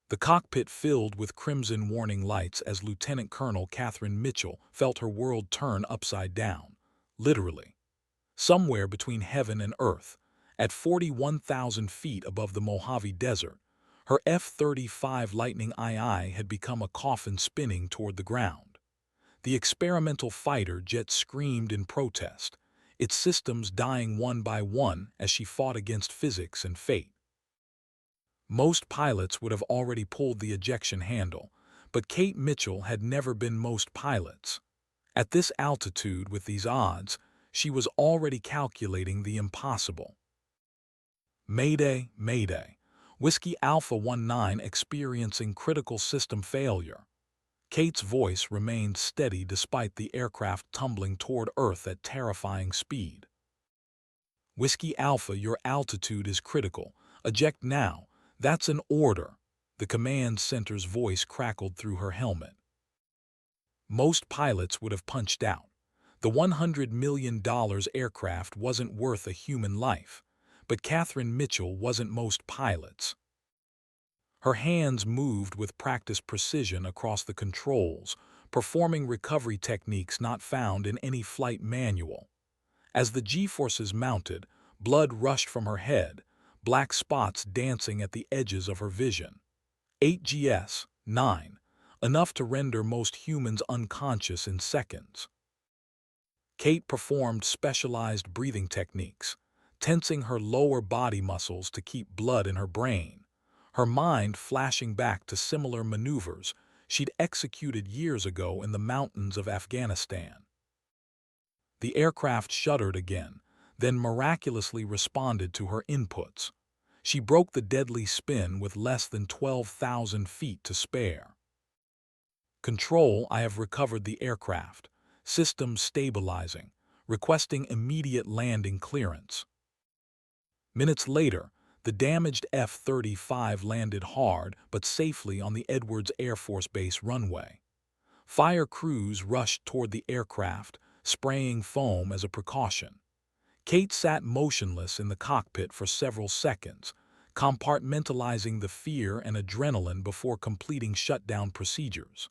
The cockpit filled with crimson warning lights as Lieutenant Colonel Katherine Mitchell felt her world turn upside down, literally. Somewhere between heaven and earth, at 41,000 feet above the Mojave Desert, her F-35 Lightning II had become a coffin spinning toward the ground. The experimental fighter jet screamed in protest, its systems dying one by one as she fought against physics and fate. Most pilots would have already pulled the ejection handle, but Kate Mitchell had never been most pilots. At this altitude with these odds, she was already calculating the impossible. Mayday, Mayday. Whiskey Alpha 19 experiencing critical system failure. Kate's voice remained steady despite the aircraft tumbling toward Earth at terrifying speed. Whiskey Alpha, your altitude is critical. Eject now. That's an order. The command center's voice crackled through her helmet. Most pilots would have punched out. The $100 million aircraft wasn't worth a human life, but Katherine Mitchell wasn't most pilots. Her hands moved with practiced precision across the controls, performing recovery techniques not found in any flight manual. As the G-forces mounted, blood rushed from her head, black spots dancing at the edges of her vision. 8 gs, 9, enough to render most humans unconscious in seconds. Kate performed specialized breathing techniques, tensing her lower body muscles to keep blood in her brain, her mind flashing back to similar maneuvers she'd executed years ago in the mountains of Afghanistan. The aircraft shuddered again, then miraculously responded to her inputs. She broke the deadly spin with less than 12,000 feet to spare. Control, I have recovered the aircraft. Systems stabilizing, requesting immediate landing clearance. Minutes later, the damaged F-35 landed hard but safely on the Edwards Air Force Base runway. Fire crews rushed toward the aircraft, spraying foam as a precaution. Kate sat motionless in the cockpit for several seconds, compartmentalizing the fear and adrenaline before completing shutdown procedures.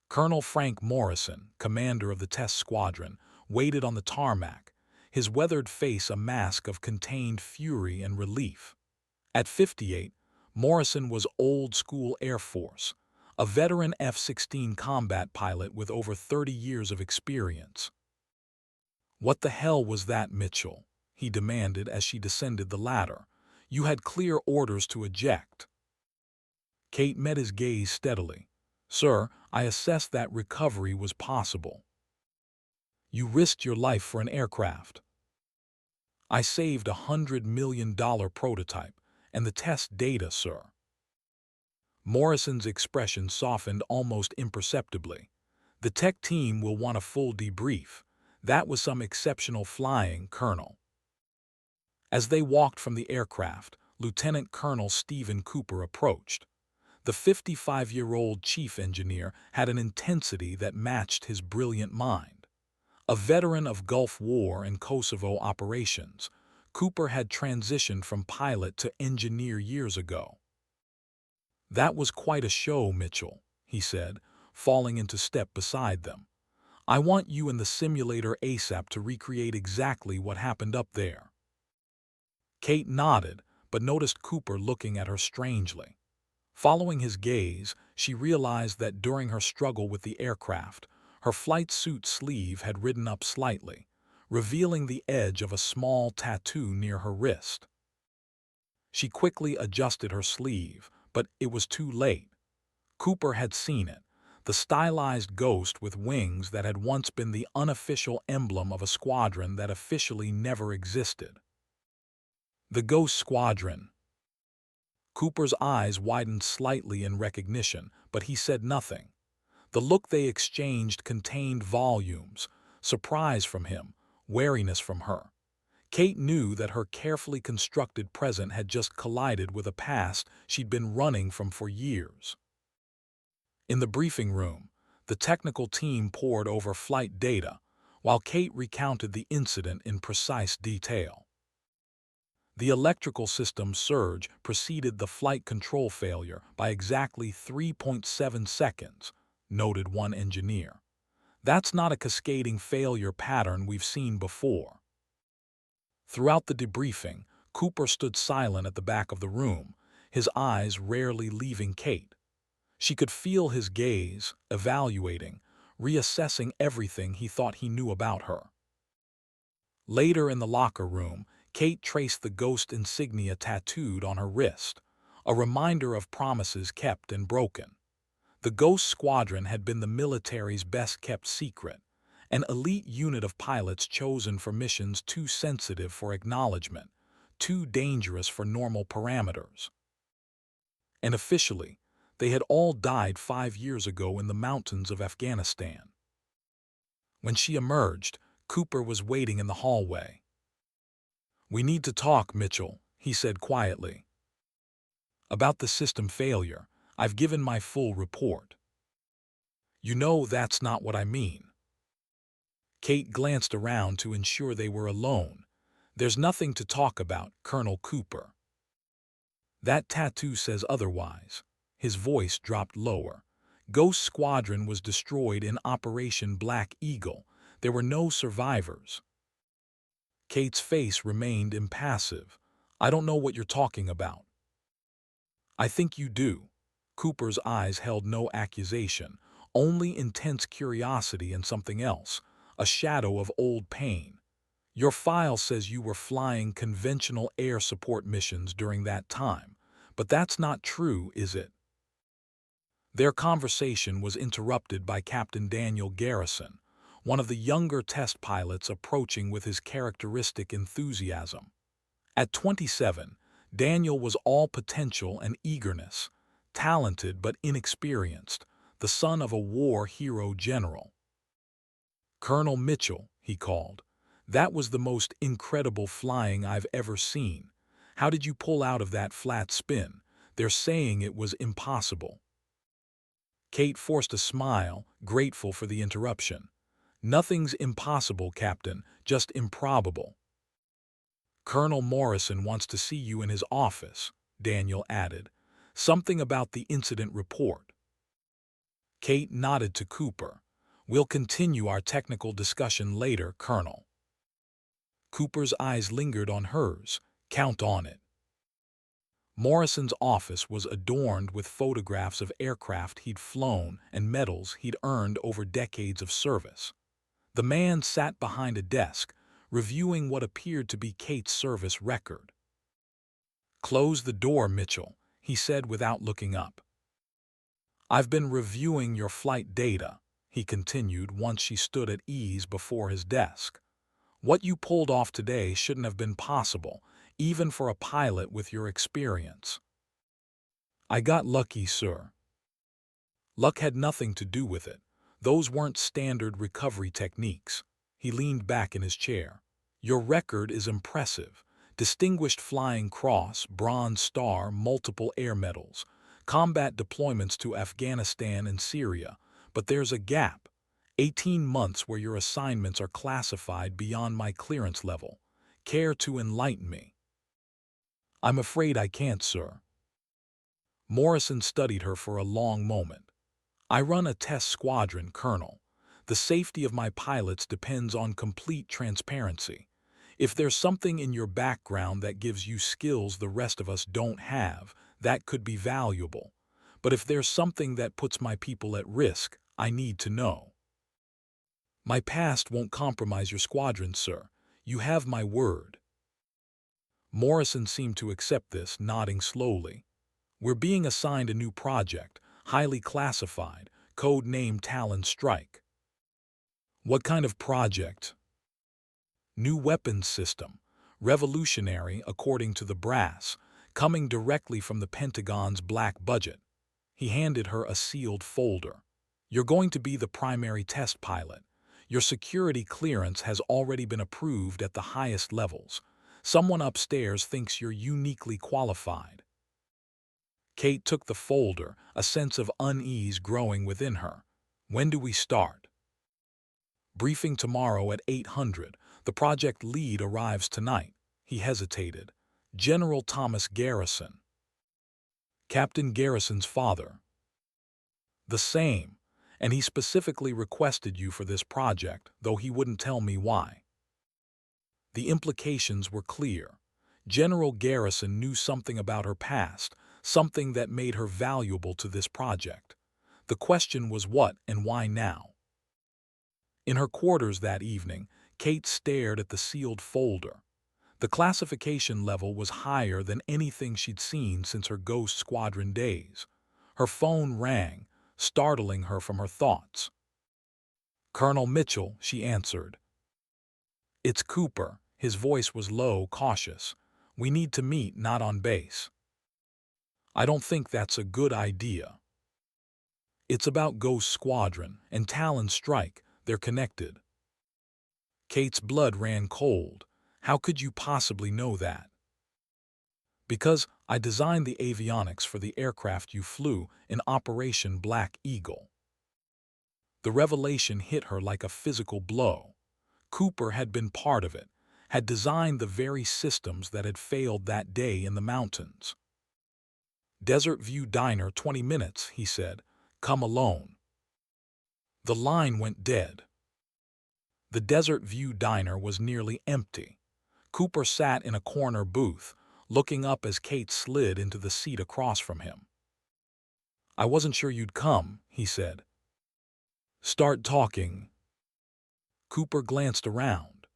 Colonel Frank Morrison, commander of the test squadron, waited on the tarmac, his weathered face a mask of contained fury and relief. At 58, Morrison was old-school Air Force, a veteran F-16 combat pilot with over 30 years of experience. "What the hell was that, Mitchell?" he demanded as she descended the ladder. "You had clear orders to eject." Kate met his gaze steadily. "Sir, I assessed that recovery was possible." "You risked your life for an aircraft." "I saved $100 million prototype and the test data, sir." Morrison's expression softened almost imperceptibly. "The tech team will want a full debrief. That was some exceptional flying, Colonel." As they walked from the aircraft, Lieutenant Colonel Stephen Cooper approached. The 55-year-old chief engineer had an intensity that matched his brilliant mind. A veteran of Gulf War and Kosovo operations, Cooper had transitioned from pilot to engineer years ago. "That was quite a show, Mitchell," he said, falling into step beside them. "I want you in the simulator ASAP to recreate exactly what happened up there." Kate nodded, but noticed Cooper looking at her strangely. Following his gaze, she realized that during her struggle with the aircraft, her flight suit sleeve had ridden up slightly, revealing the edge of a small tattoo near her wrist. She quickly adjusted her sleeve, but it was too late. Cooper had seen it, the stylized ghost with wings that had once been the unofficial emblem of a squadron that officially never existed. The Ghost Squadron. Cooper's eyes widened slightly in recognition, but he said nothing. The look they exchanged contained volumes, surprise from him, wariness from her. Kate knew that her carefully constructed present had just collided with a past she'd been running from for years. In the briefing room, the technical team pored over flight data, while Kate recounted the incident in precise detail. The electrical system surge preceded the flight control failure by exactly 3.7 seconds, noted one engineer. That's not a cascading failure pattern we've seen before. Throughout the debriefing, Cooper stood silent at the back of the room, his eyes rarely leaving Kate. She could feel his gaze, evaluating, reassessing everything he thought he knew about her. Later in the locker room, Kate traced the ghost insignia tattooed on her wrist, a reminder of promises kept and broken. The Ghost Squadron had been the military's best-kept secret, an elite unit of pilots chosen for missions too sensitive for acknowledgement, too dangerous for normal parameters. And officially, they had all died 5 years ago in the mountains of Afghanistan. When she emerged, Cooper was waiting in the hallway. "We need to talk, Mitchell," he said quietly. "About the system failure, I've given my full report." "You know that's not what I mean." Kate glanced around to ensure they were alone. "There's nothing to talk about, Colonel Cooper." "That tattoo says otherwise." His voice dropped lower. "Ghost Squadron was destroyed in Operation Black Eagle. There were no survivors." Kate's face remained impassive. "I don't know what you're talking about." "I think you do." Cooper's eyes held no accusation, only intense curiosity and something else, a shadow of old pain. "Your file says you were flying conventional air support missions during that time, but that's not true, is it?" Their conversation was interrupted by Captain Daniel Garrison, one of the younger test pilots approaching with his characteristic enthusiasm. At 27, Daniel was all potential and eagerness, talented but inexperienced, the son of a war hero general. "Colonel Mitchell," he called, "that was the most incredible flying I've ever seen. How did you pull out of that flat spin? They're saying it was impossible." Kate forced a smile, grateful for the interruption. "Nothing's impossible, Captain, just improbable." "Colonel Morrison wants to see you in his office," Daniel added. "Something about the incident report." Kate nodded to Cooper. "We'll continue our technical discussion later, Colonel." Cooper's eyes lingered on hers. "Count on it." Morrison's office was adorned with photographs of aircraft he'd flown and medals he'd earned over decades of service. The man sat behind a desk, reviewing what appeared to be Kate's service record. "Close the door, Mitchell," he said without looking up. "I've been reviewing your flight data," he continued once she stood at ease before his desk. "What you pulled off today shouldn't have been possible, even for a pilot with your experience." "I got lucky, sir." "Luck had nothing to do with it. Those weren't standard recovery techniques." He leaned back in his chair. "Your record is impressive. Distinguished Flying Cross, Bronze Star, multiple air medals, combat deployments to Afghanistan and Syria. But there's a gap. 18 months where your assignments are classified beyond my clearance level. Care to enlighten me?" "I'm afraid I can't, sir." Morrison studied her for a long moment. "I run a test squadron, Colonel. The safety of my pilots depends on complete transparency. If there's something in your background that gives you skills the rest of us don't have, that could be valuable. But if there's something that puts my people at risk, I need to know." "My past won't compromise your squadron, sir. You have my word." Morrison seemed to accept this, nodding slowly. "We're being assigned a new project, highly classified, code-named Talon Strike." "What kind of project?" "New weapons system. Revolutionary, according to the brass, coming directly from the Pentagon's black budget." He handed her a sealed folder. "You're going to be the primary test pilot. Your security clearance has already been approved at the highest levels. Someone upstairs thinks you're uniquely qualified." Kate took the folder, a sense of unease growing within her. "When do we start?" "Briefing tomorrow at 800. The project lead arrives tonight." He hesitated. General Thomas Garrison. Captain Garrison's father. The same, and he specifically requested you for this project, though he wouldn't tell me why. The implications were clear. General Garrison knew something about her past, something that made her valuable to this project. The question was what and why now? In her quarters that evening, Kate stared at the sealed folder. The classification level was higher than anything she'd seen since her Ghost Squadron days. Her phone rang, startling her from her thoughts. "Colonel Mitchell," she answered. "It's Cooper." His voice was low, cautious. "We need to meet, not on base." "I don't think that's a good idea." "It's about Ghost Squadron and Talon Strike. They're connected." Kate's blood ran cold. "How could you possibly know that?" "Because I designed the avionics for the aircraft you flew in Operation Black Eagle." The revelation hit her like a physical blow. Cooper had been part of it, had designed the very systems that had failed that day in the mountains. "Desert View Diner, 20 minutes, he said. "Come alone." The line went dead. The Desert View Diner was nearly empty. Cooper sat in a corner booth, looking up as Kate slid into the seat across from him. "I wasn't sure you'd come," he said. "Start talking." Cooper glanced around.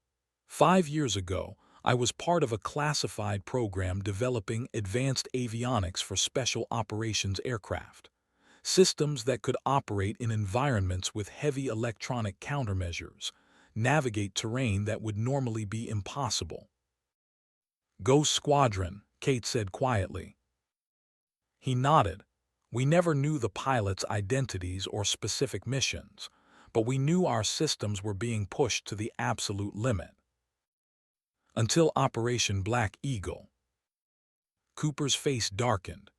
5 years ago, I was part of a classified program developing advanced avionics for special operations aircraft. Systems that could operate in environments with heavy electronic countermeasures, navigate terrain that would normally be impossible. "Ghost Squadron," Kate said quietly. He nodded. "We never knew the pilots' identities or specific missions, but we knew our systems were being pushed to the absolute limit. Until Operation Black Eagle." Cooper's face darkened.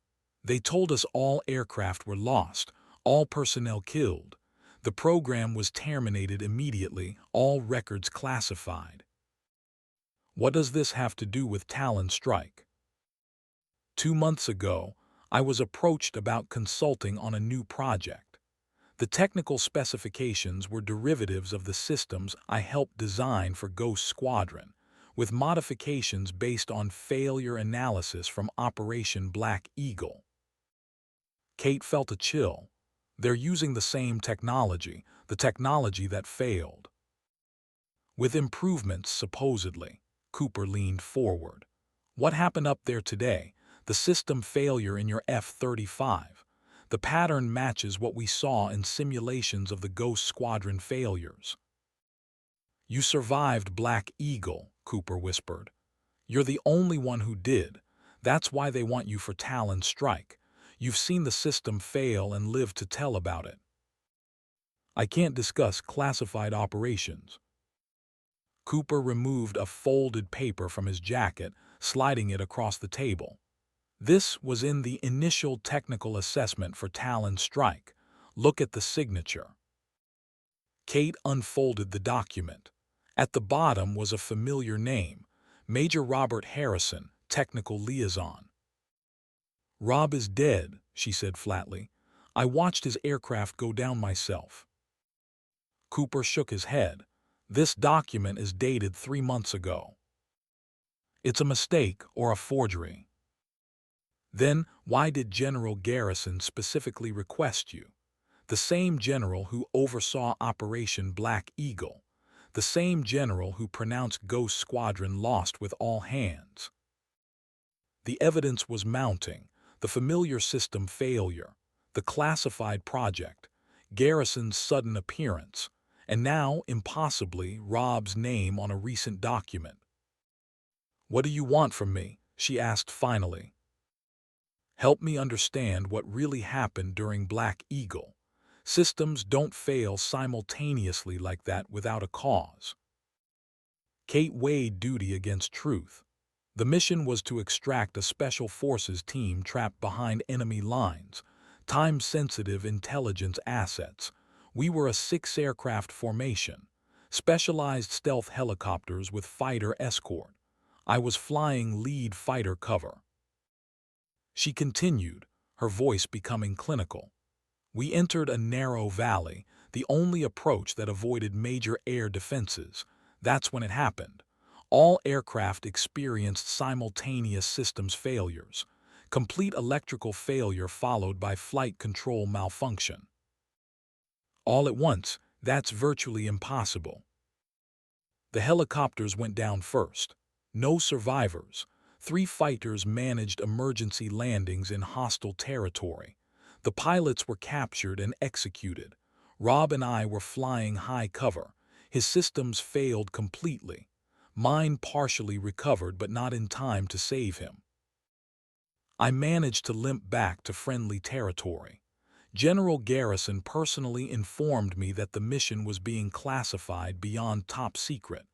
"They told us all aircraft were lost, all personnel killed. The program was terminated immediately, all records classified." "What does this have to do with Talon Strike?" 2 months ago, I was approached about consulting on a new project. The technical specifications were derivatives of the systems I helped design for Ghost Squadron, with modifications based on failure analysis from Operation Black Eagle. Kate felt a chill. They're using the same technology, the technology that failed. "With improvements, supposedly." Cooper leaned forward. "What happened up there today? The system failure in your F-35. The pattern matches what we saw in simulations of the Ghost Squadron failures." "You survived Black Eagle," Cooper whispered. "You're the only one who did. That's why they want you for Talon Strike. You've seen the system fail and lived to tell about it." "I can't discuss classified operations." Cooper removed a folded paper from his jacket, sliding it across the table. "This was in the initial technical assessment for Talon Strike. Look at the signature." Kate unfolded the document. At the bottom was a familiar name, Major Robert Harrison, Technical Liaison. "Rob is dead," she said flatly. "I watched his aircraft go down myself." Cooper shook his head. "This document is dated 3 months ago." "It's a mistake or a forgery." "Then why did General Garrison specifically request you? The same general who oversaw Operation Black Eagle. The same general who pronounced Ghost Squadron lost with all hands." The evidence was mounting. The familiar system failure, the classified project, Garrison's sudden appearance, and now, impossibly, Rob's name on a recent document. "What do you want from me?" she asked finally. "Help me understand what really happened during Black Eagle. Systems don't fail simultaneously like that without a cause." Kate weighed duty against truth. The mission was to extract a special forces team trapped behind enemy lines, time-sensitive intelligence assets. We were a 6-aircraft formation, specialized stealth helicopters with fighter escort. I was flying lead fighter cover. She continued, her voice becoming clinical. We entered a narrow valley, the only approach that avoided major air defenses. That's when it happened. All aircraft experienced simultaneous systems failures. Complete electrical failure followed by flight control malfunction. All at once, that's virtually impossible. The helicopters went down first. No survivors. 3 fighters managed emergency landings in hostile territory. The pilots were captured and executed. Rob and I were flying high cover. His systems failed completely. Mine partially recovered, but not in time to save him. I managed to limp back to friendly territory. General Garrison personally informed me that the mission was being classified beyond top secret.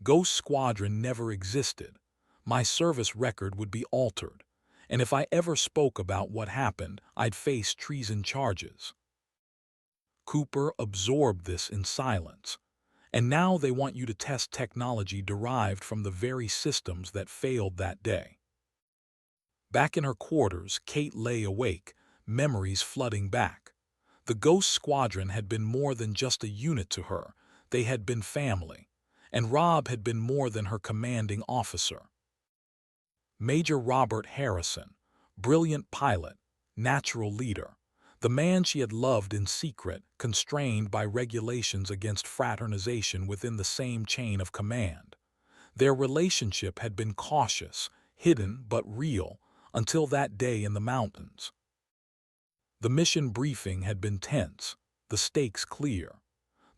Ghost Squadron never existed. My service record would be altered, and if I ever spoke about what happened, I'd face treason charges. Cooper absorbed this in silence. And now they want you to test technology derived from the very systems that failed that day. Back in her quarters, Kate lay awake, memories flooding back. The Ghost Squadron had been more than just a unit to her. They had been family. And Rob had been more than her commanding officer. Major Robert Harrison, brilliant pilot, natural leader, the man she had loved in secret, constrained by regulations against fraternization within the same chain of command. Their relationship had been cautious, hidden but real, until that day in the mountains. The mission briefing had been tense, the stakes clear.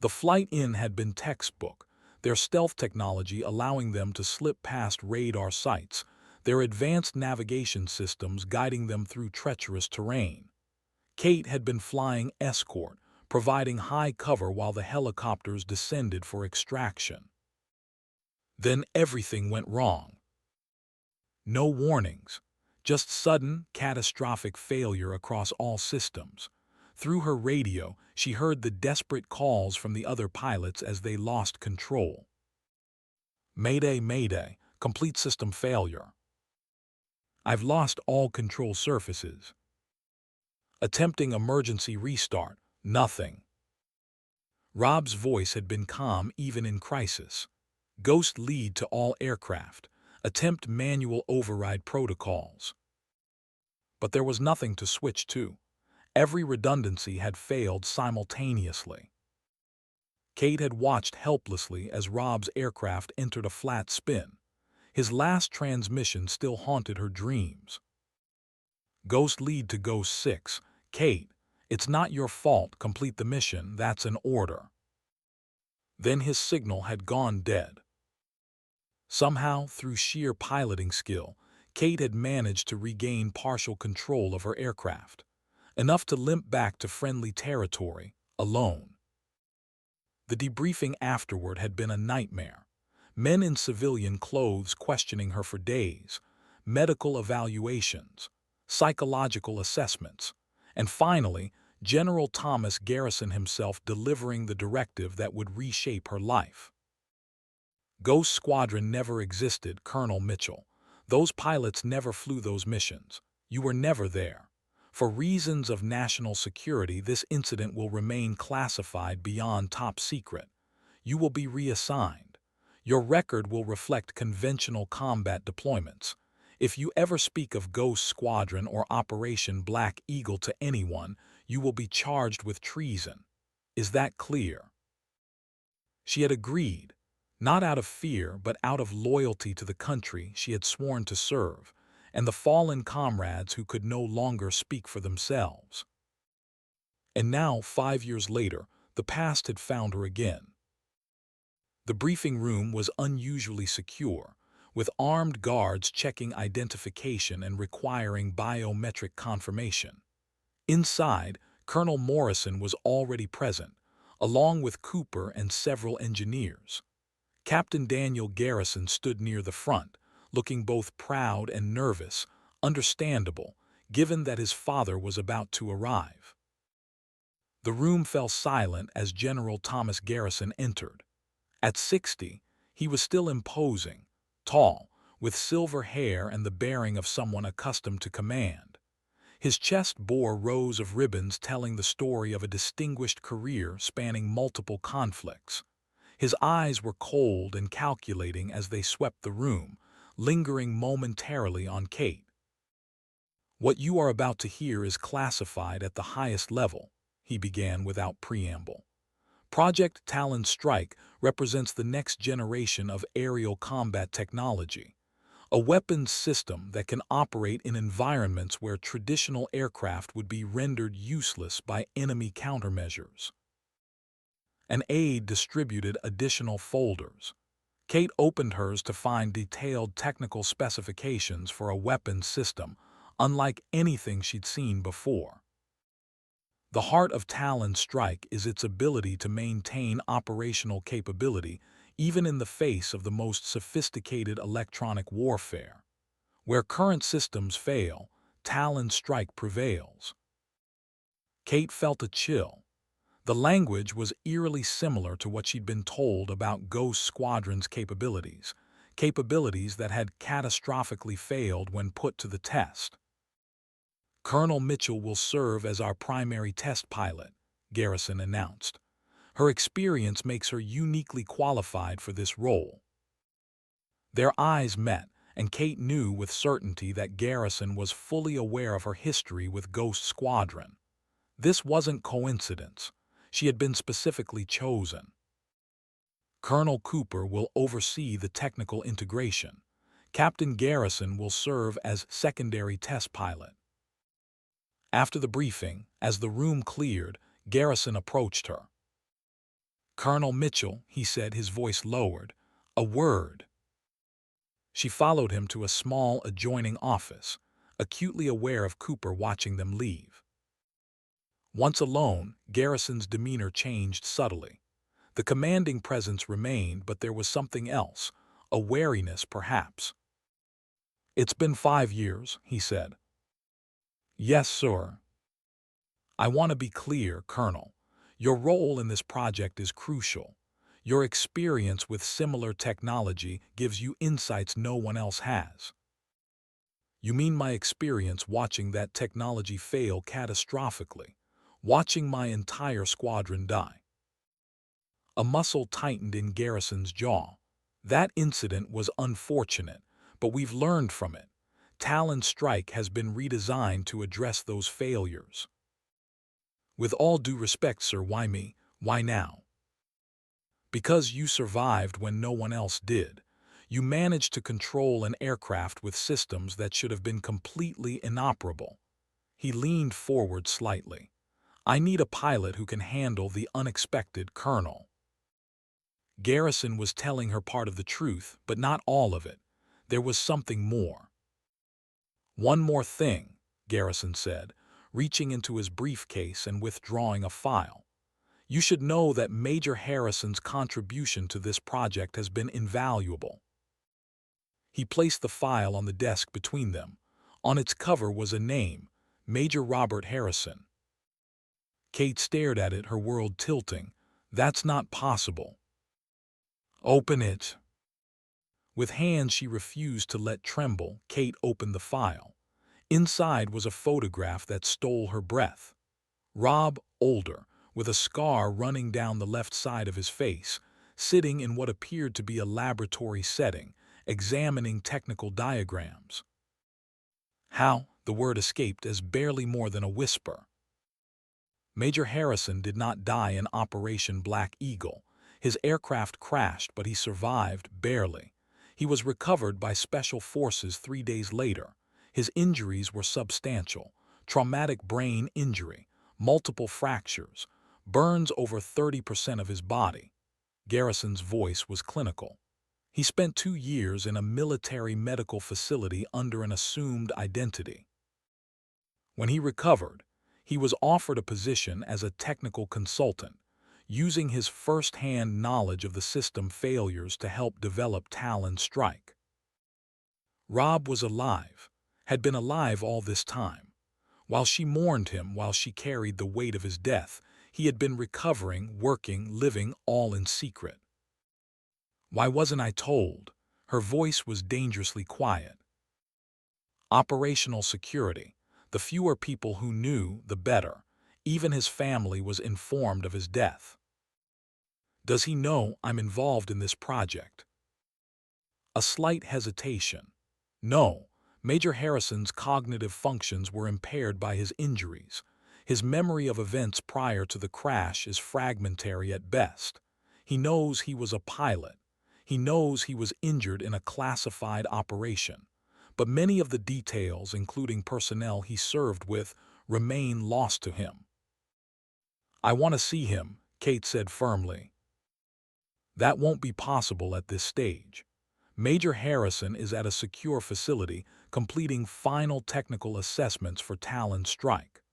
The flight in had been textbook, their stealth technology allowing them to slip past radar sights, their advanced navigation systems guiding them through treacherous terrain. Kate had been flying escort, providing high cover while the helicopters descended for extraction. Then everything went wrong. No warnings, just sudden, catastrophic failure across all systems. Through her radio, she heard the desperate calls from the other pilots as they lost control. Mayday, mayday, complete system failure. I've lost all control surfaces. Attempting emergency restart, nothing. Rob's voice had been calm even in crisis. Ghost lead to all aircraft. Attempt manual override protocols. But there was nothing to switch to. Every redundancy had failed simultaneously. Kate had watched helplessly as Rob's aircraft entered a flat spin. His last transmission still haunted her dreams. Ghost lead to Ghost 6. Kate, it's not your fault. Complete the mission. That's an order. Then his signal had gone dead. Somehow, through sheer piloting skill, Kate had managed to regain partial control of her aircraft, enough to limp back to friendly territory, alone. The debriefing afterward had been a nightmare. Men in civilian clothes questioning her for days, medical evaluations, psychological assessments, and finally, General Thomas Garrison himself delivering the directive that would reshape her life. Ghost Squadron never existed, Colonel Mitchell. Those pilots never flew those missions. You were never there. For reasons of national security, this incident will remain classified beyond top secret. You will be reassigned. Your record will reflect conventional combat deployments. If you ever speak of Ghost Squadron or Operation Black Eagle to anyone, you will be charged with treason. Is that clear? She had agreed, not out of fear but out of loyalty to the country she had sworn to serve, and the fallen comrades who could no longer speak for themselves. And now, 5 years later, the past had found her again. The briefing room was unusually secure, with armed guards checking identification and requiring biometric confirmation. Inside, Colonel Morrison was already present, along with Cooper and several engineers. Captain Daniel Garrison stood near the front, looking both proud and nervous, understandable, given that his father was about to arrive. The room fell silent as General Thomas Garrison entered. At 60, he was still imposing, tall, with silver hair and the bearing of someone accustomed to command. His chest bore rows of ribbons telling the story of a distinguished career spanning multiple conflicts. His eyes were cold and calculating as they swept the room, lingering momentarily on Kate. "What you are about to hear is classified at the highest level," he began without preamble. "Project Talon Strike represents the next generation of aerial combat technology, a weapons system that can operate in environments where traditional aircraft would be rendered useless by enemy countermeasures." An aide distributed additional folders. Kate opened hers to find detailed technical specifications for a weapons system, unlike anything she'd seen before. The heart of Talon Strike is its ability to maintain operational capability even in the face of the most sophisticated electronic warfare. Where current systems fail, Talon Strike prevails. Kate felt a chill. The language was eerily similar to what she'd been told about Ghost Squadron's capabilities that had catastrophically failed when put to the test. "Colonel Mitchell will serve as our primary test pilot," Garrison announced. "Her experience makes her uniquely qualified for this role." Their eyes met, and Kate knew with certainty that Garrison was fully aware of her history with Ghost Squadron. This wasn't coincidence. She had been specifically chosen. "Colonel Cooper will oversee the technical integration. Captain Garrison will serve as secondary test pilot." After the briefing, as the room cleared, Garrison approached her. "Colonel Mitchell," he said, his voice lowered, "a word." She followed him to a small adjoining office, acutely aware of Cooper watching them leave. Once alone, Garrison's demeanor changed subtly. The commanding presence remained, but there was something else, a wariness perhaps. "It's been 5 years," he said. "Yes, sir." "I want to be clear, Colonel. Your role in this project is crucial. Your experience with similar technology gives you insights no one else has." "You mean my experience watching that technology fail catastrophically, watching my entire squadron die?" A muscle tightened in Garrison's jaw. "That incident was unfortunate, but we've learned from it. Talon Strike has been redesigned to address those failures." "With all due respect, sir, why me? Why now?" "Because you survived when no one else did. You managed to control an aircraft with systems that should have been completely inoperable." He leaned forward slightly. "I need a pilot who can handle the unexpected, Colonel." Garrison was telling her part of the truth, but not all of it. There was something more. "One more thing," Garrison said, reaching into his briefcase and withdrawing a file. "You should know that Major Harrison's contribution to this project has been invaluable." He placed the file on the desk between them. On its cover was a name, Major Robert Harrison. Kate stared at it, her world tilting. "That's not possible." "Open it." With hands she refused to let tremble, Kate opened the file. Inside was a photograph that stole her breath. Rob, older, with a scar running down the left side of his face, sitting in what appeared to be a laboratory setting, examining technical diagrams. "How?" the word escaped as barely more than a whisper. Major Harrison did not die in Operation Black Eagle. His aircraft crashed, but he survived, barely. He was recovered by Special Forces 3 days later. His injuries were substantial: traumatic brain injury, multiple fractures, burns over 30% of his body. Garrison's voice was clinical. He spent 2 years in a military medical facility under an assumed identity. When he recovered, he was offered a position as a technical consultant, using his first-hand knowledge of the system failures to help develop Talon Strike. Rob was alive, had been alive all this time. While she mourned him, while she carried the weight of his death, he had been recovering, working, living, all in secret. "Why wasn't I told?" Her voice was dangerously quiet. Operational security. The fewer people who knew, the better. Even his family was informed of his death. Does he know I'm involved in this project? A slight hesitation. No. Major Harrison's cognitive functions were impaired by his injuries. His memory of events prior to the crash is fragmentary at best. He knows he was a pilot. He knows he was injured in a classified operation. But many of the details, including personnel he served with, remain lost to him. I want to see him, Kate said firmly. That won't be possible at this stage. Major Harrison is at a secure facility completing final technical assessments for Talon Strike.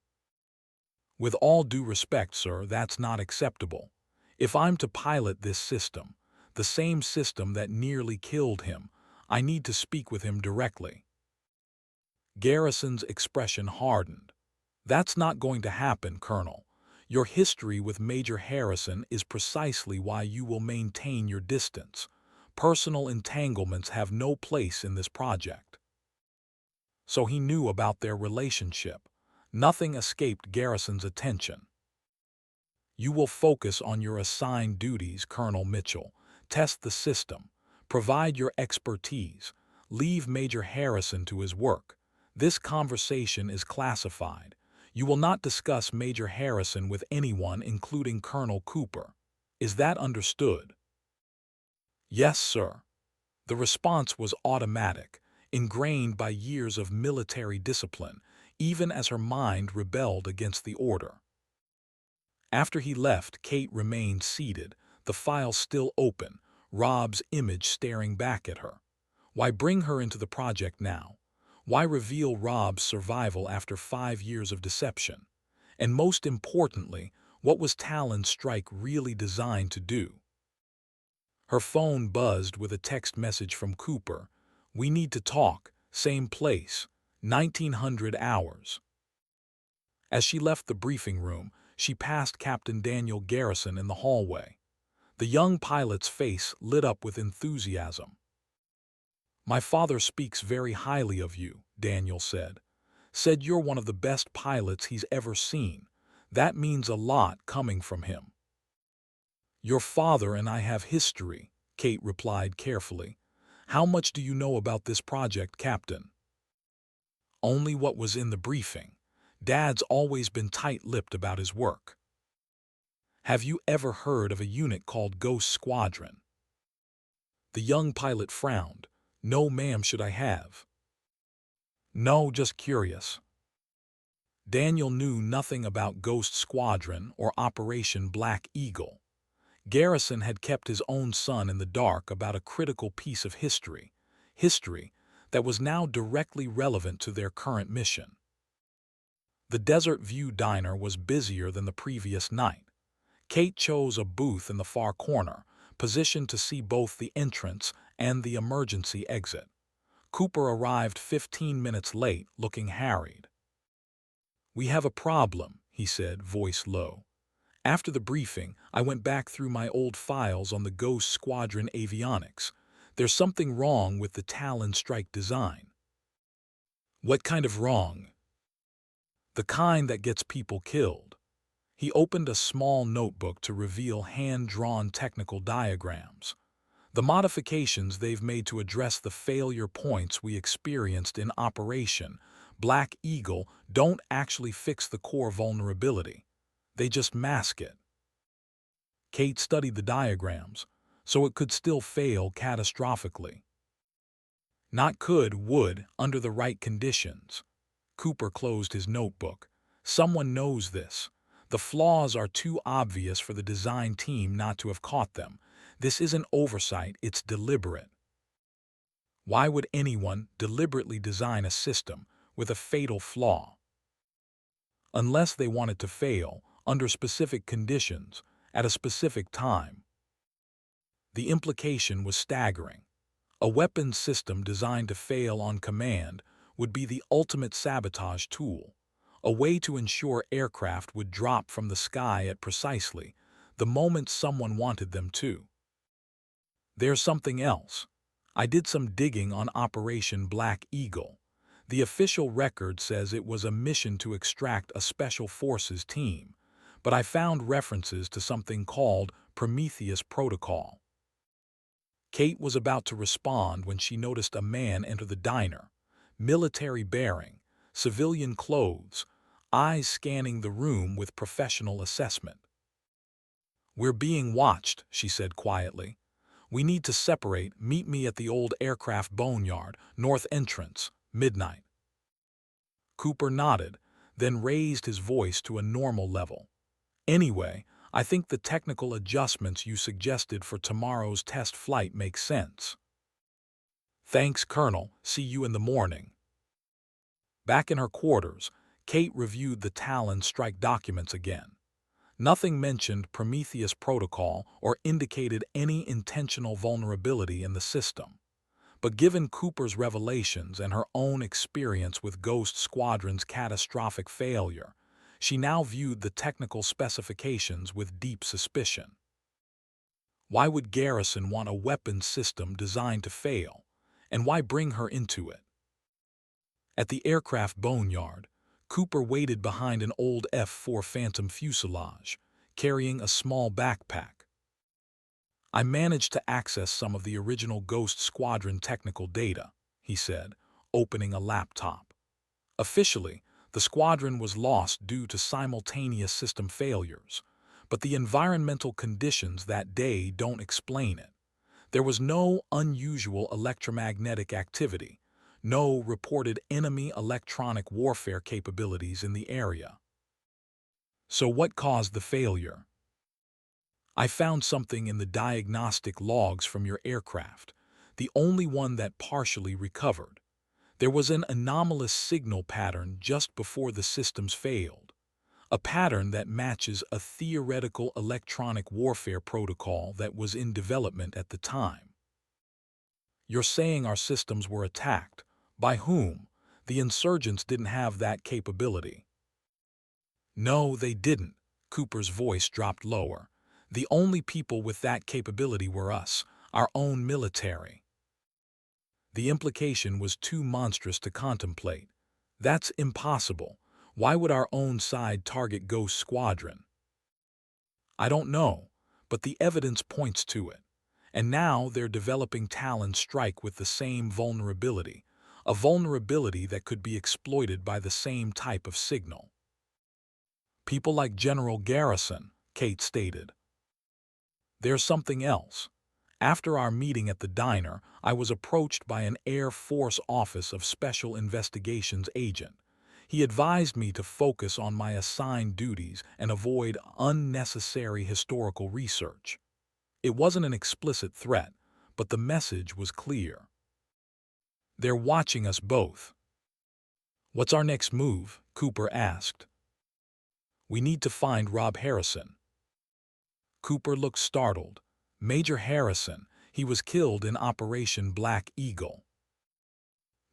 With all due respect, sir, that's not acceptable. If I'm to pilot this system, the same system that nearly killed him, I need to speak with him directly. Garrison's expression hardened. That's not going to happen, Colonel. Your history with Major Harrison is precisely why you will maintain your distance. Personal entanglements have no place in this project. So he knew about their relationship. Nothing escaped Garrison's attention. You will focus on your assigned duties, Colonel Mitchell. Test the system. Provide your expertise. Leave Major Harrison to his work. This conversation is classified. You will not discuss Major Harrison with anyone, including Colonel Cooper. Is that understood? Yes, sir. The response was automatic, ingrained by years of military discipline, even as her mind rebelled against the order. After he left, Kate remained seated, the file still open, Rob's image staring back at her. Why bring her into the project now? Why reveal Rob's survival after 5 years of deception? And most importantly, what was Talon Strike really designed to do? Her phone buzzed with a text message from Cooper. We need to talk, same place, 1900 hours. As she left the briefing room, she passed Captain Daniel Garrison in the hallway. The young pilot's face lit up with enthusiasm. My father speaks very highly of you, Daniel said. Said you're one of the best pilots he's ever seen. That means a lot coming from him. Your father and I have history, Kate replied carefully. How much do you know about this project, Captain? Only what was in the briefing. Dad's always been tight-lipped about his work. Have you ever heard of a unit called Ghost Squadron? The young pilot frowned. No, ma'am, should I have? No, just curious. Daniel knew nothing about Ghost Squadron or Operation Black Eagle. Garrison had kept his own son in the dark about a critical piece of history that was now directly relevant to their current mission. The Desert View Diner was busier than the previous night. Kate chose a booth in the far corner, positioned to see both the entrance and the emergency exit. Cooper arrived 15 minutes late, looking harried. We have a problem, he said, voice low. After the briefing, I went back through my old files on the Ghost Squadron avionics. There's something wrong with the Talon Strike design. What kind of wrong? The kind that gets people killed. He opened a small notebook to reveal hand-drawn technical diagrams. The modifications they've made to address the failure points we experienced in Operation Black Eagle don't actually fix the core vulnerability. They just mask it. Kate studied the diagrams, so it could still fail catastrophically. Not could, would, under the right conditions. Cooper closed his notebook. Someone knows this. The flaws are too obvious for the design team not to have caught them. This isn't oversight, it's deliberate. Why would anyone deliberately design a system with a fatal flaw? Unless they wanted to fail, under specific conditions, at a specific time. The implication was staggering. A weapons system designed to fail on command would be the ultimate sabotage tool, a way to ensure aircraft would drop from the sky at precisely the moment someone wanted them to. There's something else. I did some digging on Operation Black Eagle. The official record says it was a mission to extract a Special Forces team, but I found references to something called Prometheus Protocol. Kate was about to respond when she noticed a man enter the diner, military bearing, civilian clothes, eyes scanning the room with professional assessment. "We're being watched," she said quietly. "We need to separate. Meet me at the old aircraft boneyard, north entrance, midnight." Cooper nodded, then raised his voice to a normal level. "Anyway, I think the technical adjustments you suggested for tomorrow's test flight make sense." "Thanks, Colonel. See you in the morning." Back in her quarters, Kate reviewed the Talon Strike documents again. Nothing mentioned Prometheus Protocol or indicated any intentional vulnerability in the system. But given Cooper's revelations and her own experience with Ghost Squadron's catastrophic failure, she now viewed the technical specifications with deep suspicion. Why would Garrison want a weapons system designed to fail, and why bring her into it? At the aircraft boneyard, Cooper waited behind an old F-4 Phantom fuselage, carrying a small backpack. "I managed to access some of the original Ghost Squadron technical data," he said, opening a laptop. "Officially, the squadron was lost due to simultaneous system failures, but the environmental conditions that day don't explain it. There was no unusual electromagnetic activity, no reported enemy electronic warfare capabilities in the area." "So what caused the failure?" "I found something in the diagnostic logs from your aircraft, the only one that partially recovered. There was an anomalous signal pattern just before the systems failed, a pattern that matches a theoretical electronic warfare protocol that was in development at the time." "You're saying our systems were attacked? By whom? The insurgents didn't have that capability." "No, they didn't." Cooper's voice dropped lower. "The only people with that capability were us, our own military." The implication was too monstrous to contemplate. "That's impossible. Why would our own side target Ghost Squadron?" "I don't know, but the evidence points to it. And now they're developing Talon Strike with the same vulnerability, a vulnerability that could be exploited by the same type of signal." "People like General Garrison," Kate stated. "There's something else. After our meeting at the diner, I was approached by an Air Force Office of Special Investigations agent. He advised me to focus on my assigned duties and avoid unnecessary historical research. It wasn't an explicit threat, but the message was clear. They're watching us both." "What's our next move?" Cooper asked. "We need to find Rob Harrison." Cooper looked startled. "Major Harrison, he was killed in Operation Black Eagle."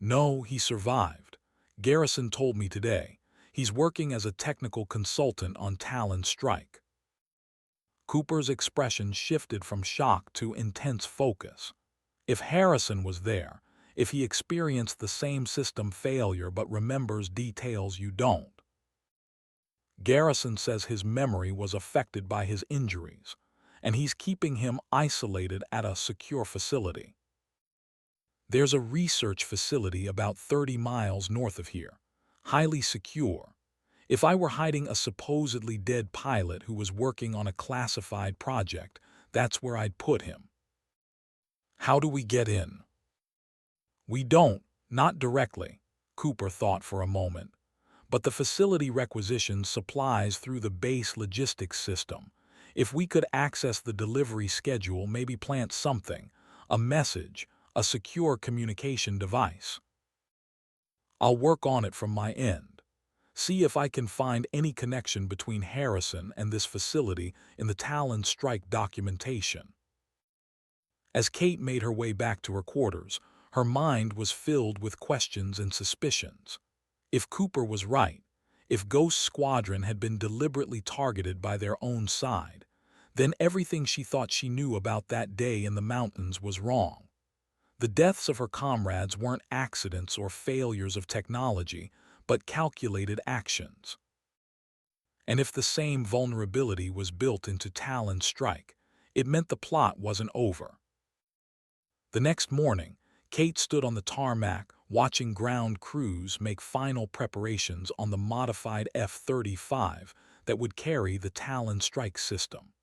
"No, he survived. Garrison told me today. He's working as a technical consultant on Talon Strike." Cooper's expression shifted from shock to intense focus. If Harrison was there, if he experienced the same system failure but remembers details you don't. Garrison says his memory was affected by his injuries, and he's keeping him isolated at a secure facility. "There's a research facility about 30 miles north of here, highly secure. If I were hiding a supposedly dead pilot who was working on a classified project, that's where I'd put him." "How do we get in?" "We don't, not directly." Cooper thought for a moment. "But the facility requisitions supplies through the base logistics system. If we could access the delivery schedule, maybe plant something, a message, a secure communication device." "I'll work on it from my end. See if I can find any connection between Harrison and this facility in the Talon Strike documentation." As Kate made her way back to her quarters, her mind was filled with questions and suspicions. If Cooper was right, if Ghost Squadron had been deliberately targeted by their own side, then everything she thought she knew about that day in the mountains was wrong. The deaths of her comrades weren't accidents or failures of technology, but calculated actions. And if the same vulnerability was built into Talon Strike, it meant the plot wasn't over. The next morning, Kate stood on the tarmac watching ground crews make final preparations on the modified F-35 that would carry the Talon Strike system.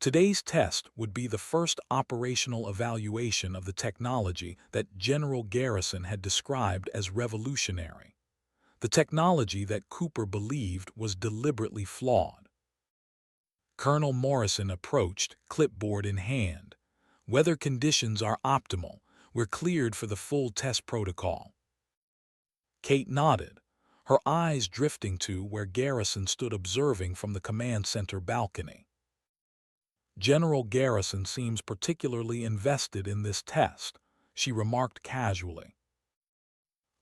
Today's test would be the first operational evaluation of the technology that General Garrison had described as revolutionary. The technology that Cooper believed was deliberately flawed. Colonel Morrison approached, clipboard in hand. "Weather conditions are optimal. We're cleared for the full test protocol." Kate nodded, her eyes drifting to where Garrison stood observing from the command center balcony. "General Garrison seems particularly invested in this test," she remarked casually.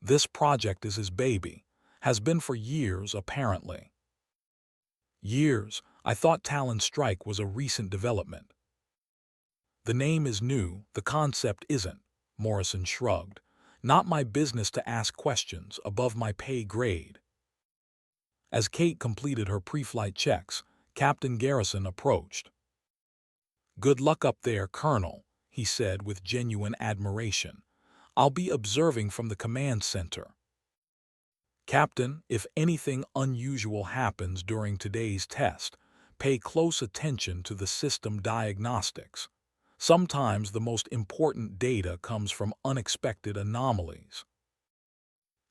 "This project is his baby. Has been for years, apparently." "Years? I thought Talon Strike was a recent development." "The name is new, the concept isn't," Morrison shrugged. "Not my business to ask questions above my pay grade." As Kate completed her pre-flight checks, Captain Garrison approached. "Good luck up there, Colonel," he said with genuine admiration. "I'll be observing from the command center." "Captain, if anything unusual happens during today's test, pay close attention to the system diagnostics. Sometimes the most important data comes from unexpected anomalies."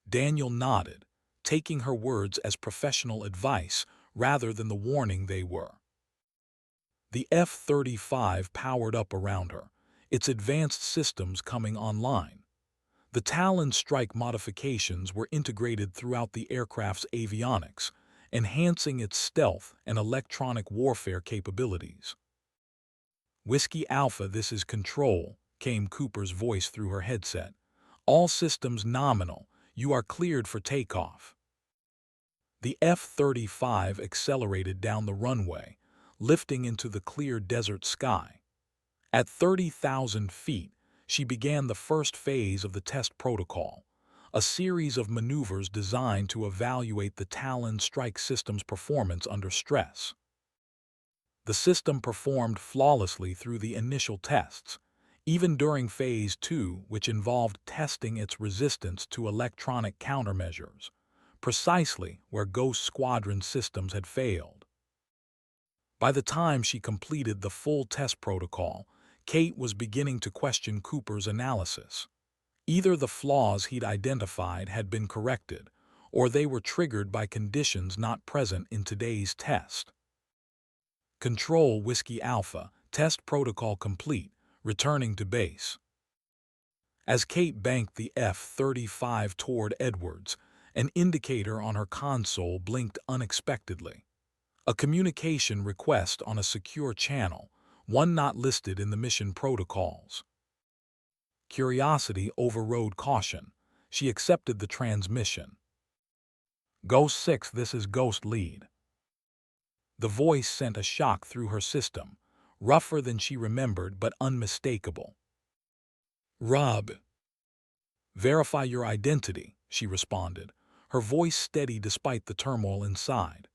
Daniel nodded, taking her words as professional advice rather than the warning they were. The F-35 powered up around her, its advanced systems coming online. The Talon Strike modifications were integrated throughout the aircraft's avionics, enhancing its stealth and electronic warfare capabilities. "Whiskey Alpha, this is Control," came Cooper's voice through her headset. "All systems nominal. You are cleared for takeoff." The F-35 accelerated down the runway, lifting into the clear desert sky. At 30,000 feet, she began the first phase of the test protocol, a series of maneuvers designed to evaluate the Talon Strike system's performance under stress. The system performed flawlessly through the initial tests, even during Phase 2, which involved testing its resistance to electronic countermeasures, precisely where Ghost Squadron systems had failed. By the time she completed the full test protocol, Kate was beginning to question Cooper's analysis. Either the flaws he'd identified had been corrected, or they were triggered by conditions not present in today's test. "Control, Whiskey Alpha, test protocol complete, returning to base." As Kate banked the F-35 toward Edwards, an indicator on her console blinked unexpectedly. A communication request on a secure channel, one not listed in the mission protocols. Curiosity overrode caution. She accepted the transmission. "Ghost 6, this is Ghost Lead." The voice sent a shock through her system, rougher than she remembered but unmistakable. "Rob." "Verify your identity," she responded, her voice steady despite the turmoil inside.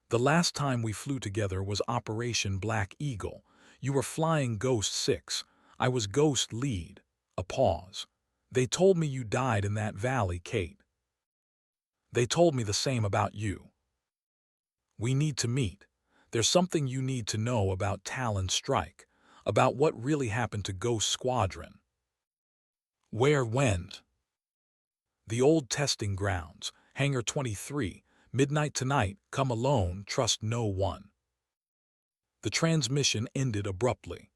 "The last time we flew together was Operation Black Eagle. You were flying Ghost 6. I was Ghost Lead." A pause. "They told me you died in that valley, Kate." "They told me the same about you." "We need to meet. There's something you need to know about Talon Strike, about what really happened to Ghost Squadron." "Where, when?" "The old testing grounds, Hangar 23, midnight tonight, come alone, trust no one." The transmission ended abruptly.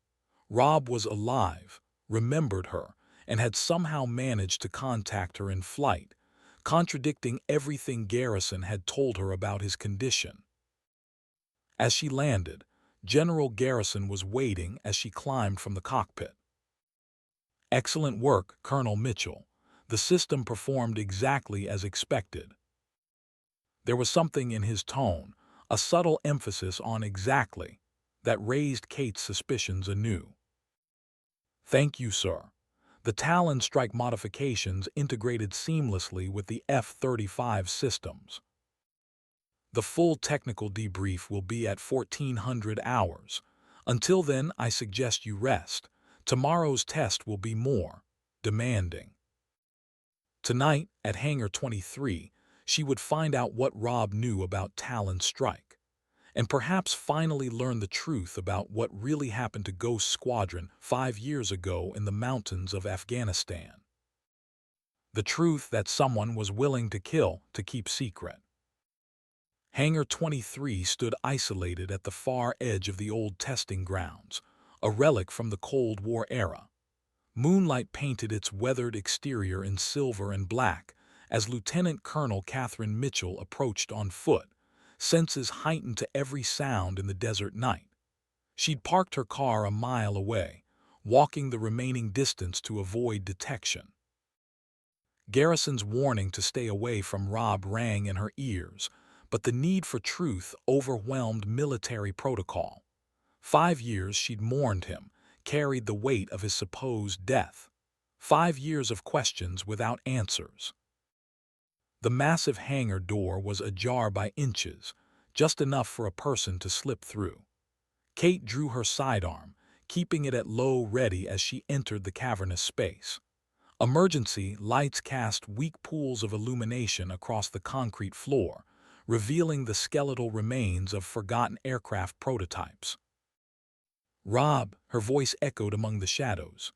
Rob was alive, remembered her, and had somehow managed to contact her in flight, contradicting everything Garrison had told her about his condition. As she landed, General Garrison was waiting as she climbed from the cockpit. "Excellent work, Colonel Mitchell. The system performed exactly as expected." There was something in his tone, a subtle emphasis on exactly, that raised Kate's suspicions anew. "Thank you, sir. The Talon Strike modifications integrated seamlessly with the F-35 systems. The full technical debrief will be at 1400 hours. Until then, I suggest you rest. Tomorrow's test will be more demanding. Tonight, at Hangar 23, she would find out what Rob knew about Talon Strike, and perhaps finally learn the truth about what really happened to Ghost Squadron 5 years ago in the mountains of Afghanistan. The truth that someone was willing to kill to keep secret. Hangar 23 stood isolated at the far edge of the old testing grounds, a relic from the Cold War era. Moonlight painted its weathered exterior in silver and black as Lieutenant Colonel Katherine Mitchell approached on foot, senses heightened to every sound in the desert night. She'd parked her car a mile away, walking the remaining distance to avoid detection. Garrison's warning to stay away from Rob rang in her ears, but the need for truth overwhelmed military protocol. 5 years she'd mourned him, carried the weight of his supposed death. 5 years of questions without answers. The massive hangar door was ajar by inches, just enough for a person to slip through. Kate drew her sidearm, keeping it at low ready as she entered the cavernous space. Emergency lights cast weak pools of illumination across the concrete floor, revealing the skeletal remains of forgotten aircraft prototypes. "Rob," her voice echoed among the shadows.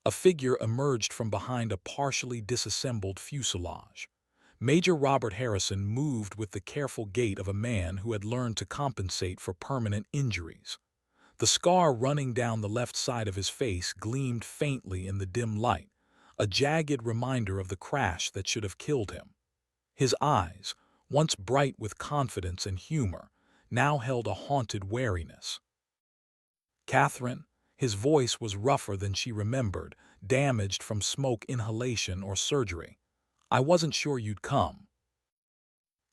A figure emerged from behind a partially disassembled fuselage. Major Robert Harrison moved with the careful gait of a man who had learned to compensate for permanent injuries. The scar running down the left side of his face gleamed faintly in the dim light, a jagged reminder of the crash that should have killed him. His eyes, once bright with confidence and humor, now held a haunted wariness. "Catherine," his voice was rougher than she remembered, damaged from smoke inhalation or surgery. "I wasn't sure you'd come."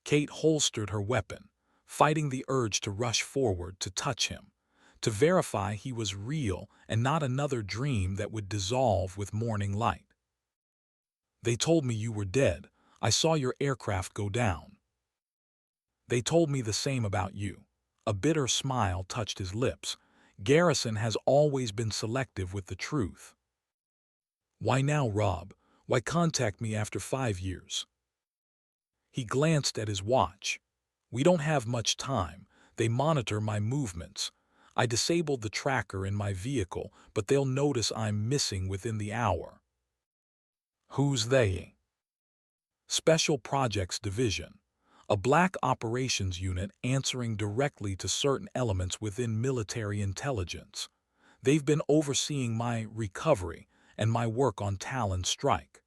Kate holstered her weapon, fighting the urge to rush forward to touch him, to verify he was real and not another dream that would dissolve with morning light. "They told me you were dead. I saw your aircraft go down." "They told me the same about you." A bitter smile touched his lips. "Garrison has always been selective with the truth." "Why now, Rob? Why contact me after 5 years?" He glanced at his watch. "We don't have much time. They monitor my movements. I disabled the tracker in my vehicle, but they'll notice I'm missing within the hour." "Who's they?" "Special Projects Division, a black operations unit answering directly to certain elements within military intelligence. They've been overseeing my recovery and my work on Talon Strike."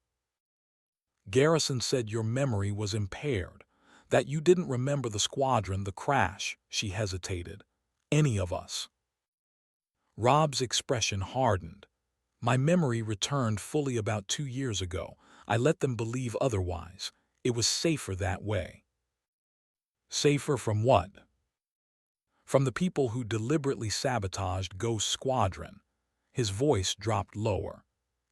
"Garrison said your memory was impaired, that you didn't remember the squadron, the crash." She hesitated. "Any of us." Rob's expression hardened. "My memory returned fully about 2 years ago. I let them believe otherwise. It was safer that way." "Safer from what?" "From the people who deliberately sabotaged Ghost Squadron." His voice dropped lower.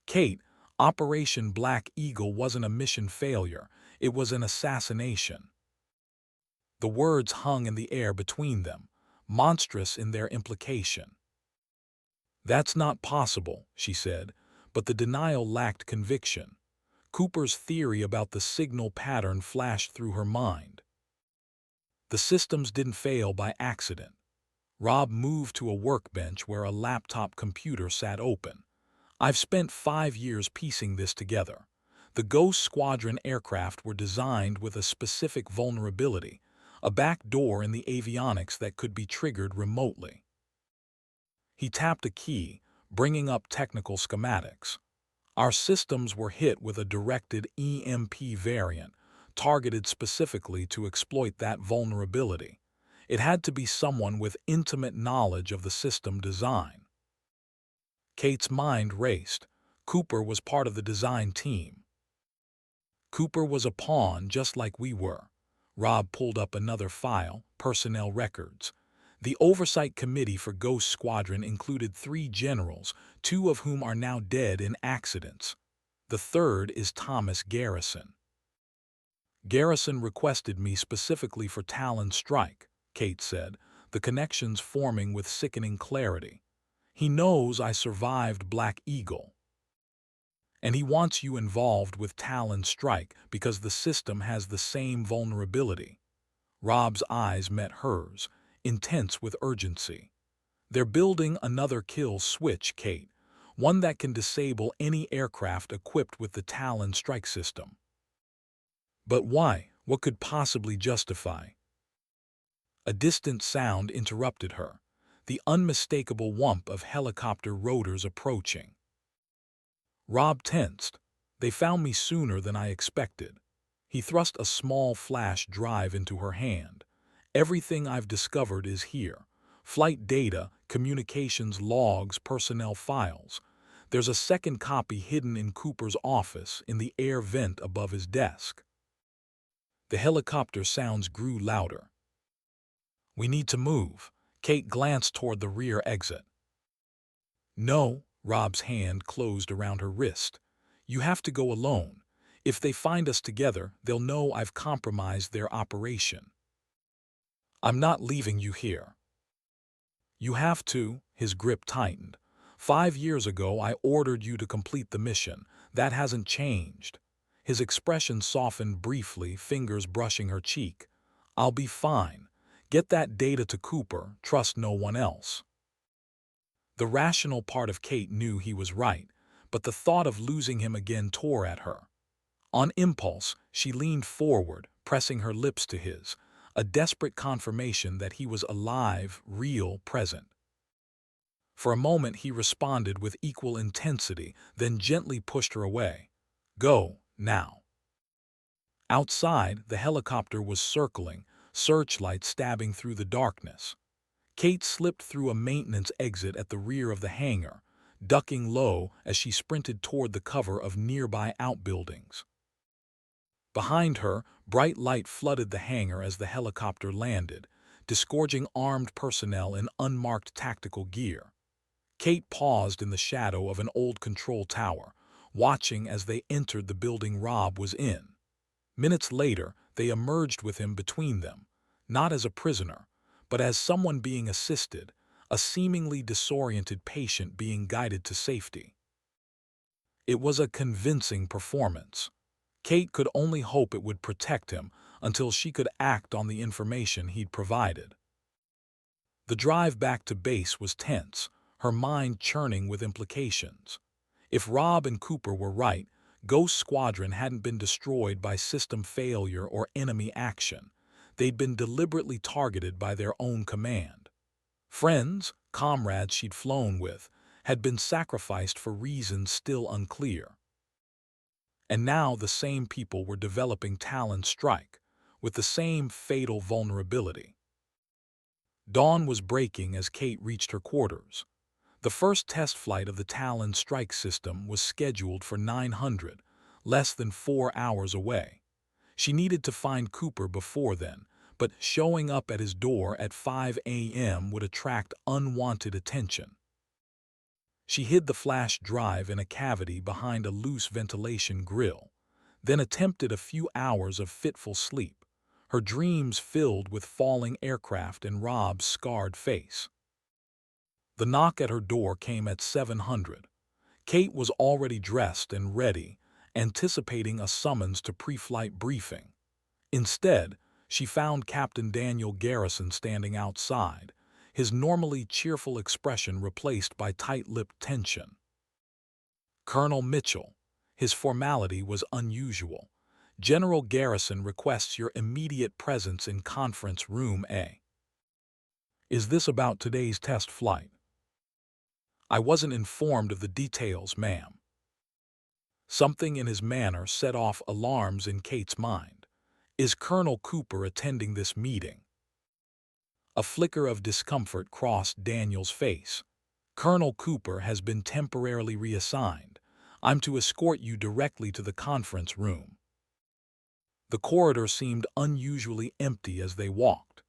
"Kate, Operation Black Eagle wasn't a mission failure. It was an assassination." The words hung in the air between them, monstrous in their implication. "That's not possible," she said, but the denial lacked conviction. Cooper's theory about the signal pattern flashed through her mind. "The systems didn't fail by accident." Rob moved to a workbench where a laptop computer sat open. "I've spent 5 years piecing this together. The Ghost Squadron aircraft were designed with a specific vulnerability, a back door in the avionics that could be triggered remotely." He tapped a key, bringing up technical schematics. "Our systems were hit with a directed EMP variant, targeted specifically to exploit that vulnerability. It had to be someone with intimate knowledge of the system design." Kate's mind raced. Cooper was part of the design team. "Cooper was a pawn just like we were." Rob pulled up another file, personnel records. The oversight committee for Ghost Squadron included 3 generals, 2 of whom are now dead in accidents. The third is Thomas Garrison. Garrison requested me specifically for Talon Strike, Kate said, the connections forming with sickening clarity. He knows I survived Black Eagle. And he wants you involved with Talon Strike because the system has the same vulnerability. Rob's eyes met hers, intense with urgency. They're building another kill switch, Kate, one that can disable any aircraft equipped with the Talon Strike system. But why? What could possibly justify? A distant sound interrupted her, the unmistakable whump of helicopter rotors approaching. Rob tensed. They found me sooner than I expected. He thrust a small flash drive into her hand. Everything I've discovered is here. Flight data, communications logs, personnel files. There's a second copy hidden in Cooper's office in the air vent above his desk. The helicopter sounds grew louder. We need to move. Kate glanced toward the rear exit. No, Rob's hand closed around her wrist. You have to go alone. If they find us together, they'll know I've compromised their operation. I'm not leaving you here. You have to, his grip tightened. 5 years ago, I ordered you to complete the mission. That hasn't changed. His expression softened briefly, fingers brushing her cheek. I'll be fine. Get that data to Cooper, trust no one else. The rational part of Kate knew he was right, but the thought of losing him again tore at her. On impulse, she leaned forward, pressing her lips to his, a desperate confirmation that he was alive, real, present. For a moment he responded with equal intensity, then gently pushed her away. Go, now. Outside, the helicopter was circling, searchlights stabbing through the darkness. Kate slipped through a maintenance exit at the rear of the hangar, ducking low as she sprinted toward the cover of nearby outbuildings. Behind her, bright light flooded the hangar as the helicopter landed, disgorging armed personnel in unmarked tactical gear. Kate paused in the shadow of an old control tower, watching as they entered the building Rob was in. Minutes later, they emerged with him between them, not as a prisoner, but as someone being assisted, a seemingly disoriented patient being guided to safety. It was a convincing performance. Kate could only hope it would protect him until she could act on the information he'd provided. The drive back to base was tense, her mind churning with implications. If Rob and Cooper were right, Ghost Squadron hadn't been destroyed by system failure or enemy action. They'd been deliberately targeted by their own command. Friends, comrades she'd flown with, had been sacrificed for reasons still unclear. And now the same people were developing Talon Strike, with the same fatal vulnerability. Dawn was breaking as Kate reached her quarters. The first test flight of the Talon Strike system was scheduled for 900, less than 4 hours away. She needed to find Cooper before then, but showing up at his door at 5 a.m. would attract unwanted attention. She hid the flash drive in a cavity behind a loose ventilation grill, then attempted a few hours of fitful sleep, her dreams filled with falling aircraft and Rob's scarred face. The knock at her door came at 700. Kate was already dressed and ready, anticipating a summons to pre-flight briefing. Instead, she found Captain Daniel Garrison standing outside, his normally cheerful expression replaced by tight-lipped tension. Colonel Mitchell. His formality was unusual. General Garrison requests your immediate presence in Conference Room A. Is this about today's test flight? I wasn't informed of the details, ma'am. Something in his manner set off alarms in Kate's mind. Is Colonel Cooper attending this meeting? A flicker of discomfort crossed Daniel's face. Colonel Cooper has been temporarily reassigned. I'm to escort you directly to the conference room. The corridor seemed unusually empty as they walked.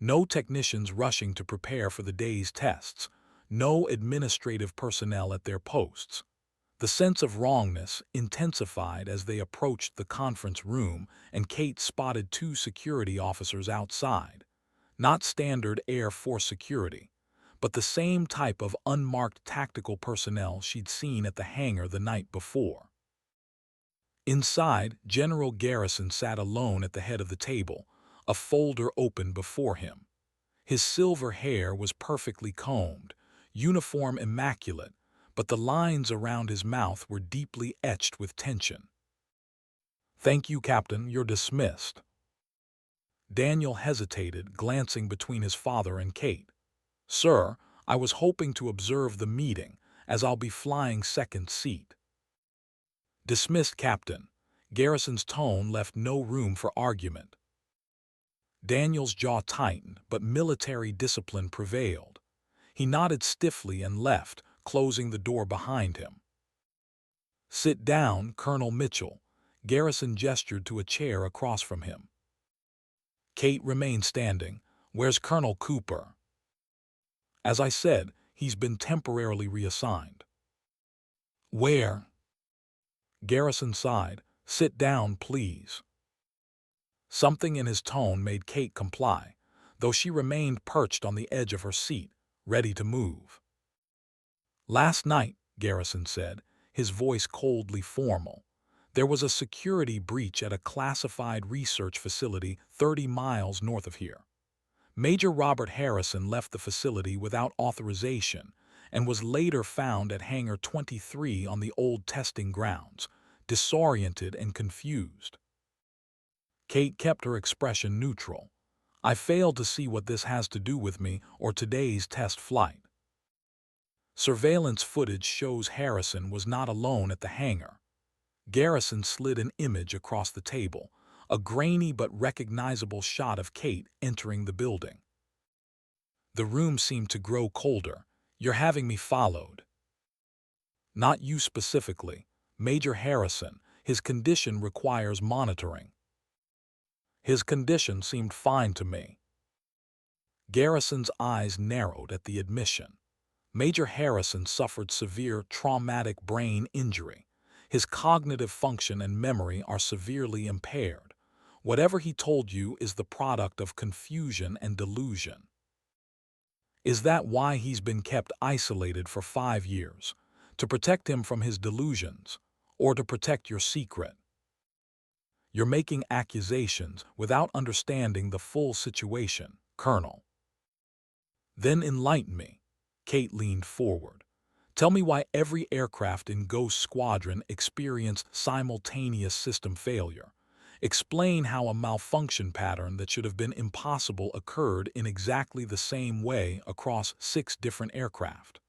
No technicians rushing to prepare for the day's tests. No administrative personnel at their posts. The sense of wrongness intensified as they approached the conference room, and Kate spotted two security officers outside. Not standard Air Force security, but the same type of unmarked tactical personnel she'd seen at the hangar the night before. Inside, General Garrison sat alone at the head of the table, a folder open before him. His silver hair was perfectly combed, uniform immaculate, but the lines around his mouth were deeply etched with tension. "Thank you, Captain, you're dismissed." Daniel hesitated, glancing between his father and Kate. "Sir, I was hoping to observe the meeting, as I'll be flying second seat." "Dismissed, Captain." Garrison's tone left no room for argument. Daniel's jaw tightened, but military discipline prevailed. He nodded stiffly and left, closing the door behind him. "Sit down, Colonel Mitchell." Garrison gestured to a chair across from him. Kate remained standing. "Where's Colonel Cooper?" "As I said, he's been temporarily reassigned." "Where?" Garrison sighed. "Sit down, please." Something in his tone made Kate comply, though she remained perched on the edge of her seat, ready to move. "Last night," Garrison said, his voice coldly formal, "there was a security breach at a classified research facility 30 miles north of here. Major Robert Harrison left the facility without authorization and was later found at Hangar 23 on the old testing grounds, disoriented and confused." Kate kept her expression neutral. "I fail to see what this has to do with me or today's test flight." Surveillance footage shows Harrison was not alone at the hangar. Garrison slid an image across the table, a grainy but recognizable shot of Kate entering the building. The room seemed to grow colder. "You're having me followed." "Not you specifically. Major Harrison. His condition requires monitoring." "His condition seemed fine to me." Garrison's eyes narrowed at the admission. Major Harrison suffered severe traumatic brain injury. His cognitive function and memory are severely impaired. Whatever he told you is the product of confusion and delusion. Is that why he's been kept isolated for 5 years? To protect him from his delusions, or to protect your secret? You're making accusations without understanding the full situation, Colonel. Then enlighten me. Kate leaned forward. "Tell me why every aircraft in Ghost Squadron experienced simultaneous system failure. Explain how a malfunction pattern that should have been impossible occurred in exactly the same way across 6 different aircraft.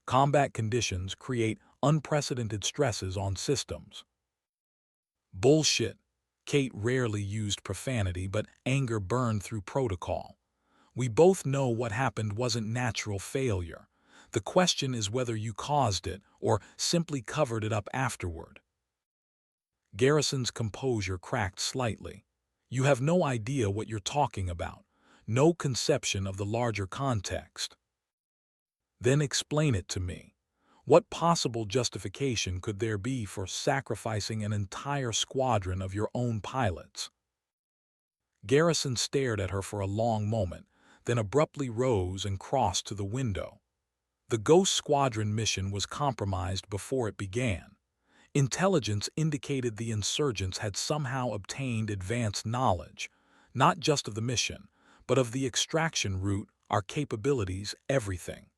Combat conditions create unprecedented stresses on systems." "Bullshit." Kate rarely used profanity, but anger burned through protocol. "We both know what happened wasn't natural failure. The question is whether you caused it or simply covered it up afterward." Garrison's composure cracked slightly. "You have no idea what you're talking about. No conception of the larger context." "Then explain it to me. What possible justification could there be for sacrificing an entire squadron of your own pilots?" Garrison stared at her for a long moment, then abruptly rose and crossed to the window. The Ghost Squadron mission was compromised before it began. Intelligence indicated the insurgents had somehow obtained advanced knowledge, not just of the mission, but of the extraction route, our capabilities, everything.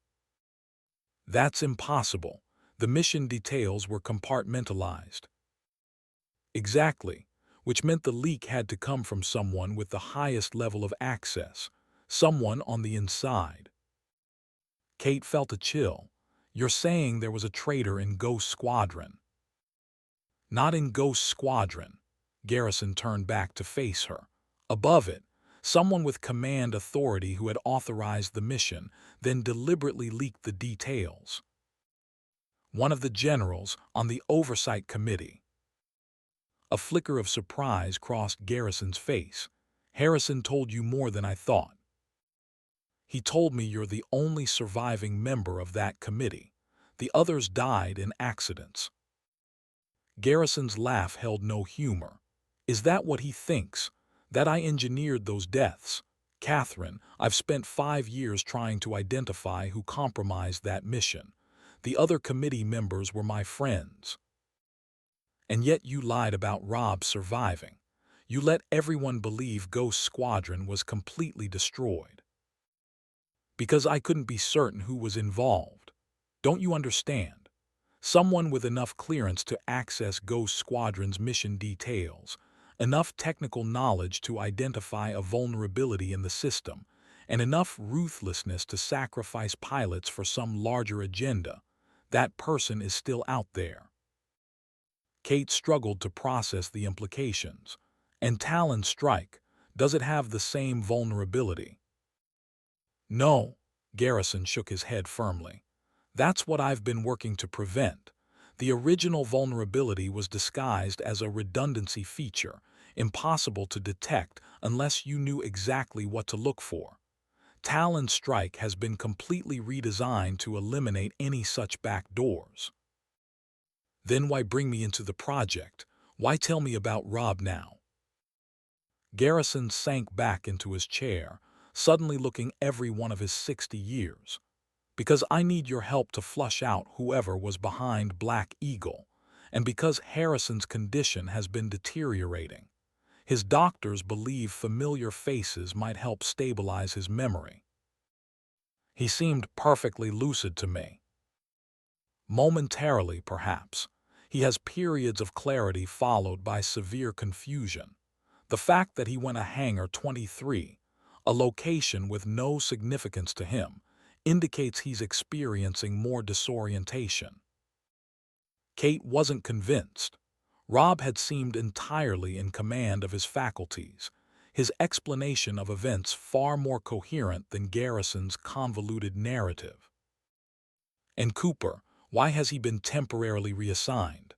"That's impossible. The mission details were compartmentalized." "Exactly, which meant the leak had to come from someone with the highest level of access, someone on the inside." Kate felt a chill. "You're saying there was a traitor in Ghost Squadron?" "Not in Ghost Squadron." Garrison turned back to face her. "Above it, someone with command authority who had authorized the mission, then deliberately leaked the details. One of the generals on the oversight committee." A flicker of surprise crossed Garrison's face. Harrison told you more than I thought. He told me you're the only surviving member of that committee. The others died in accidents. Garrison's laugh held no humor. Is that what he thinks? That I engineered those deaths? Catherine, I've spent 5 years trying to identify who compromised that mission. The other committee members were my friends. And yet you lied about Rob surviving. You let everyone believe Ghost Squadron was completely destroyed. Because I couldn't be certain who was involved. Don't you understand? Someone with enough clearance to access Ghost Squadron's mission details, enough technical knowledge to identify a vulnerability in the system, and enough ruthlessness to sacrifice pilots for some larger agenda. That person is still out there. Kate struggled to process the implications. And Talon Strike, does it have the same vulnerability? No, Garrison shook his head firmly. That's what I've been working to prevent. The original vulnerability was disguised as a redundancy feature, impossible to detect unless you knew exactly what to look for. Talon Strike has been completely redesigned to eliminate any such backdoors. Then why bring me into the project? Why tell me about Rob now? Garrison sank back into his chair, suddenly looking every one of his 60 years. Because I need your help to flush out whoever was behind Black Eagle, and because Harrison's condition has been deteriorating. His doctors believe familiar faces might help stabilize his memory. He seemed perfectly lucid to me. Momentarily, perhaps. He has periods of clarity followed by severe confusion. The fact that he went a Hangar 23, a location with no significance to him, indicates he's experiencing more disorientation. Kate wasn't convinced. Rob had seemed entirely in command of his faculties, his explanation of events far more coherent than Garrison's convoluted narrative. And Cooper, why has he been temporarily reassigned?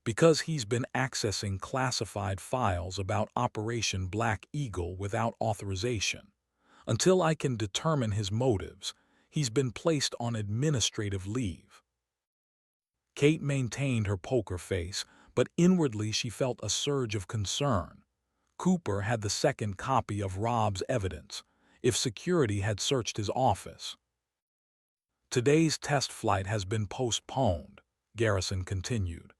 Because he's been accessing classified files about Operation Black Eagle without authorization. Until I can determine his motives, he's been placed on administrative leave. Kate maintained her poker face, but inwardly she felt a surge of concern. Cooper had the second copy of Rob's evidence, if security had searched his office. Today's test flight has been postponed, Garrison continued.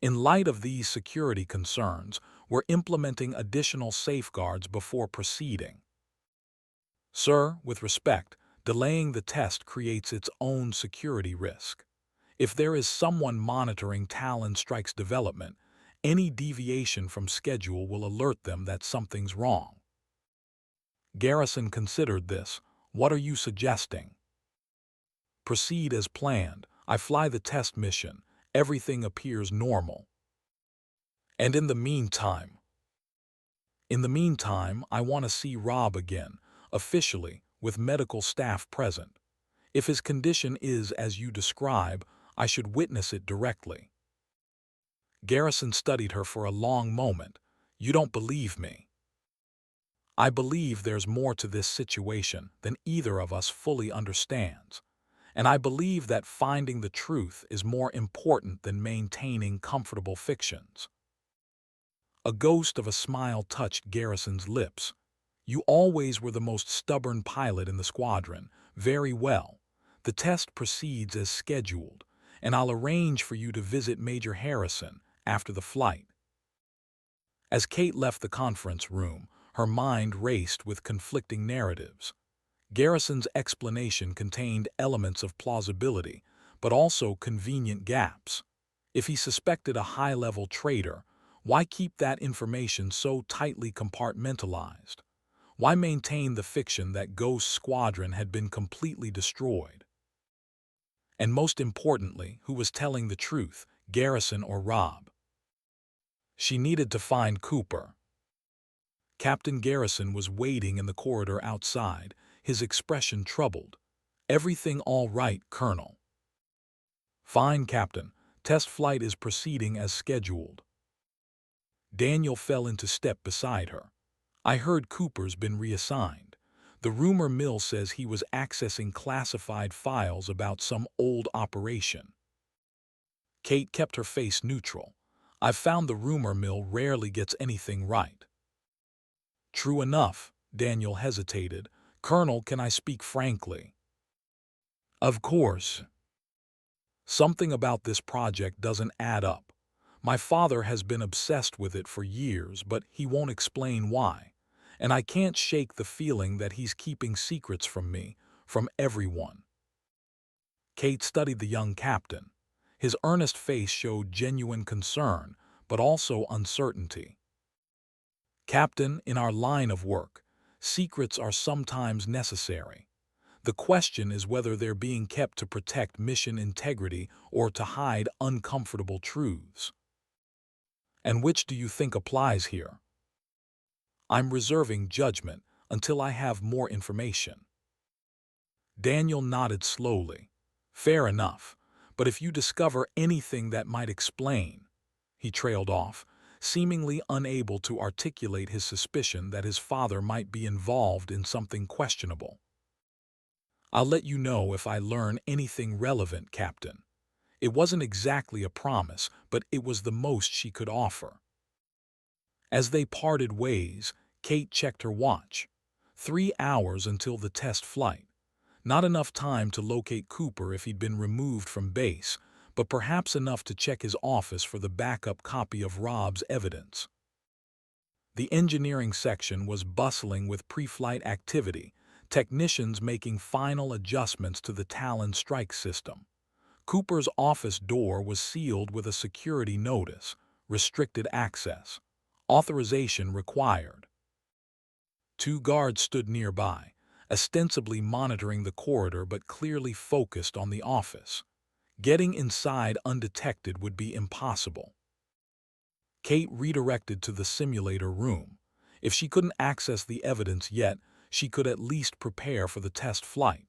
In light of these security concerns, we're implementing additional safeguards before proceeding. Sir, with respect, delaying the test creates its own security risk. If there is someone monitoring Talon Strike's development, any deviation from schedule will alert them that something's wrong. Garrison considered this. What are you suggesting? Proceed as planned. I fly the test mission. Everything appears normal. And in the meantime? In the meantime, I want to see Rob again, officially, with medical staff present. If his condition is as you describe, I should witness it directly. Garrison studied her for a long moment. You don't believe me. I believe there's more to this situation than either of us fully understands. And I believe that finding the truth is more important than maintaining comfortable fictions. A ghost of a smile touched Garrison's lips. You always were the most stubborn pilot in the squadron. Very well. The test proceeds as scheduled, and I'll arrange for you to visit Major Harrison after the flight. As Kate left the conference room, her mind raced with conflicting narratives. Garrison's explanation contained elements of plausibility, but also convenient gaps. If he suspected a high-level traitor, why keep that information so tightly compartmentalized? Why maintain the fiction that Ghost Squadron had been completely destroyed? And most importantly, who was telling the truth, Garrison or Rob? She needed to find Cooper. Captain Garrison was waiting in the corridor outside, his expression troubled. Everything all right, Colonel? Fine, Captain. Test flight is proceeding as scheduled. Daniel fell into step beside her. I heard Cooper's been reassigned. The rumor mill says he was accessing classified files about some old operation. Kate kept her face neutral. I've found the rumor mill rarely gets anything right. True enough, Daniel hesitated. Colonel, can I speak frankly? Of course. Something about this project doesn't add up. My father has been obsessed with it for years, but he won't explain why. And I can't shake the feeling that he's keeping secrets from me, from everyone. Kate studied the young captain. His earnest face showed genuine concern, but also uncertainty. Captain, in our line of work, secrets are sometimes necessary. The question is whether they're being kept to protect mission integrity or to hide uncomfortable truths. And which do you think applies here? I'm reserving judgment until I have more information. Daniel nodded slowly. Fair enough, but if you discover anything that might explain, he trailed off, seemingly unable to articulate his suspicion that his father might be involved in something questionable. I'll let you know if I learn anything relevant, Captain. It wasn't exactly a promise, but it was the most she could offer. As they parted ways, Kate checked her watch. 3 hours until the test flight. Not enough time to locate Cooper if he'd been removed from base, but perhaps enough to check his office for the backup copy of Rob's evidence. The engineering section was bustling with pre-flight activity, technicians making final adjustments to the Talon Strike system. Cooper's office door was sealed with a security notice, restricted access. Authorization required. 2 guards stood nearby, ostensibly monitoring the corridor but clearly focused on the office. Getting inside undetected would be impossible. Kate redirected to the simulator room. If she couldn't access the evidence yet, she could at least prepare for the test flight.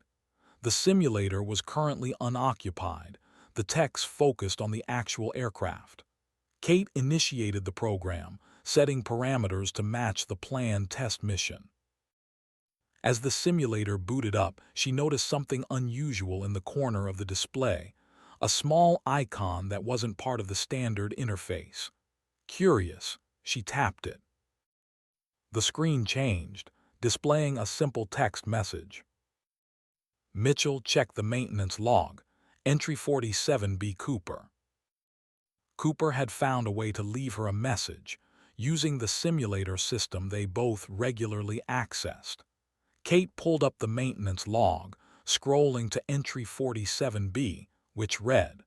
The simulator was currently unoccupied, the techs focused on the actual aircraft. Kate initiated the program, setting parameters to match the planned test mission. As the simulator booted up, she noticed something unusual in the corner of the display, a small icon that wasn't part of the standard interface. Curious, she tapped it. The screen changed, displaying a simple text message. Mitchell checked the maintenance log. Entry 47B Cooper. Cooper had found a way to leave her a message, using the simulator system they both regularly accessed. Kate pulled up the maintenance log, scrolling to entry 47B, which read,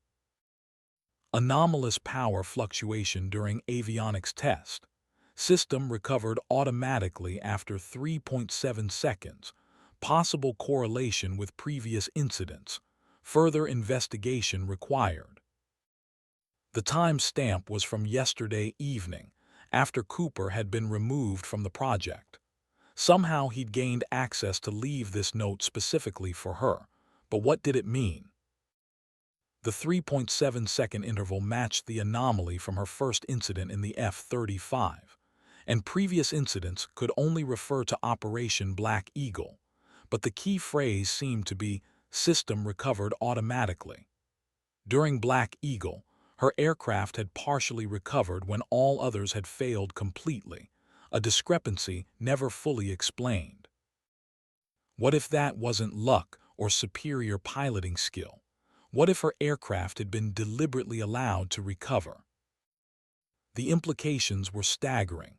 anomalous power fluctuation during avionics test. System recovered automatically after 3.7 seconds. Possible correlation with previous incidents. Further investigation required. The time stamp was from yesterday evening, after Cooper had been removed from the project. Somehow he'd gained access to leave this note specifically for her, but what did it mean? The 3.7-second interval matched the anomaly from her first incident in the F-35, and previous incidents could only refer to Operation Black Eagle, but the key phrase seemed to be system recovered automatically. During Black Eagle, her aircraft had partially recovered when all others had failed completely, a discrepancy never fully explained. What if that wasn't luck or superior piloting skill? What if her aircraft had been deliberately allowed to recover? The implications were staggering.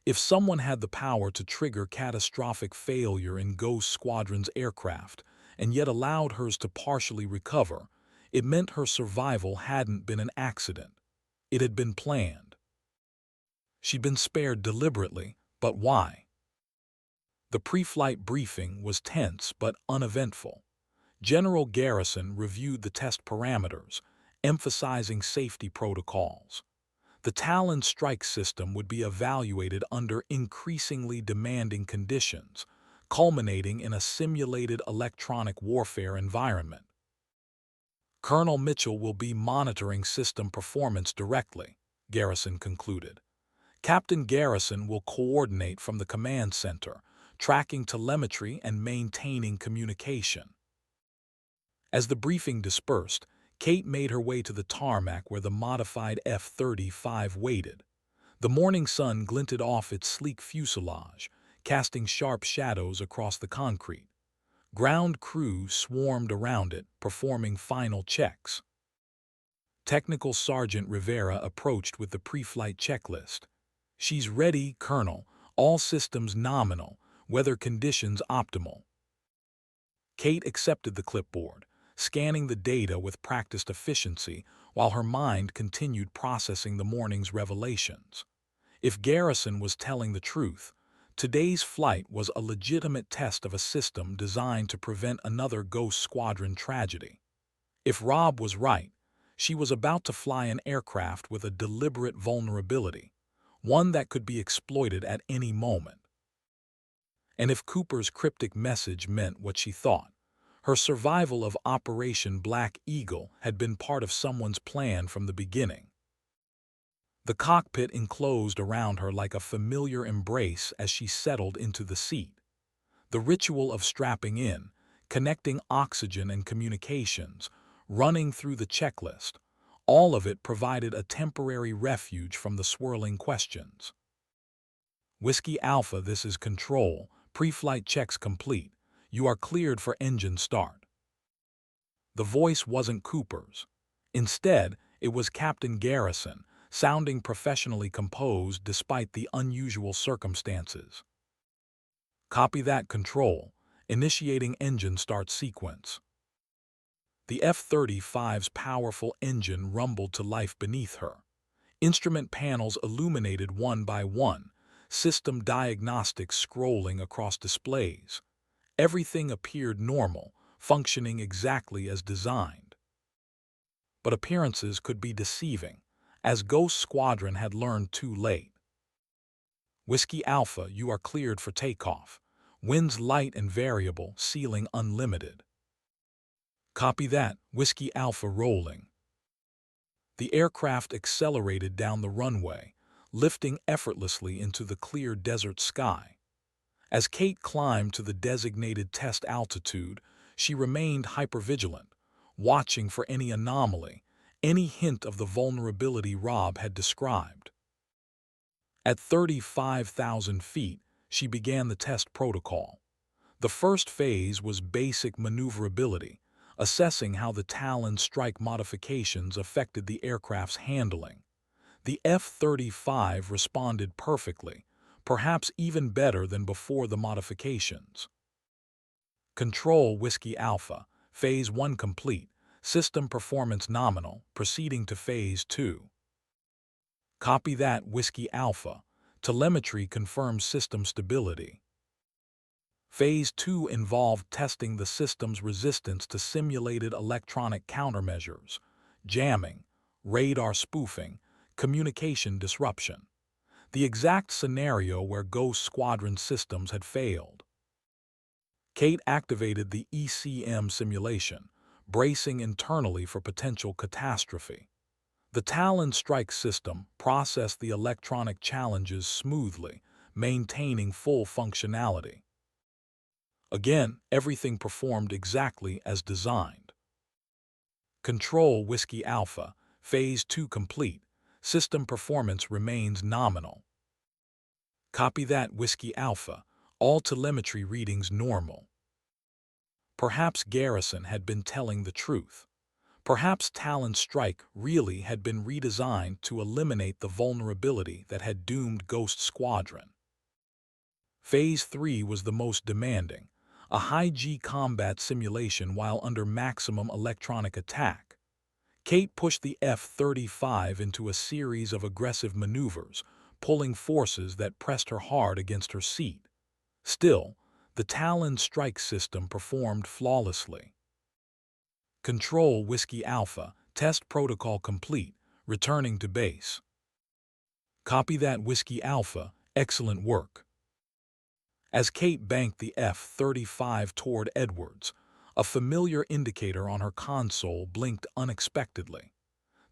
If someone had the power to trigger catastrophic failure in Ghost Squadron's aircraft and yet allowed hers to partially recover, it meant her survival hadn't been an accident. It had been planned. She'd been spared deliberately, but why? The pre-flight briefing was tense but uneventful. General Garrison reviewed the test parameters, emphasizing safety protocols. The Talon Strike system would be evaluated under increasingly demanding conditions, culminating in a simulated electronic warfare environment. Colonel Mitchell will be monitoring system performance directly, Garrison concluded. Captain Garrison will coordinate from the command center, tracking telemetry and maintaining communication. As the briefing dispersed, Kate made her way to the tarmac where the modified F-35 waited. The morning sun glinted off its sleek fuselage, casting sharp shadows across the concrete. Ground crews swarmed around it, performing final checks. Technical Sergeant Rivera approached with the pre-flight checklist. "She's ready, Colonel. All systems nominal. Weather conditions optimal." Kate accepted the clipboard, scanning the data with practiced efficiency while her mind continued processing the morning's revelations. If Garrison was telling the truth, today's flight was a legitimate test of a system designed to prevent another Ghost Squadron tragedy. If Rob was right, she was about to fly an aircraft with a deliberate vulnerability, one that could be exploited at any moment. And if Cooper's cryptic message meant what she thought, her survival of Operation Black Eagle had been part of someone's plan from the beginning. The cockpit enclosed around her like a familiar embrace as she settled into the seat. The ritual of strapping in, connecting oxygen and communications, running through the checklist, all of it provided a temporary refuge from the swirling questions. "Whiskey Alpha, this is Control. Pre-flight checks complete. You are cleared for engine start." The voice wasn't Cooper's. Instead, it was Captain Garrison, sounding professionally composed despite the unusual circumstances. "Copy that, Control. Initiating engine start sequence." The F-35's powerful engine rumbled to life beneath her. Instrument panels illuminated one by one, system diagnostics scrolling across displays. Everything appeared normal, functioning exactly as designed. But appearances could be deceiving, as Ghost Squadron had learned too late. "Whiskey Alpha, you are cleared for takeoff. Winds light and variable, ceiling unlimited." "Copy that, Whiskey Alpha rolling." The aircraft accelerated down the runway, lifting effortlessly into the clear desert sky. As Kate climbed to the designated test altitude, she remained hypervigilant, watching for any anomaly, any hint of the vulnerability Rob had described. At 35,000 feet, she began the test protocol. The first phase was basic maneuverability, assessing how the Talon Strike modifications affected the aircraft's handling. The F-35 responded perfectly, perhaps even better than before the modifications. "Control, Whiskey Alpha, Phase 1 complete, system performance nominal, proceeding to Phase 2. "Copy that, Whiskey Alpha. Telemetry confirms system stability." Phase 2 involved testing the system's resistance to simulated electronic countermeasures, jamming, radar spoofing, communication disruption. The exact scenario where Ghost Squadron systems had failed. Kate activated the ECM simulation, bracing internally for potential catastrophe. The Talon Strike system processed the electronic challenges smoothly, maintaining full functionality. Again, everything performed exactly as designed. "Control, Whiskey Alpha, Phase 2 complete. System performance remains nominal." "Copy that, Whiskey Alpha. All telemetry readings normal." Perhaps Garrison had been telling the truth. Perhaps Talon Strike really had been redesigned to eliminate the vulnerability that had doomed Ghost Squadron. Phase 3 was the most demanding, a high-G combat simulation while under maximum electronic attack. Kate pushed the F-35 into a series of aggressive maneuvers, pulling forces that pressed her hard against her seat. Still, the Talon Strike system performed flawlessly. "Control, Whiskey Alpha, test protocol complete, returning to base." "Copy that, Whiskey Alpha, excellent work." As Kate banked the F-35 toward Edwards, a familiar indicator on her console blinked unexpectedly.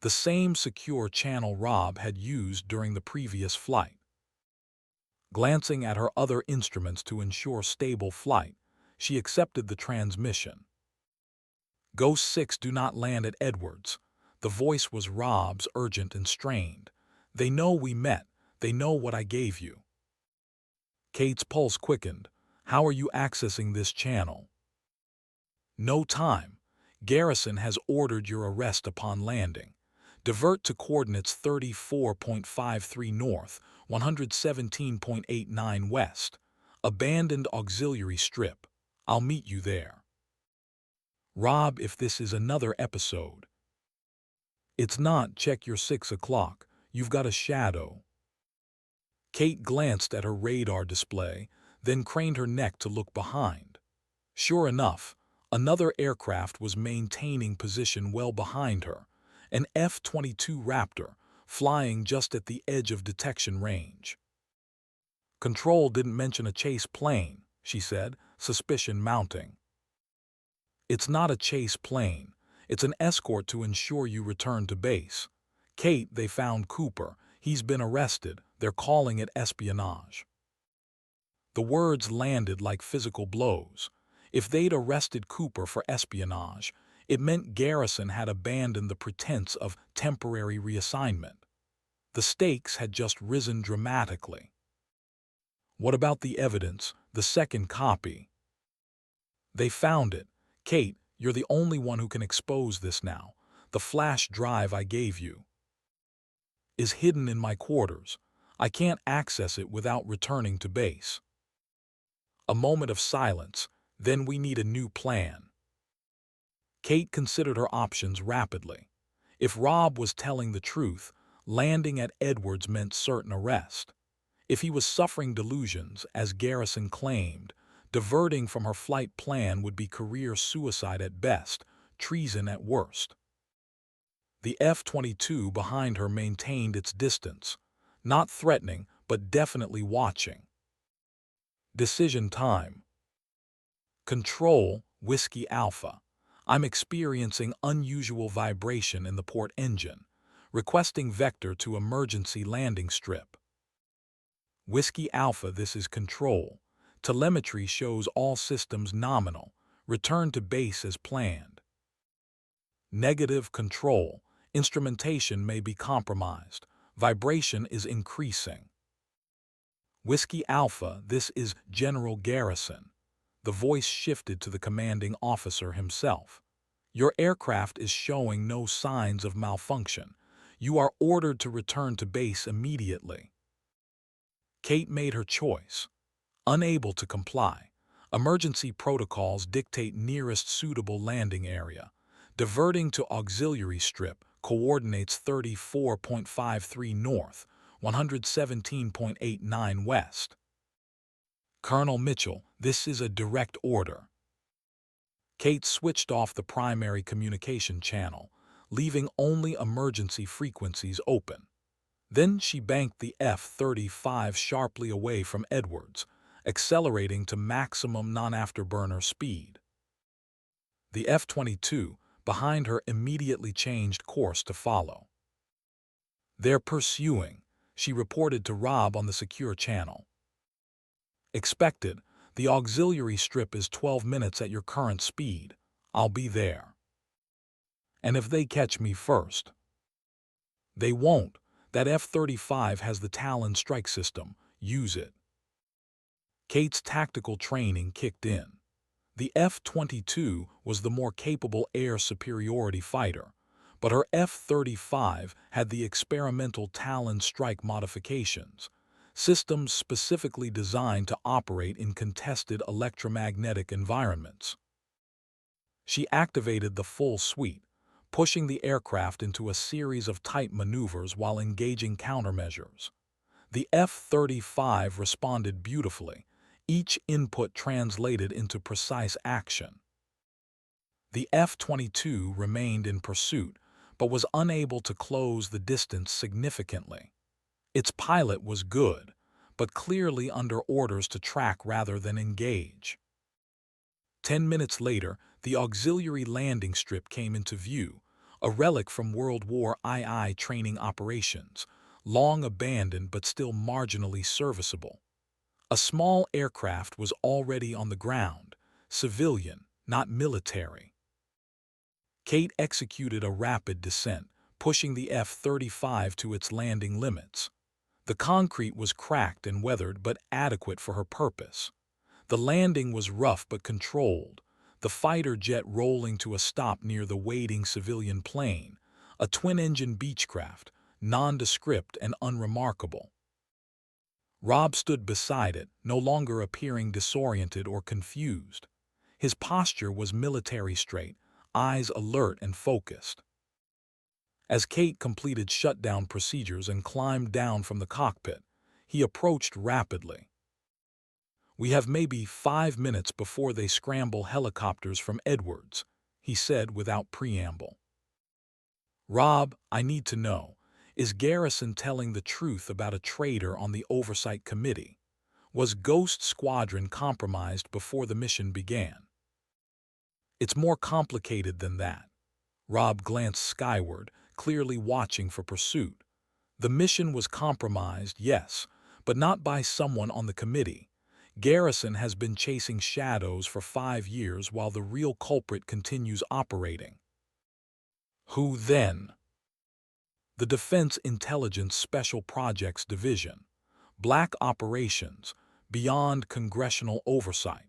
The same secure channel Rob had used during the previous flight. Glancing at her other instruments to ensure stable flight, she accepted the transmission. Ghost 6 do not land at Edwards. The voice was Rob's, urgent and strained. They know we met. They know what I gave you. Kate's pulse quickened. How are you accessing this channel? No time. Garrison has ordered your arrest upon landing. Divert to coordinates 34.53 north, 117.89 west. Abandoned auxiliary strip. I'll meet you there. Rob, if this is another episode. It's not. Check your 6 o'clock. You've got a shadow. Kate glanced at her radar display, then craned her neck to look behind. Sure enough, another aircraft was maintaining position well behind her, an F-22 Raptor, flying just at the edge of detection range. Control didn't mention a chase plane, she said, suspicion mounting. It's not a chase plane. It's an escort to ensure you return to base. Kate, they found Cooper. He's been arrested. They're calling it espionage. The words landed like physical blows. If they'd arrested Cooper for espionage, it meant Garrison had abandoned the pretense of temporary reassignment. The stakes had just risen dramatically. What about the evidence, the second copy? They found it. Kate, you're the only one who can expose this now. The flash drive I gave you is hidden in my quarters. I can't access it without returning to base. A moment of silence, then we need a new plan. Kate considered her options rapidly. If Rob was telling the truth, landing at Edwards meant certain arrest. If he was suffering delusions, as Garrison claimed, diverting from her flight plan would be career suicide at best, treason at worst. The F-22 behind her maintained its distance, not threatening, but definitely watching. Decision time. Control, Whiskey Alpha. I'm experiencing unusual vibration in the port engine. Requesting vector to emergency landing strip. Whiskey Alpha, this is Control. Telemetry shows all systems nominal. Return to base as planned. Negative. Control. Instrumentation may be compromised. Vibration is increasing. Whiskey Alpha, this is General Garrison. The voice shifted to the commanding officer himself. Your aircraft is showing no signs of malfunction. You are ordered to return to base immediately. Kate made her choice. Unable to comply, emergency protocols dictate nearest suitable landing area. Diverting to auxiliary strip, coordinates 34.53 north, 117.89 west. Colonel Mitchell, this is a direct order. Kate switched off the primary communication channel, leaving only emergency frequencies open. Then she banked the F-35 sharply away from Edwards, accelerating to maximum non-afterburner speed. The F-22, behind her, immediately changed course to follow. They're pursuing, she reported to Rob on the secure channel. Expected, the auxiliary strip is 12 minutes at your current speed. I'll be there. And if they catch me first? They won't. That F-35 has the Talon Strike system. Use it. Kate's tactical training kicked in. The F-22 was the more capable air superiority fighter, but her F-35 had the experimental Talon Strike modifications, systems specifically designed to operate in contested electromagnetic environments. She activated the full suite, pushing the aircraft into a series of tight maneuvers while engaging countermeasures. The F-35 responded beautifully, each input translated into precise action. The F-22 remained in pursuit, but was unable to close the distance significantly. Its pilot was good, but clearly under orders to track rather than engage. 10 minutes later, the auxiliary landing strip came into view, a relic from World War II training operations, long abandoned but still marginally serviceable. A small aircraft was already on the ground, civilian, not military. Kate executed a rapid descent, pushing the F-35 to its landing limits. The concrete was cracked and weathered but adequate for her purpose. The landing was rough but controlled, the fighter jet rolling to a stop near the waiting civilian plane, a twin-engine Beechcraft, nondescript and unremarkable. Rob stood beside it, no longer appearing disoriented or confused. His posture was military straight, eyes alert and focused. As Kate completed shutdown procedures and climbed down from the cockpit, he approached rapidly. "We have maybe 5 minutes before they scramble helicopters from Edwards," he said without preamble. "Rob, I need to know, is Garrison telling the truth about a traitor on the Oversight Committee? Was Ghost Squadron compromised before the mission began?" "It's more complicated than that." Rob glanced skyward, clearly watching for pursuit. "The mission was compromised, yes, but not by someone on the committee. Garrison has been chasing shadows for 5 years while the real culprit continues operating." "Who then?" "The Defense Intelligence Special Projects Division. Black operations, beyond congressional oversight.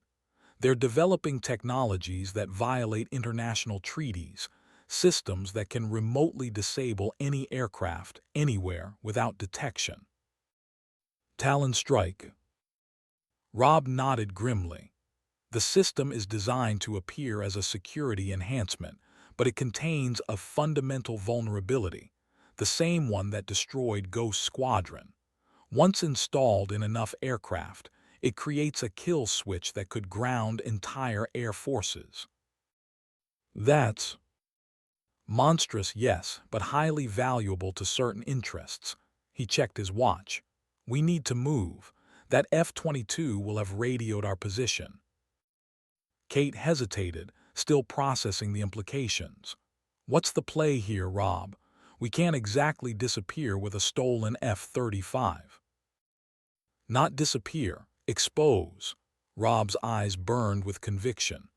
They're developing technologies that violate international treaties, systems that can remotely disable any aircraft, anywhere, without detection." "Talon Strike." Rob nodded grimly. "The system is designed to appear as a security enhancement, but it contains a fundamental vulnerability, the same one that destroyed Ghost Squadron. Once installed in enough aircraft, it creates a kill switch that could ground entire air forces." "That's monstrous, yes, but highly valuable to certain interests." He checked his watch. "We need to move. That F-22 will have radioed our position." Kate hesitated, still processing the implications. "What's the play here, Rob? We can't exactly disappear with a stolen F-35. "Not disappear, expose." Rob's eyes burned with conviction.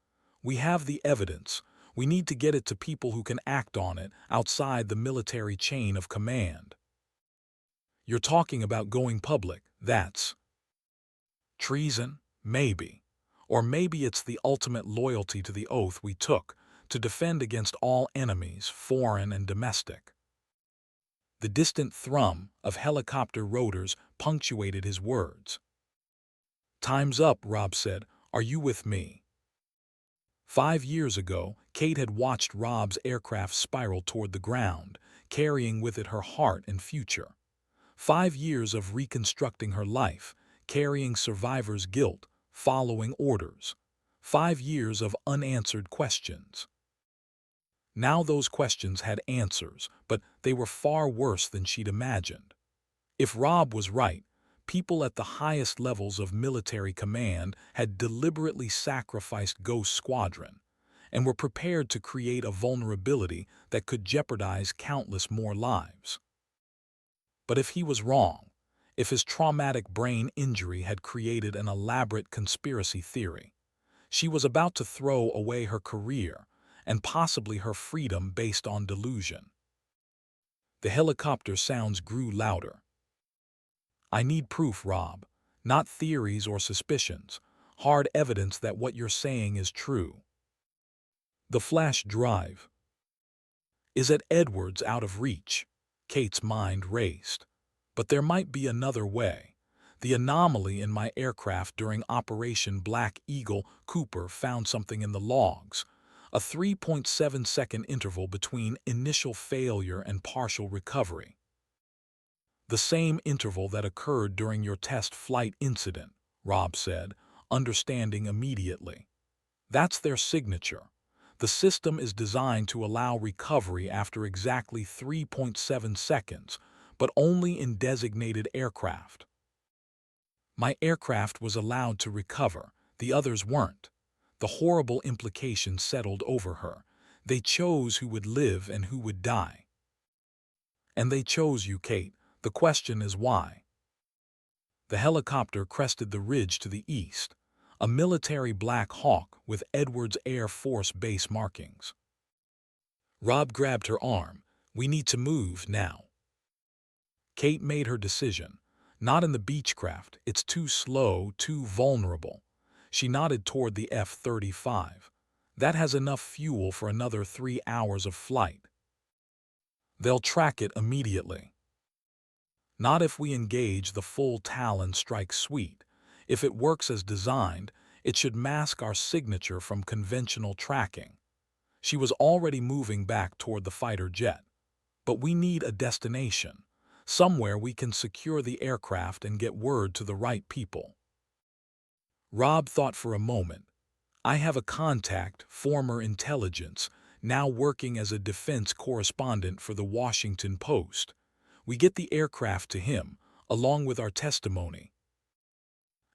"We have the evidence. We need to get it to people who can act on it outside the military chain of command." "You're talking about going public, that's treason? Maybe. Or maybe it's the ultimate loyalty to the oath we took, to defend against all enemies, foreign and domestic." The distant thrum of helicopter rotors punctuated his words. "Time's up," Rob said. "Are you with me?" 5 years ago, Kate had watched Rob's aircraft spiral toward the ground, carrying with it her heart and future. 5 years of reconstructing her life, carrying survivor's guilt, following orders. 5 years of unanswered questions. Now those questions had answers, but they were far worse than she'd imagined. If Rob was right, people at the highest levels of military command had deliberately sacrificed Ghost Squadron and were prepared to create a vulnerability that could jeopardize countless more lives. But if he was wrong, if his traumatic brain injury had created an elaborate conspiracy theory, she was about to throw away her career and possibly her freedom based on delusion. The helicopter sounds grew louder. "I need proof, Rob. Not theories or suspicions. Hard evidence that what you're saying is true." The flash drive. "Is at Edwards out of reach?" Kate's mind raced. "But there might be another way. The anomaly in my aircraft during Operation Black Eagle, Cooper found something in the logs. A 3.7-second interval between initial failure and partial recovery. The same interval that occurred during your test flight incident," Rob said, understanding immediately. "That's their signature. The system is designed to allow recovery after exactly 3.7 seconds, but only in designated aircraft. My aircraft was allowed to recover, the others weren't. The horrible implications settled over her. They chose who would live and who would die. And they chose you, Kate. The question is why." The helicopter crested the ridge to the east, a military Black Hawk with Edwards Air Force Base markings. Rob grabbed her arm. "We need to move now." Kate made her decision. "Not in the Beechcraft. It's too slow, too vulnerable." She nodded toward the F-35. "That has enough fuel for another 3 hours of flight. They'll track it immediately." "Not if we engage the full Talon Strike suite. If it works as designed, it should mask our signature from conventional tracking." She was already moving back toward the fighter jet. "But we need a destination. Somewhere we can secure the aircraft and get word to the right people." Rob thought for a moment. "I have a contact, former intelligence, now working as a defense correspondent for the Washington Post. We get the aircraft to him, along with our testimony,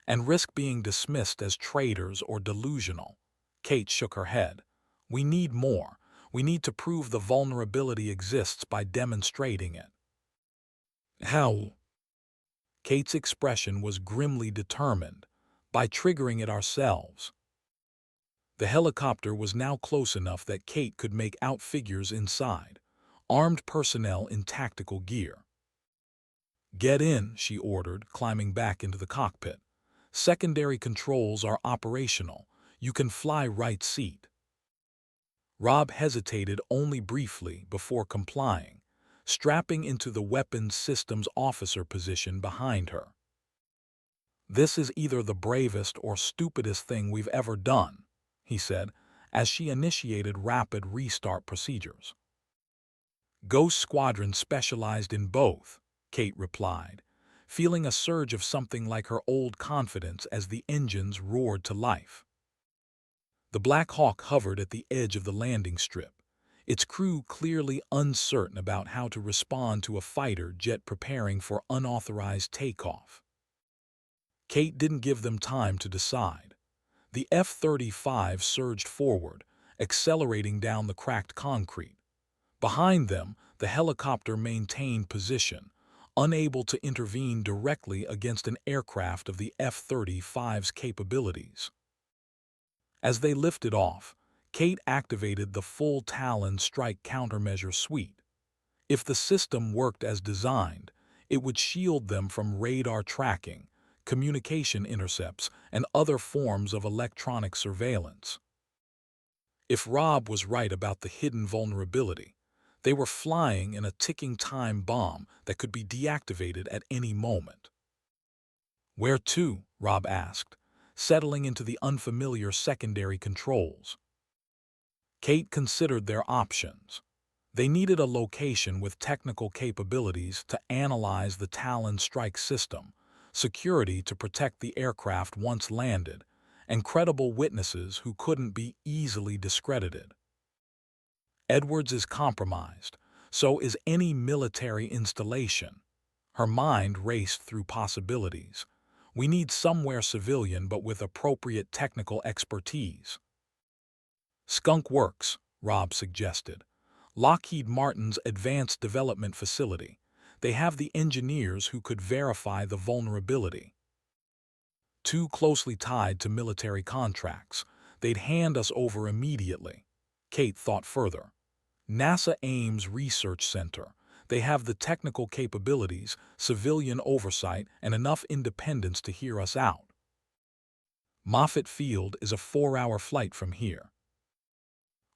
and risk being dismissed as traitors or delusional." Kate shook her head. "We need more. We need to prove the vulnerability exists by demonstrating it." "How?" Kate's expression was grimly determined. "By triggering it ourselves." The helicopter was now close enough that Kate could make out figures inside, armed personnel in tactical gear. "Get in," she ordered, climbing back into the cockpit. "Secondary controls are operational. You can fly right seat." Rob hesitated only briefly before complying, strapping into the weapons systems officer position behind her. "This is either the bravest or stupidest thing we've ever done," he said, as she initiated rapid restart procedures. "Ghost Squadron specialized in both," Kate replied, feeling a surge of something like her old confidence as the engines roared to life. The Black Hawk hovered at the edge of the landing strip, its crew clearly uncertain about how to respond to a fighter jet preparing for unauthorized takeoff. Kate didn't give them time to decide. The F-35 surged forward, accelerating down the cracked concrete. Behind them, the helicopter maintained position, unable to intervene directly against an aircraft of the F-35's capabilities. As they lifted off, Kate activated the full Talon Strike countermeasure suite. If the system worked as designed, it would shield them from radar tracking, communication intercepts, and other forms of electronic surveillance. If Rob was right about the hidden vulnerability, they were flying in a ticking time bomb that could be deactivated at any moment. "Where to?" Rob asked, settling into the unfamiliar secondary controls. Kate considered their options. They needed a location with technical capabilities to analyze the Talon Strike system, security to protect the aircraft once landed, and credible witnesses who couldn't be easily discredited. "Edwards is compromised, so is any military installation." Her mind raced through possibilities. "We need somewhere civilian but with appropriate technical expertise." "Skunk Works," Rob suggested. "Lockheed Martin's advanced development facility. They have the engineers who could verify the vulnerability." "Too closely tied to military contracts. They'd hand us over immediately." Kate thought further. "NASA Ames Research Center. They have the technical capabilities, civilian oversight, and enough independence to hear us out." "Moffett Field is a 4-hour flight from here."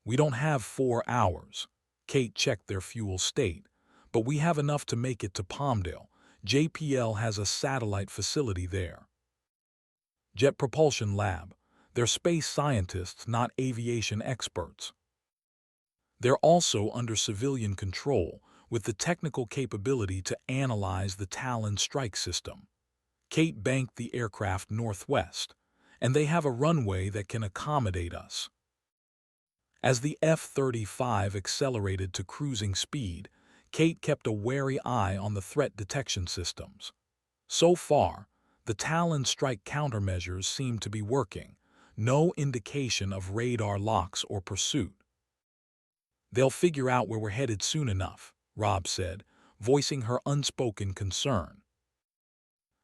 "We don't have 4 hours." Kate checked their fuel state. "But we have enough to make it to Palmdale. JPL has a satellite facility there." "Jet Propulsion Lab. They're space scientists, not aviation experts." "They're also under civilian control, with the technical capability to analyze the Talon Strike system." Kate banked the aircraft northwest, "and they have a runway that can accommodate us." As the F-35 accelerated to cruising speed, Kate kept a wary eye on the threat detection systems. So far, the Talon Strike countermeasures seemed to be working, no indication of radar locks or pursuit. "They'll figure out where we're headed soon enough," Rob said, voicing her unspoken concern.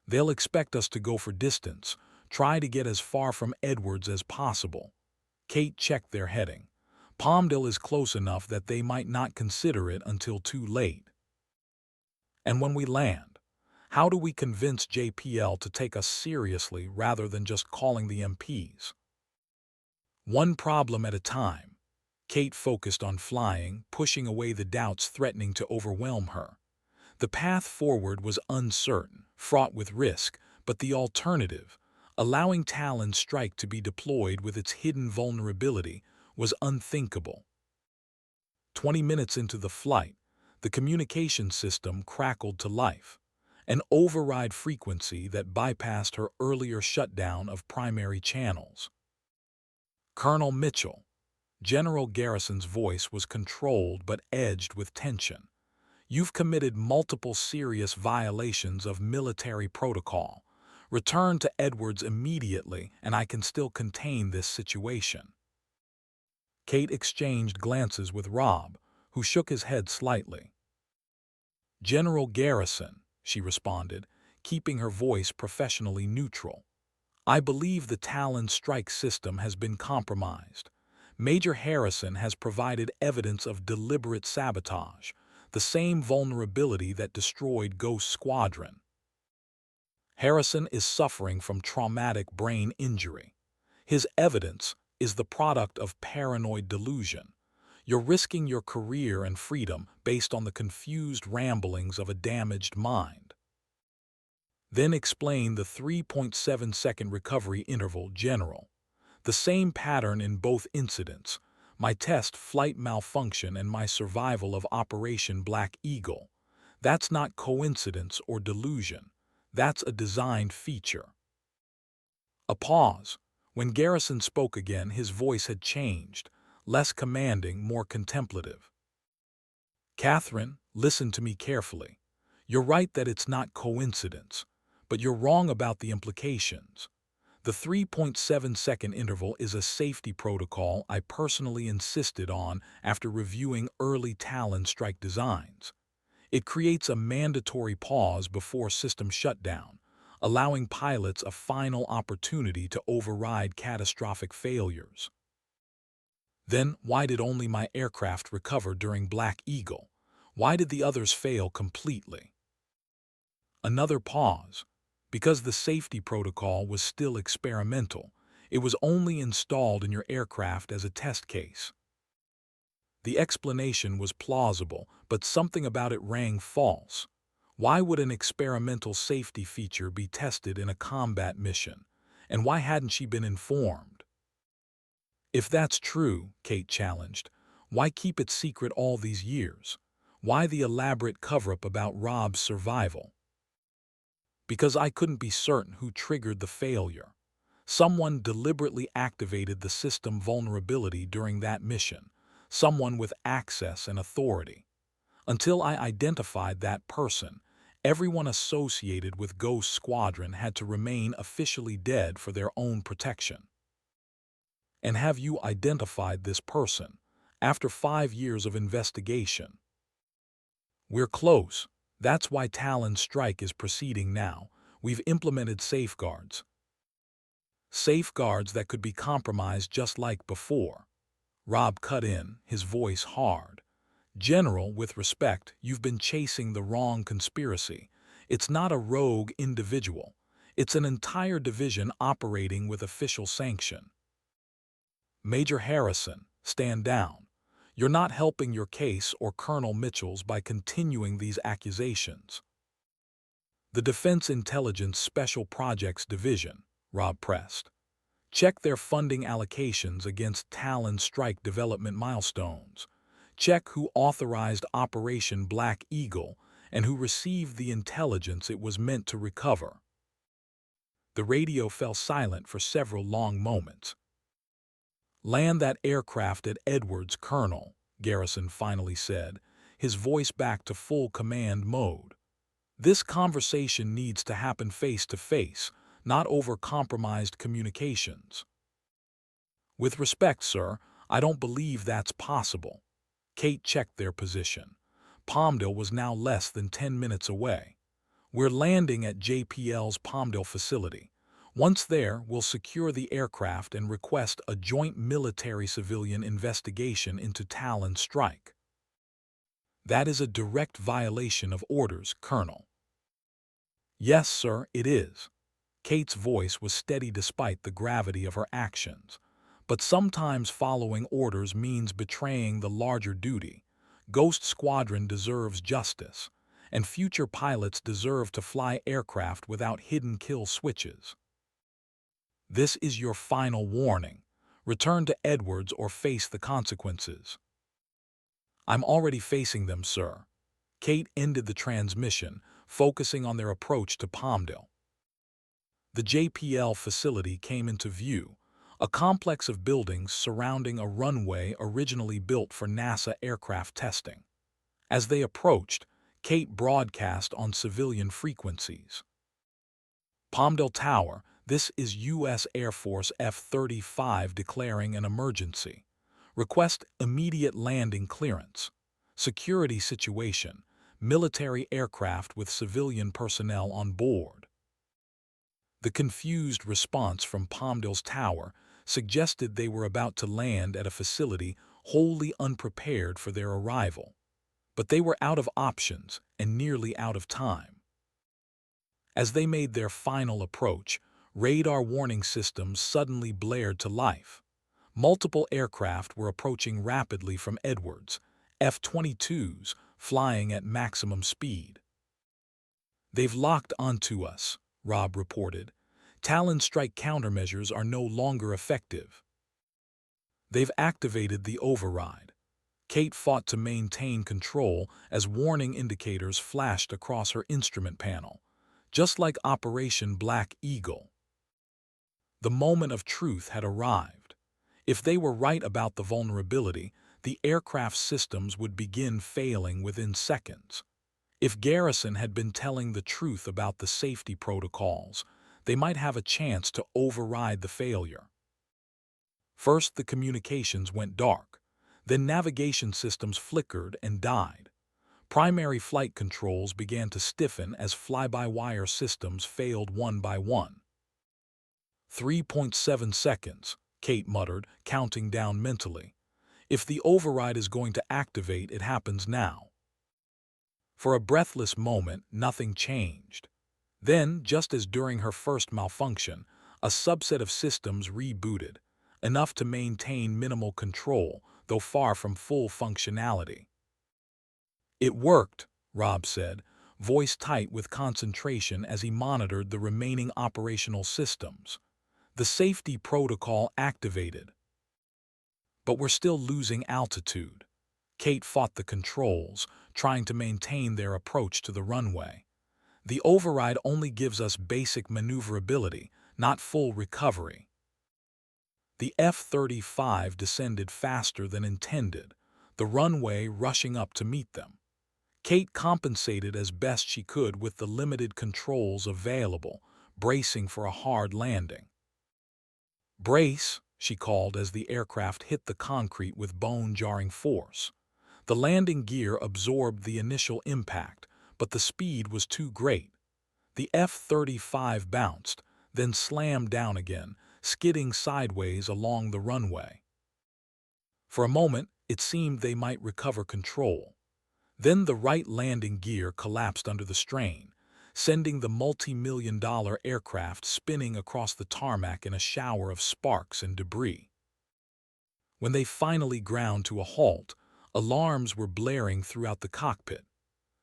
They'll expect us to go for distance, try to get as far from Edwards as possible. Kate checked their heading. Palmdale is close enough that they might not consider it until too late. And when we land, how do we convince JPL to take us seriously rather than just calling the MPs? One problem at a time. Kate focused on flying, pushing away the doubts threatening to overwhelm her. The path forward was uncertain, fraught with risk, but the alternative, allowing Talon Strike to be deployed with its hidden vulnerability, was unthinkable. 20 minutes into the flight, the communication system crackled to life, an override frequency that bypassed her earlier shutdown of primary channels. Colonel Mitchell. General Garrison's voice was controlled but edged with tension. You've committed multiple serious violations of military protocol. Return to Edwards immediately, and I can still contain this situation. Kate exchanged glances with Rob, who shook his head slightly. General Garrison, she responded, keeping her voice professionally neutral. I believe the Talon Strike system has been compromised. Major Harrison has provided evidence of deliberate sabotage, the same vulnerability that destroyed Ghost Squadron. Harrison is suffering from traumatic brain injury. His evidence is the product of paranoid delusion. You're risking your career and freedom based on the confused ramblings of a damaged mind. Then explain the 3.7-second recovery interval, General. The same pattern in both incidents, my test flight malfunction and my survival of Operation Black Eagle. That's not coincidence or delusion. That's a designed feature. A pause. When Garrison spoke again, his voice had changed, less commanding, more contemplative. Catherine, listen to me carefully. You're right that it's not coincidence, but you're wrong about the implications. The 3.7-second interval is a safety protocol I personally insisted on after reviewing early Talon Strike designs. It creates a mandatory pause before system shutdown, allowing pilots a final opportunity to override catastrophic failures. Then, why did only my aircraft recover during Black Eagle? Why did the others fail completely? Another pause. Because the safety protocol was still experimental, it was only installed in your aircraft as a test case. The explanation was plausible, but something about it rang false. Why would an experimental safety feature be tested in a combat mission? And why hadn't she been informed? If that's true, Kate challenged, why keep it secret all these years? Why the elaborate cover-up about Rob's survival? Because I couldn't be certain who triggered the failure. Someone deliberately activated the system vulnerability during that mission, someone with access and authority. Until I identified that person, everyone associated with Ghost Squadron had to remain officially dead for their own protection. And have you identified this person, after 5 years of investigation? We're close. That's why Talon Strike is proceeding now. We've implemented safeguards. Safeguards that could be compromised just like before. Rob cut in, his voice hard. General, with respect, you've been chasing the wrong conspiracy. It's not a rogue individual. It's an entire division operating with official sanction. Major Harrison, stand down. You're not helping your case or Colonel Mitchell's by continuing these accusations. The Defense Intelligence Special Projects Division, Rob pressed. Check their funding allocations against Talon Strike development milestones. Check who authorized Operation Black Eagle and who received the intelligence it was meant to recover. The radio fell silent for several long moments. Land that aircraft at Edwards, Colonel, Garrison finally said, his voice back to full command mode. This conversation needs to happen face to face, not over compromised communications. With respect, sir, I don't believe that's possible. Kate checked their position. Palmdale was now less than 10 minutes away. We're landing at JPL's Palmdale facility. Once there, we'll secure the aircraft and request a joint military-civilian investigation into Talon Strike. That is a direct violation of orders, Colonel. Yes, sir, it is. Kate's voice was steady despite the gravity of her actions. But sometimes following orders means betraying the larger duty. Ghost Squadron deserves justice, and future pilots deserve to fly aircraft without hidden kill switches. This is your final warning. Return to Edwards or face the consequences. I'm already facing them, sir. Kate ended the transmission, focusing on their approach to Palmdale. The JPL facility came into view, a complex of buildings surrounding a runway originally built for NASA aircraft testing. As they approached, Kate broadcast on civilian frequencies. Palmdale Tower, this is U.S. Air Force F-35 declaring an emergency. Request immediate landing clearance. Security situation, military aircraft with civilian personnel on board. The confused response from Palmdale's tower suggested they were about to land at a facility wholly unprepared for their arrival. But they were out of options and nearly out of time. As they made their final approach, radar warning systems suddenly blared to life. Multiple aircraft were approaching rapidly from Edwards, F-22s flying at maximum speed. They've locked onto us, Rob reported. Talon Strike countermeasures are no longer effective. They've activated the override. Kate fought to maintain control as warning indicators flashed across her instrument panel, just like Operation Black Eagle. The moment of truth had arrived. If they were right about the vulnerability, the aircraft systems would begin failing within seconds. If Garrison had been telling the truth about the safety protocols, they might have a chance to override the failure. First, the communications went dark. Then navigation systems flickered and died. Primary flight controls began to stiffen as fly-by-wire systems failed one by one. 3.7 seconds, Kate muttered, counting down mentally. If the override is going to activate, it happens now. For a breathless moment, nothing changed. Then, just as during her first malfunction, a subset of systems rebooted, enough to maintain minimal control, though far from full functionality. It worked, Rob said, voice tight with concentration as he monitored the remaining operational systems. The safety protocol activated. But we're still losing altitude. Kate fought the controls, trying to maintain their approach to the runway. The override only gives us basic maneuverability, not full recovery. The F-35 descended faster than intended, the runway rushing up to meet them. Kate compensated as best she could with the limited controls available, bracing for a hard landing. "Brace," she called as the aircraft hit the concrete with bone-jarring force. The landing gear absorbed the initial impact, but the speed was too great. The F-35 bounced, then slammed down again, skidding sideways along the runway. For a moment, it seemed they might recover control. Then the right landing gear collapsed under the strain, sending the multi-million-dollar aircraft spinning across the tarmac in a shower of sparks and debris. When they finally ground to a halt, alarms were blaring throughout the cockpit.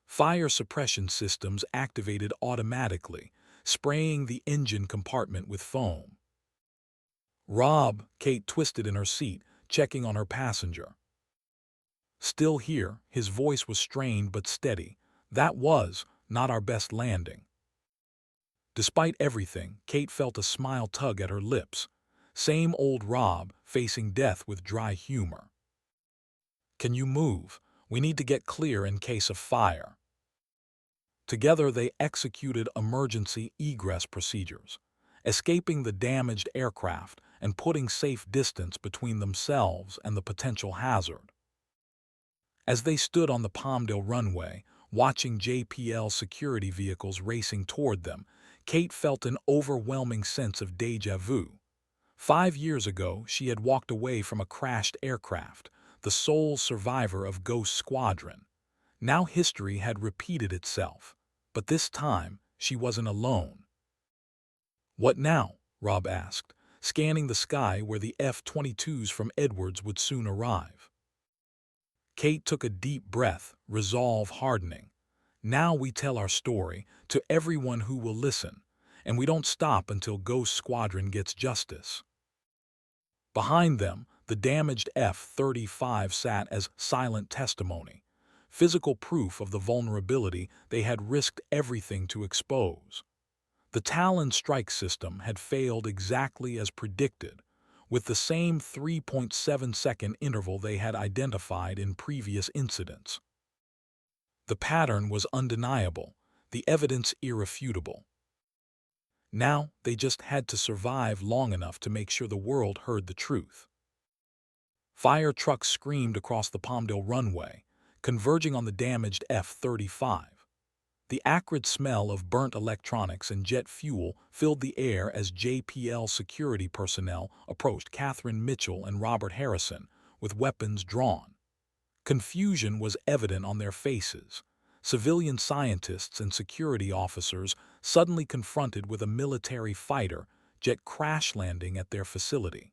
Fire suppression systems activated automatically, spraying the engine compartment with foam. "Rob," Kate twisted in her seat, checking on her passenger. "Still here," his voice was strained but steady. "That was not our best landing." Despite everything, Kate felt a smile tug at her lips. Same old Rob, facing death with dry humor. "Can you move? We need to get clear in case of fire." Together they executed emergency egress procedures, escaping the damaged aircraft and putting safe distance between themselves and the potential hazard. As they stood on the Palmdale runway, Watching JPL security vehicles racing toward them, Kate felt an overwhelming sense of déjà vu. 5 years ago, she had walked away from a crashed aircraft, the sole survivor of Ghost Squadron. Now history had repeated itself, but this time she wasn't alone. "What now?" Rob asked, scanning the sky where the F-22s from Edwards would soon arrive. Kate took a deep breath, resolve hardening. "Now we tell our story to everyone who will listen, and we don't stop until Ghost Squadron gets justice." Behind them, the damaged F-35 sat as silent testimony, physical proof of the vulnerability they had risked everything to expose. The Talon Strike system had failed exactly as predicted, with the same 3.7-second interval they had identified in previous incidents. The pattern was undeniable, the evidence irrefutable. Now they just had to survive long enough to make sure the world heard the truth. Fire trucks screamed across the Palmdale runway, converging on the damaged F-35. The acrid smell of burnt electronics and jet fuel filled the air as JPL security personnel approached Katherine Mitchell and Robert Harrison, with weapons drawn. Confusion was evident on their faces. Civilian scientists and security officers suddenly confronted with a military fighter jet crash landing at their facility.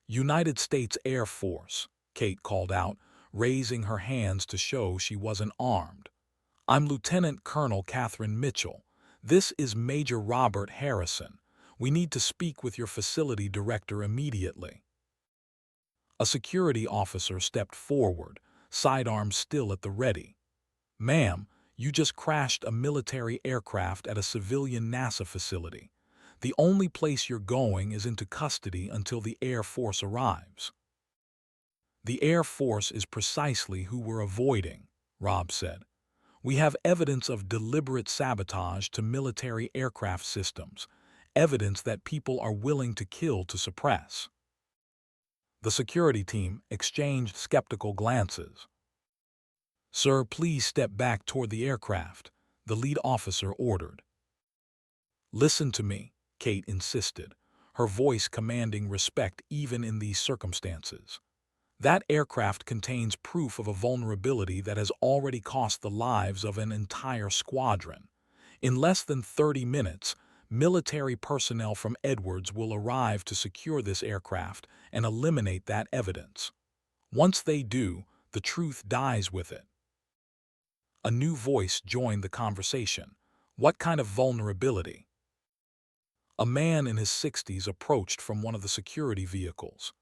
"United States Air Force," Kate called out, raising her hands to show she wasn't armed. "I'm Lieutenant Colonel Katherine Mitchell. This is Major Robert Harrison. We need to speak with your facility director immediately." A security officer stepped forward, sidearms still at the ready. "Ma'am, you just crashed a military aircraft at a civilian NASA facility. The only place you're going is into custody until the Air Force arrives." "The Air Force is precisely who we're avoiding," Rob said. "We have evidence of deliberate sabotage to military aircraft systems, evidence that people are willing to kill to suppress." The security team exchanged skeptical glances. "Sir, please step back toward the aircraft," the lead officer ordered. "Listen to me," Kate insisted, her voice commanding respect even in these circumstances. "That aircraft contains proof of a vulnerability that has already cost the lives of an entire squadron. In less than 30 minutes, military personnel from Edwards will arrive to secure this aircraft and eliminate that evidence. Once they do, the truth dies with it." A new voice joined the conversation. "What kind of vulnerability?" A man in his 60s approached from one of the security vehicles.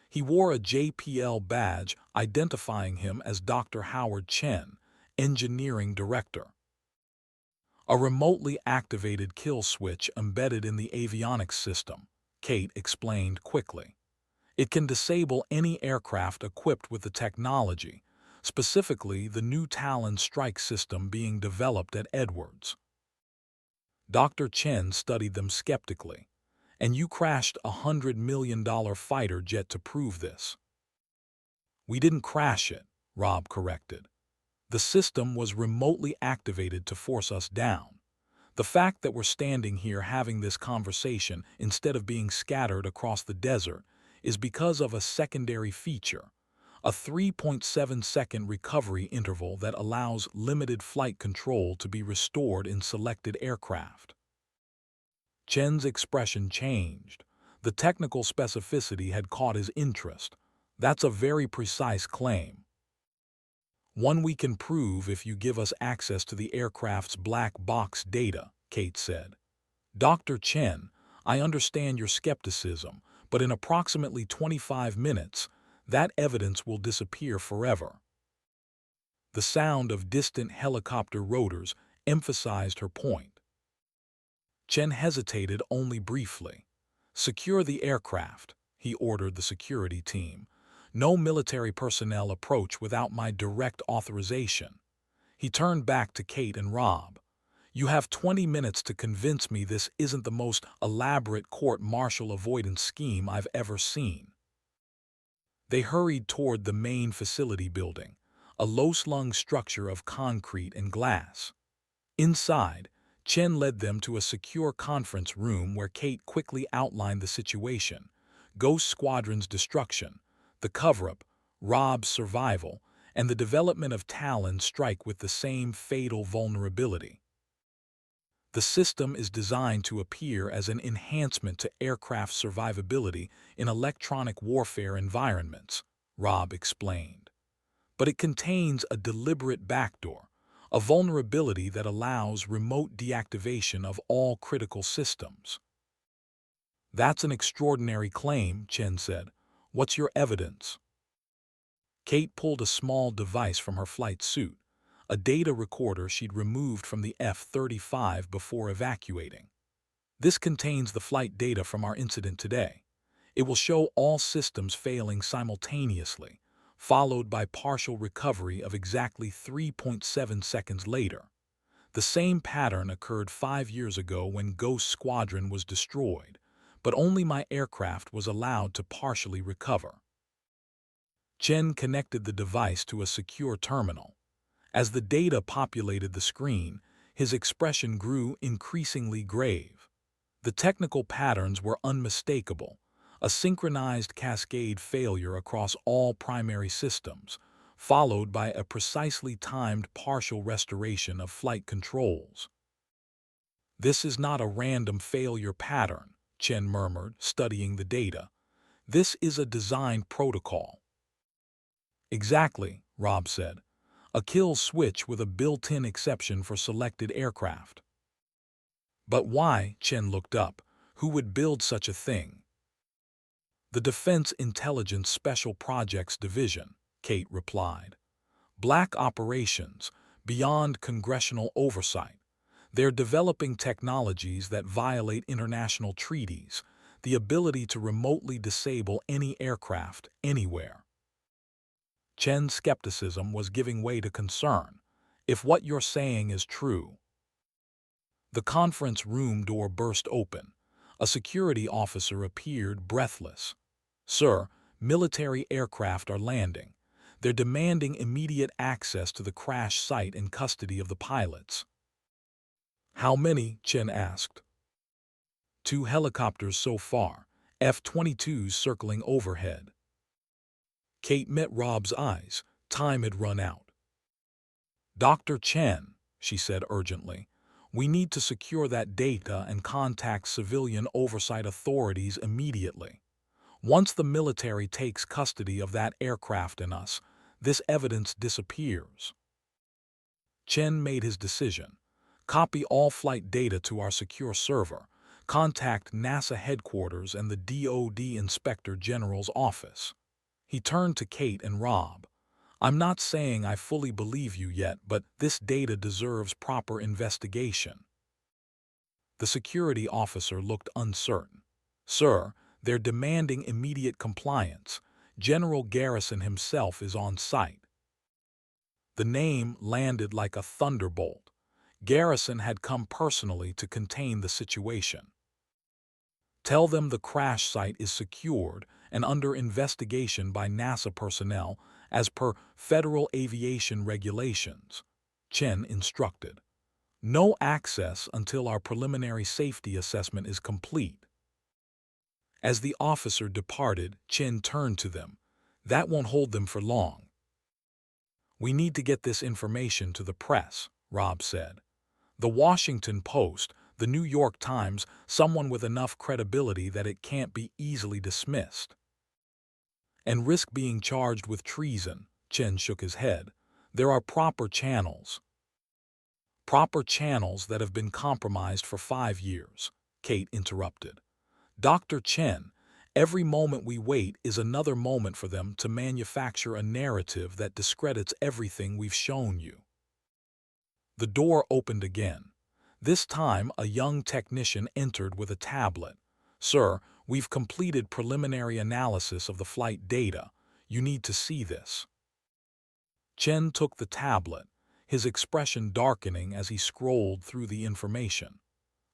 He wore a JPL badge identifying him as Dr. Howard Chen, engineering director. "A remotely activated kill switch embedded in the avionics system," Kate explained quickly. "It can disable any aircraft equipped with the technology, specifically the new Talon Strike system being developed at Edwards." Dr. Chen studied them skeptically. "And you crashed a $100 million fighter jet to prove this." "We didn't crash it," Rob corrected. "The system was remotely activated to force us down. The fact that we're standing here having this conversation instead of being scattered across the desert is because of a secondary feature, a 3.7-second recovery interval that allows limited flight control to be restored in selected aircraft." Chen's expression changed. The technical specificity had caught his interest. "That's a very precise claim." "One we can prove if you give us access to the aircraft's black box data," Kate said. "Dr. Chen, I understand your skepticism, but in approximately 25 minutes, that evidence will disappear forever." The sound of distant helicopter rotors emphasized her point. Chen hesitated only briefly. "Secure the aircraft," he ordered the security team. "No military personnel approach without my direct authorization." He turned back to Kate and Rob. "You have 20 minutes to convince me this isn't the most elaborate court-martial avoidance scheme I've ever seen." They hurried toward the main facility building, a low-slung structure of concrete and glass. Inside, Chen led them to a secure conference room where Kate quickly outlined the situation: Ghost Squadron's destruction, the cover-up, Rob's survival, and the development of Talon Strike with the same fatal vulnerability. The system is designed to appear as an enhancement to aircraft survivability in electronic warfare environments, Rob explained. But it contains a deliberate backdoor, a vulnerability that allows remote deactivation of all critical systems. That's an extraordinary claim, Chen said. What's your evidence? Kate pulled a small device from her flight suit, a data recorder she'd removed from the F-35 before evacuating. This contains the flight data from our incident today. It will show all systems failing simultaneously, followed by partial recovery of exactly 3.7 seconds later. The same pattern occurred 5 years ago when Ghost Squadron was destroyed, but only my aircraft was allowed to partially recover. Chen connected the device to a secure terminal. As the data populated the screen, his expression grew increasingly grave. The technical patterns were unmistakable: a synchronized cascade failure across all primary systems, followed by a precisely timed partial restoration of flight controls. "This is not a random failure pattern," Chen murmured, studying the data. "This is a designed protocol." "Exactly," Rob said. "A kill switch with a built-in exception for selected aircraft." "But why?" Chen looked up. "Who would build such a thing?" "The Defense Intelligence Special Projects Division," Kate replied. "Black operations, beyond congressional oversight. They're developing technologies that violate international treaties, the ability to remotely disable any aircraft, anywhere." Chen's skepticism was giving way to concern. "If what you're saying is true—" The conference room door burst open. A security officer appeared, breathless. "Sir, military aircraft are landing. They're demanding immediate access to the crash site and custody of the pilots." "How many?" Chen asked. "2 helicopters so far, F-22s circling overhead." Kate met Rob's eyes. Time had run out. "Dr. Chen," she said urgently, "we need to secure that data and contact civilian oversight authorities immediately. Once the military takes custody of that aircraft and us, this evidence disappears." Chen made his decision. "Copy all flight data to our secure server. Contact NASA headquarters and the DoD Inspector General's office." He turned to Kate and Rob. "I'm not saying I fully believe you yet, but this data deserves proper investigation." The security officer looked uncertain. "Sir, they're demanding immediate compliance. General Garrison himself is on site." The name landed like a thunderbolt. Garrison had come personally to contain the situation. "Tell them the crash site is secured and under investigation by NASA personnel as per federal aviation regulations," Chen instructed. "No access until our preliminary safety assessment is complete." As the officer departed, Chen turned to them. "That won't hold them for long." "We need to get this information to the press," Rob said. "The Washington Post, the New York Times, someone with enough credibility that it can't be easily dismissed." "And risk being charged with treason," Chen shook his head. "There are proper channels." "Proper channels that have been compromised for 5 years," Kate interrupted. "Dr. Chen, every moment we wait is another moment for them to manufacture a narrative that discredits everything we've shown you." The door opened again. This time, a young technician entered with a tablet. "Sir, we've completed preliminary analysis of the flight data. You need to see this." Chen took the tablet, his expression darkening as he scrolled through the information.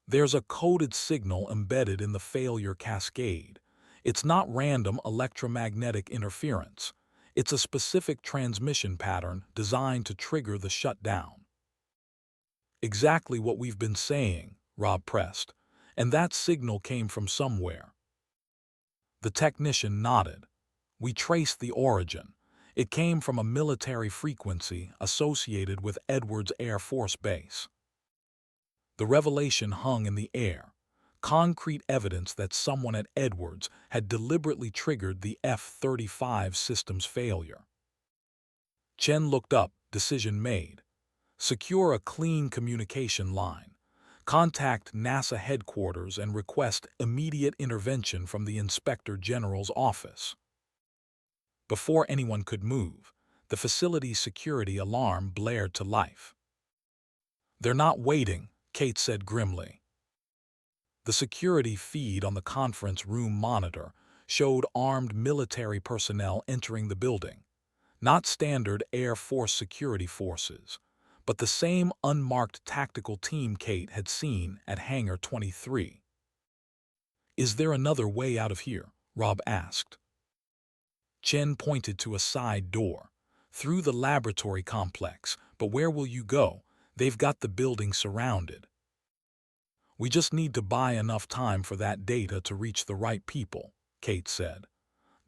"There's a coded signal embedded in the failure cascade. It's not random electromagnetic interference. It's a specific transmission pattern designed to trigger the shutdown. Exactly what we've been saying, Rob pressed. And that signal came from somewhere. The technician nodded. We traced the origin. It came from a military frequency associated with Edwards Air Force Base. The revelation hung in the air, concrete evidence that someone at Edwards had deliberately triggered the F-35 system's failure. Chen looked up, decision made. Secure a clean communication line. Contact NASA headquarters and request immediate intervention from the Inspector General's office. Before anyone could move, the facility's security alarm blared to life. "They're not waiting," Kate said grimly. The security feed on the conference room monitor showed armed military personnel entering the building. Not standard Air Force security forces, but the same unmarked tactical team Kate had seen at Hangar 23. "Is there another way out of here?" Rob asked. Chen pointed to a side door. "Through the laboratory complex, but where will you go? They've got the building surrounded." "We just need to buy enough time for that data to reach the right people," Kate said.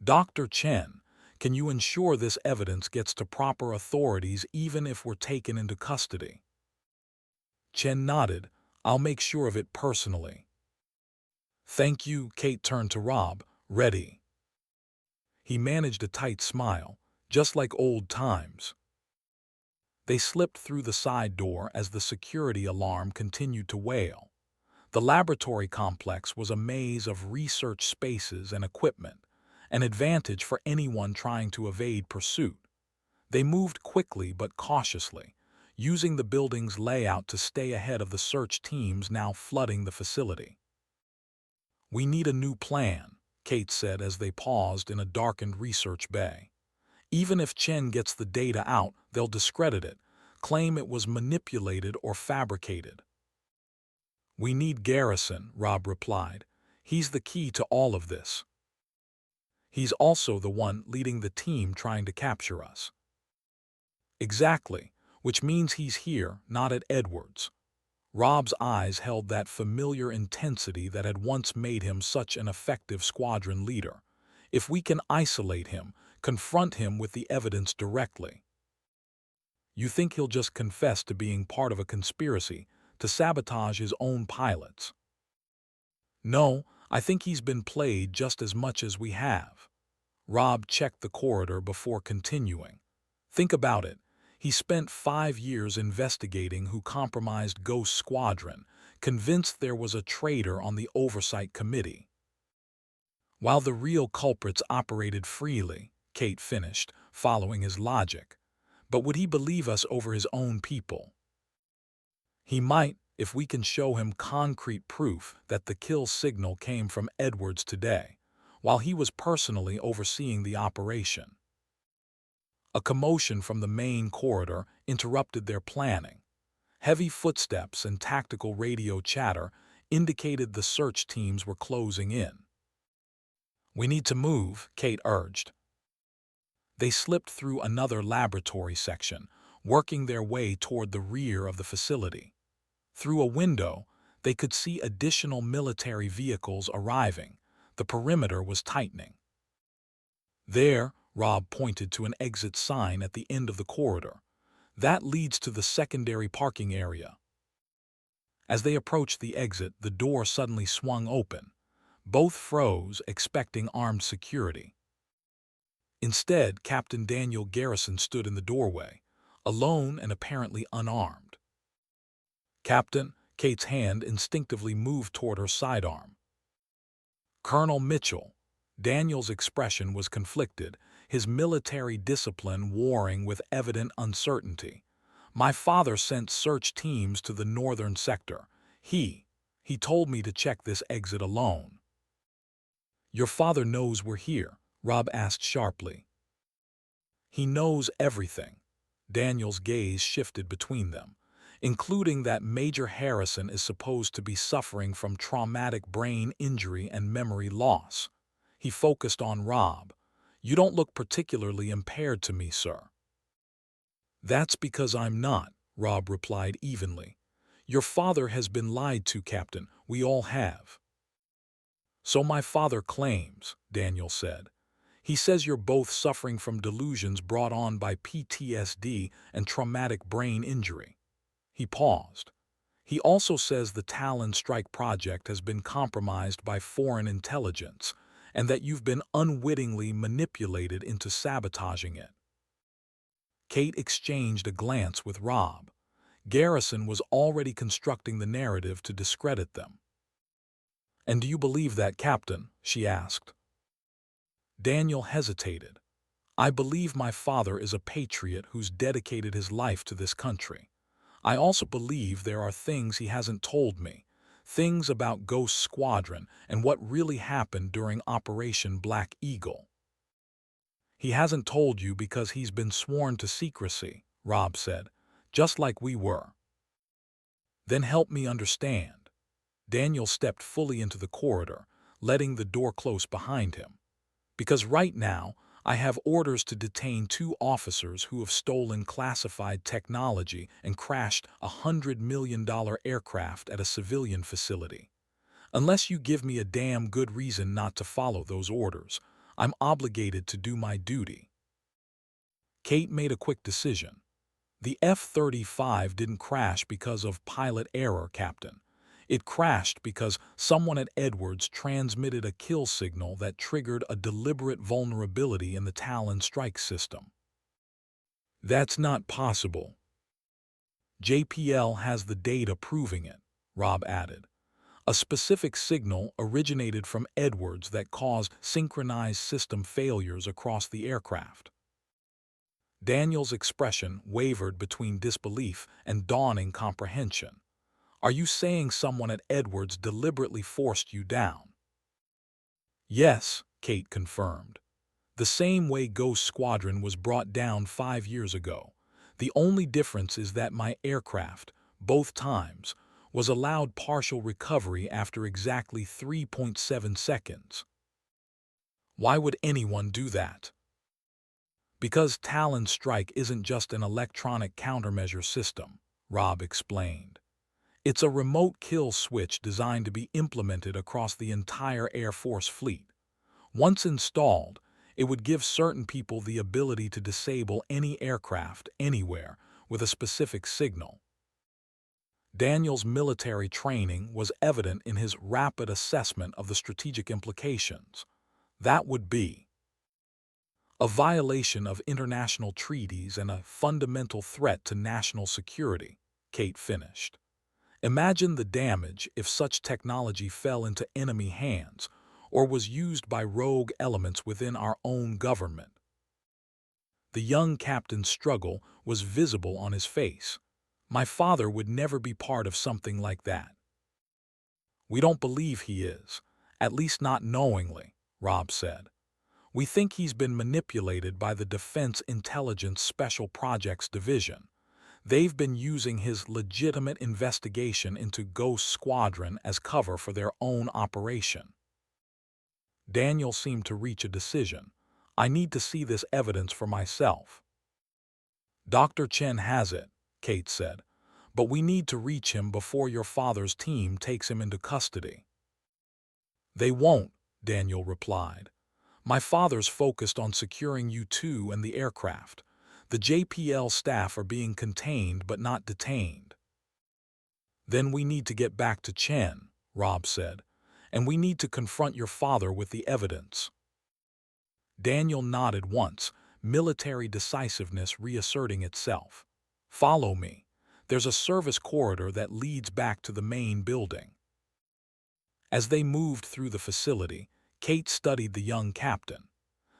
"Dr. Chen, can you ensure this evidence gets to proper authorities even if we're taken into custody?" Chen nodded. "I'll make sure of it personally." "Thank you," Kate turned to Rob. "Ready?" He managed a tight smile, just like old times. They slipped through the side door as the security alarm continued to wail. The laboratory complex was a maze of research spaces and equipment, an advantage for anyone trying to evade pursuit. They moved quickly but cautiously, using the building's layout to stay ahead of the search teams now flooding the facility. "We need a new plan," Kate said as they paused in a darkened research bay. "Even if Chen gets the data out, they'll discredit it, claim it was manipulated or fabricated." "We need Garrison," Rob replied. "He's the key to all of this. He's also the one leading the team trying to capture us." "Exactly, which means he's here, not at Edwards." Rob's eyes held that familiar intensity that had once made him such an effective squadron leader. "If we can isolate him, confront him with the evidence directly." "You think he'll just confess to being part of a conspiracy to sabotage his own pilots?" "No, I think he's been played just as much as we have." Rob checked the corridor before continuing. "Think about it. He spent 5 years investigating who compromised Ghost Squadron, convinced there was a traitor on the oversight committee. While the real culprits operated freely," Kate finished, following his logic. "But would he believe us over his own people?" "He might, if we can show him concrete proof that the kill signal came from Edwards today, while he was personally overseeing the operation." A commotion from the main corridor interrupted their planning. Heavy footsteps and tactical radio chatter indicated the search teams were closing in. "We need to move," Kate urged. They slipped through another laboratory section, working their way toward the rear of the facility. Through a window, they could see additional military vehicles arriving. The perimeter was tightening. "There," Rob pointed to an exit sign at the end of the corridor. "That leads to the secondary parking area." As they approached the exit, the door suddenly swung open. Both froze, expecting armed security. Instead, Captain Daniel Garrison stood in the doorway, alone and apparently unarmed. "Captain," Kate's hand instinctively moved toward her sidearm. "Colonel Mitchell." Daniel's expression was conflicted, his military discipline warring with evident uncertainty. "My father sent search teams to the northern sector. He told me to check this exit alone." "Your father knows we're here?" Rob asked sharply. "He knows everything." Daniel's gaze shifted between them, including that Major Harrison is supposed to be suffering from traumatic brain injury and memory loss. He focused on Rob. "You don't look particularly impaired to me, sir." "That's because I'm not," Rob replied evenly. "Your father has been lied to, Captain. We all have." "So my father claims," Daniel said. "He says you're both suffering from delusions brought on by PTSD and traumatic brain injury." He paused. "He also says the Talon Strike project has been compromised by foreign intelligence, and that you've been unwittingly manipulated into sabotaging it." Kate exchanged a glance with Rob. Garrison was already constructing the narrative to discredit them. "And do you believe that, Captain?" she asked. Daniel hesitated. "I believe my father is a patriot who's dedicated his life to this country. I also believe there are things he hasn't told me, things about Ghost Squadron and what really happened during Operation Black Eagle." "He hasn't told you because he's been sworn to secrecy," Rob said, "just like we were." "Then help me understand." Daniel stepped fully into the corridor, letting the door close behind him. "Because right now, I have orders to detain 2 officers who have stolen classified technology and crashed a $100 million aircraft at a civilian facility. Unless you give me a damn good reason not to follow those orders, I'm obligated to do my duty." Kate made a quick decision. "The F-35 didn't crash because of pilot error, Captain. It crashed because someone at Edwards transmitted a kill signal that triggered a deliberate vulnerability in the Talon Strike system." "That's not possible." "JPL has the data proving it," Rob added. "A specific signal originated from Edwards that caused synchronized system failures across the aircraft." Daniel's expression wavered between disbelief and dawning comprehension. "Are you saying someone at Edwards deliberately forced you down?" "Yes," Kate confirmed. "The same way Ghost Squadron was brought down 5 years ago. The only difference is that my aircraft, both times, was allowed partial recovery after exactly 3.7 seconds." "Why would anyone do that?" "Because Talon Strike isn't just an electronic countermeasure system," Rob explained. "It's a remote kill switch designed to be implemented across the entire Air Force fleet. Once installed, it would give certain people the ability to disable any aircraft anywhere with a specific signal." Daniel's military training was evident in his rapid assessment of the strategic implications. "That would be a violation of international treaties and a fundamental threat to national security," Kate finished. "Imagine the damage if such technology fell into enemy hands or was used by rogue elements within our own government." The young captain's struggle was visible on his face. "My father would never be part of something like that." "We don't believe he is, at least not knowingly," Rob said. "We think he's been manipulated by the Defense Intelligence Special Projects Division. They've been using his legitimate investigation into Ghost Squadron as cover for their own operation." Daniel seemed to reach a decision. "I need to see this evidence for myself." "Dr. Chen has it," Kate said, "but we need to reach him before your father's team takes him into custody." "They won't," Daniel replied. "My father's focused on securing you two and the aircraft. The JPL staff are being contained but not detained." "Then we need to get back to Chen," Rob said, "and we need to confront your father with the evidence." Daniel nodded once, military decisiveness reasserting itself. "Follow me. There's a service corridor that leads back to the main building." As they moved through the facility, Kate studied the young captain.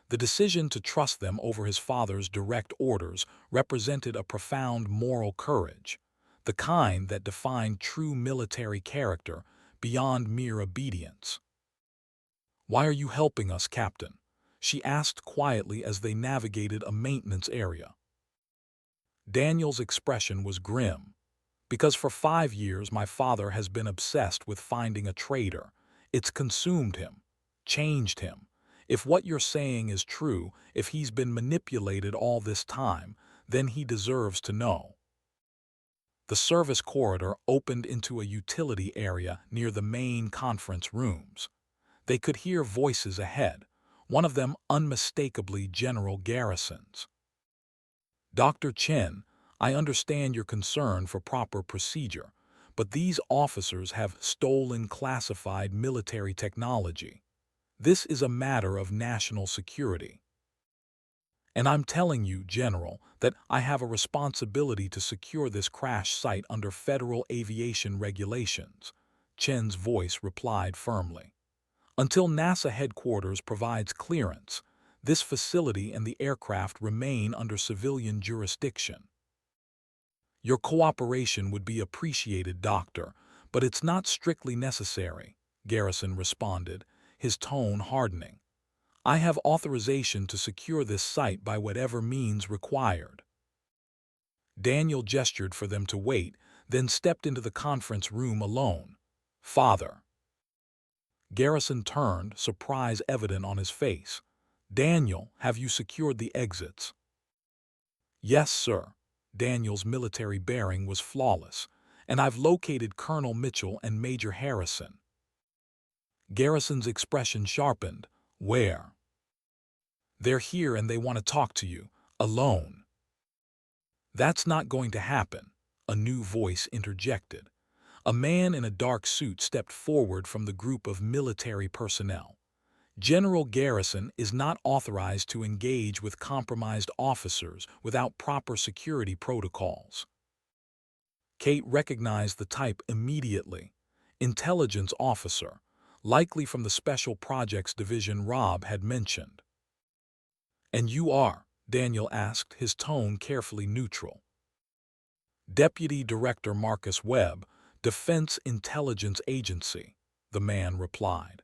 The decision to trust them over his father's direct orders represented a profound moral courage, the kind that defined true military character beyond mere obedience. "Why are you helping us, Captain?" she asked quietly as they navigated a maintenance area. Daniel's expression was grim. "Because for 5 years my father has been obsessed with finding a traitor. It's consumed him, changed him. If what you're saying is true, if he's been manipulated all this time, then he deserves to know. The service corridor opened into a utility area near the main conference rooms. They could hear voices ahead, one of them unmistakably General Garrison's. Dr. Chen, I understand your concern for proper procedure, but these officers have stolen classified military technology. This is a matter of national security. And I'm telling you, General, that I have a responsibility to secure this crash site under federal aviation regulations. Chen's voice replied firmly. Until NASA headquarters provides clearance, this facility and the aircraft remain under civilian jurisdiction. Your cooperation would be appreciated, Doctor, but it's not strictly necessary, Garrison responded, his tone hardening. I have authorization to secure this site by whatever means required. Daniel gestured for them to wait, then stepped into the conference room alone. Father. Garrison turned, surprise evident on his face. Daniel, have you secured the exits? Yes, sir. Daniel's military bearing was flawless, and I've located Colonel Mitchell and Major Harrison. Garrison's expression sharpened. Where? They're here and they want to talk to you, alone. That's not going to happen, a new voice interjected. A man in a dark suit stepped forward from the group of military personnel. General Garrison is not authorized to engage with compromised officers without proper security protocols. Kate recognized the type immediately. Intelligence officer, likely from the Special Projects Division Rob had mentioned. And you are? Daniel asked, his tone carefully neutral. Deputy Director Marcus Webb, Defense Intelligence Agency, the man replied.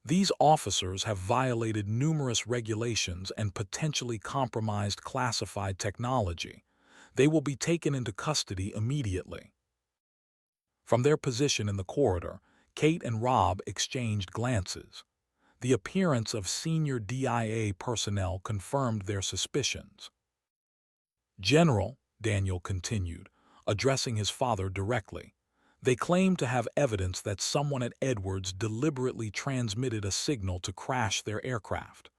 These officers have violated numerous regulations and potentially compromised classified technology. They will be taken into custody immediately. From their position in the corridor, Kate and Rob exchanged glances. The appearance of senior DIA personnel confirmed their suspicions. General, Daniel continued, addressing his father directly, they claim to have evidence that someone at Edwards deliberately transmitted a signal to crash their aircraft.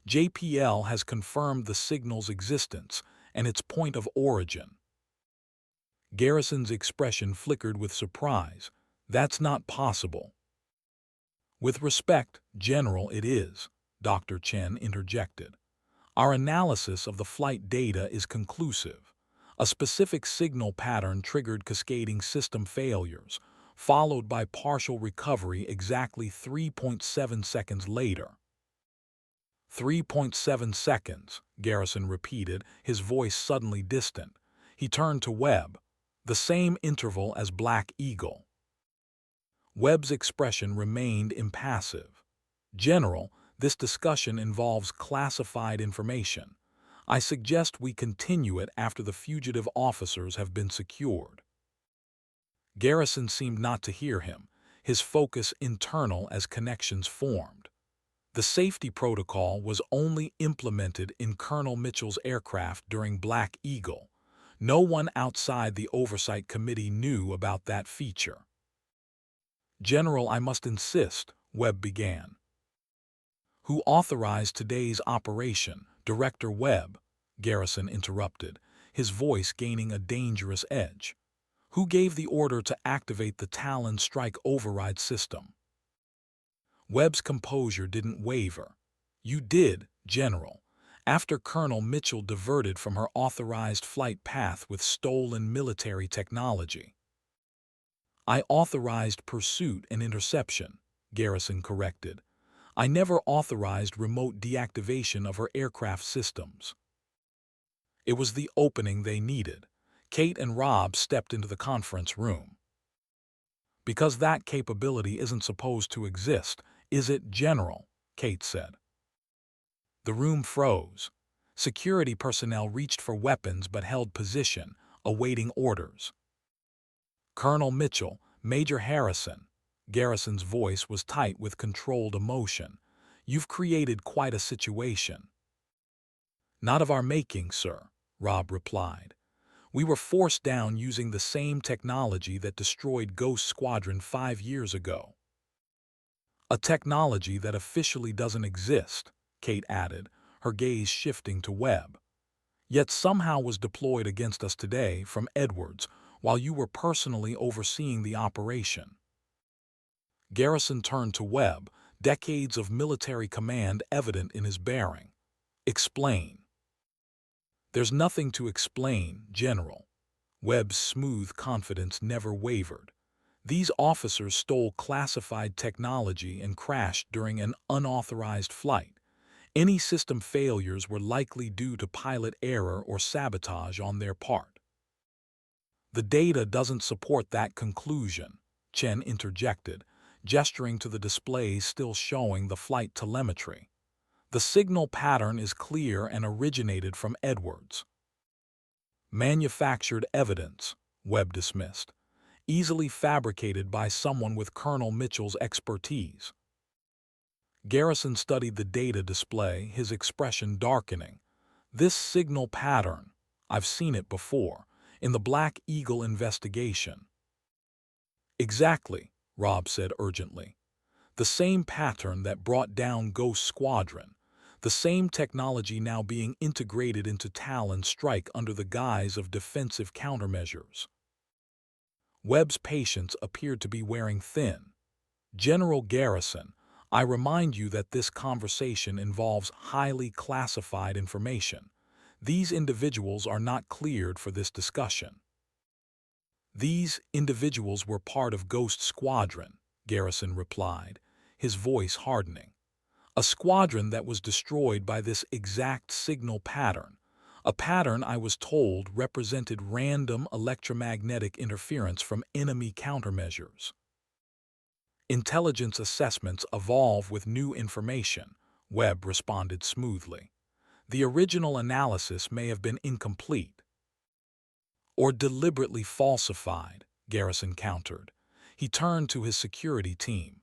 JPL has confirmed the signal's existence and its point of origin. Garrison's expression flickered with surprise. That's not possible. With respect, General, it is, Dr. Chen interjected. Our analysis of the flight data is conclusive. A specific signal pattern triggered cascading system failures, followed by partial recovery exactly 3.7 seconds later. 3.7 seconds, Garrison repeated, his voice suddenly distant. He turned to Webb. The same interval as Black Eagle. Webb's expression remained impassive. General, this discussion involves classified information. I suggest we continue it after the fugitive officers have been secured. Garrison seemed not to hear him, his focus internal as connections formed. The safety protocol was only implemented in Colonel Mitchell's aircraft during Black Eagle. No one outside the Oversight Committee knew about that feature. General, I must insist, Webb began. Who authorized today's operation, Director Webb? Garrison interrupted, his voice gaining a dangerous edge. Who gave the order to activate the Talon Strike override system? Webb's composure didn't waver. You did, General, after Colonel Mitchell diverted from her authorized flight path with stolen military technology. I authorized pursuit and interception, Garrison corrected. I never authorized remote deactivation of her aircraft systems. It was the opening they needed. Kate and Rob stepped into the conference room. Because that capability isn't supposed to exist, is it, General? Kate said. The room froze. Security personnel reached for weapons but held position, awaiting orders. Colonel Mitchell, Major Harrison. Garrison's voice was tight with controlled emotion. You've created quite a situation." "Not of our making, sir," Rob replied. "We were forced down using the same technology that destroyed Ghost Squadron 5 years ago." "A technology that officially doesn't exist," Kate added, her gaze shifting to Webb. "Yet somehow was deployed against us today from Edwards while you were personally overseeing the operation." Garrison turned to Webb, decades of military command evident in his bearing. "Explain." "There's nothing to explain, General." Webb's smooth confidence never wavered. "These officers stole classified technology and crashed during an unauthorized flight. Any system failures were likely due to pilot error or sabotage on their part." "The data doesn't support that conclusion," Chen interjected, gesturing to the displays still showing the flight telemetry. "The signal pattern is clear and originated from Edwards." "Manufactured evidence," Webb dismissed. "Easily fabricated by someone with Colonel Mitchell's expertise." Garrison studied the data display, his expression darkening. "This signal pattern, I've seen it before, in the Black Eagle investigation." "Exactly," Rob said urgently. "The same pattern that brought down Ghost Squadron. The same technology now being integrated into Talon Strike under the guise of defensive countermeasures." Webb's patience appeared to be wearing thin. "General Garrison, I remind you that this conversation involves highly classified information. These individuals are not cleared for this discussion." "These individuals were part of Ghost Squadron," Garrison replied, his voice hardening. "A squadron that was destroyed by this exact signal pattern, a pattern I was told represented random electromagnetic interference from enemy countermeasures." "Intelligence assessments evolve with new information," Webb responded smoothly. "The original analysis may have been incomplete." "Or deliberately falsified," Garrison countered. He turned to his security team.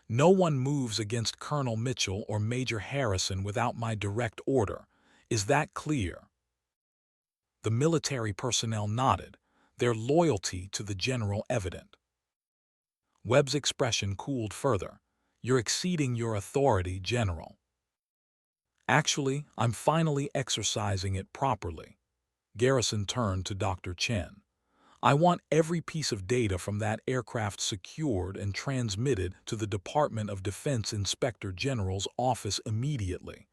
"No one moves against Colonel Mitchell or Major Harrison without my direct order. Is that clear?" The military personnel nodded, their loyalty to the general evident. Webb's expression cooled further. "You're exceeding your authority, General." "Actually, I'm finally exercising it properly." Garrison turned to Dr. Chen. "I want every piece of data from that aircraft secured and transmitted to the Department of Defense Inspector General's office immediately.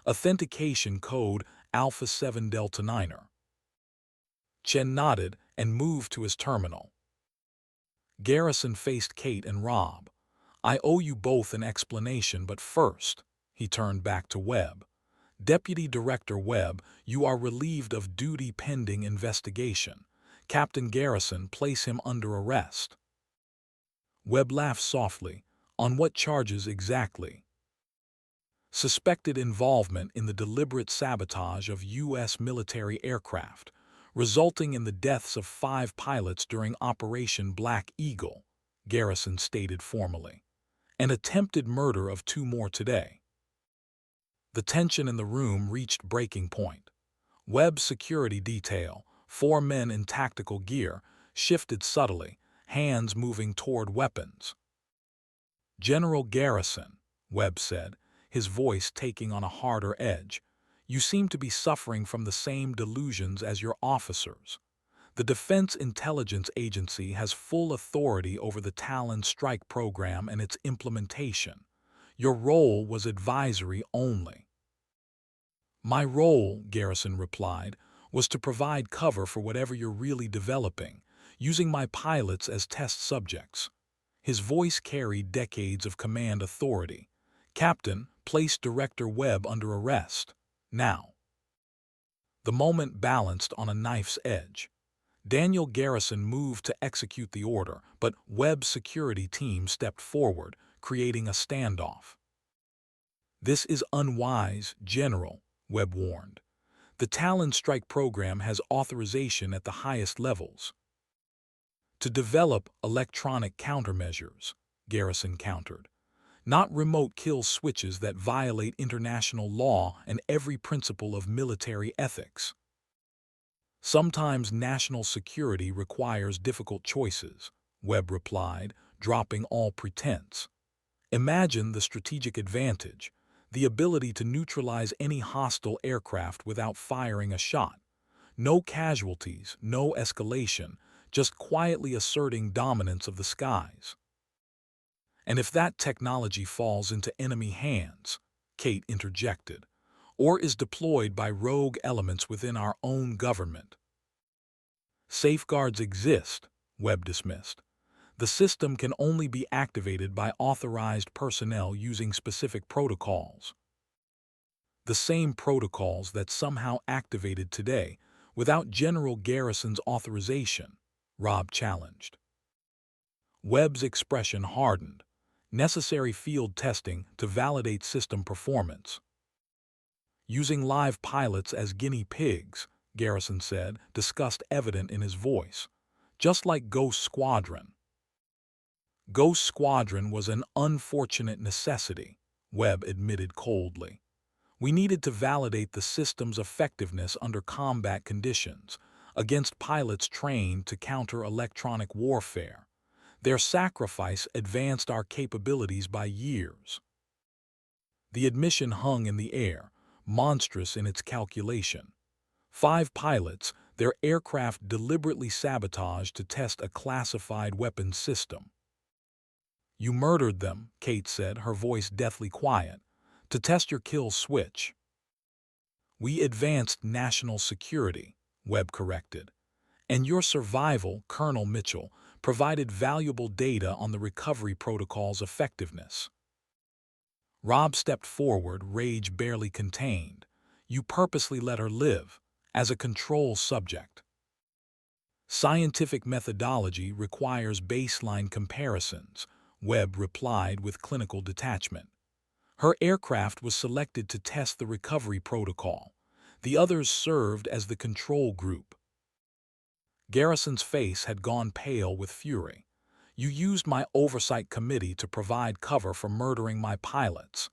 Authentication code Alpha 7 Delta Niner." Chen nodded and moved to his terminal. Garrison faced Kate and Rob. "I owe you both an explanation, but first," he turned back to Webb. "Deputy Director Webb, you are relieved of duty pending investigation. Captain Garrison, place him under arrest." Webb laughed softly. "On what charges exactly?" "Suspected involvement in the deliberate sabotage of U.S. military aircraft, resulting in the deaths of 5 pilots during Operation Black Eagle," Garrison stated formally. "And attempted murder of 2 more today." The tension in the room reached breaking point. Webb's security detail, 4 men in tactical gear, shifted subtly, hands moving toward weapons. "General Garrison," Webb said, his voice taking on a harder edge, "you seem to be suffering from the same delusions as your officers. The Defense Intelligence Agency has full authority over the Talon Strike program and its implementation. Your role was advisory only." "My role," Garrison replied, "was to provide cover for whatever you're really developing, using my pilots as test subjects." His voice carried decades of command authority. "Captain, place Director Webb under arrest. Now." The moment balanced on a knife's edge. Daniel Garrison moved to execute the order, but Webb's security team stepped forward, creating a standoff. "This is unwise, General," Webb warned. "The Talon Strike program has authorization at the highest levels." "To develop electronic countermeasures," Garrison countered. not remote kill switches that violate international law and every principle of military ethics. Sometimes national security requires difficult choices, Webb replied, dropping all pretense. Imagine the strategic advantage, the ability to neutralize any hostile aircraft without firing a shot. No casualties, no escalation, just quietly asserting dominance of the skies. And if that technology falls into enemy hands, Kate interjected, or is deployed by rogue elements within our own government. Safeguards exist, Webb dismissed. The system can only be activated by authorized personnel using specific protocols. The same protocols that somehow activated today without General Garrison's authorization, Robb challenged. Webb's expression hardened. Necessary field testing to validate system performance. Using live pilots as guinea pigs, Garrison said, disgust evident in his voice. Just like Ghost Squadron. Ghost Squadron was an unfortunate necessity, Webb admitted coldly. We needed to validate the system's effectiveness under combat conditions, against pilots trained to counter electronic warfare. Their sacrifice advanced our capabilities by years. The admission hung in the air, monstrous in its calculation. 5 pilots, their aircraft deliberately sabotaged to test a classified weapons system. You murdered them, Kate said, her voice deathly quiet, to test your kill switch. We advanced national security, Webb corrected. And your survival, Colonel Mitchell, provided valuable data on the recovery protocol's effectiveness. Robb stepped forward, rage barely contained. You purposely let her live, as a control subject. Scientific methodology requires baseline comparisons, Webb replied with clinical detachment. Her aircraft was selected to test the recovery protocol. The others served as the control group. Garrison's face had gone pale with fury. You used my oversight committee to provide cover for murdering my pilots.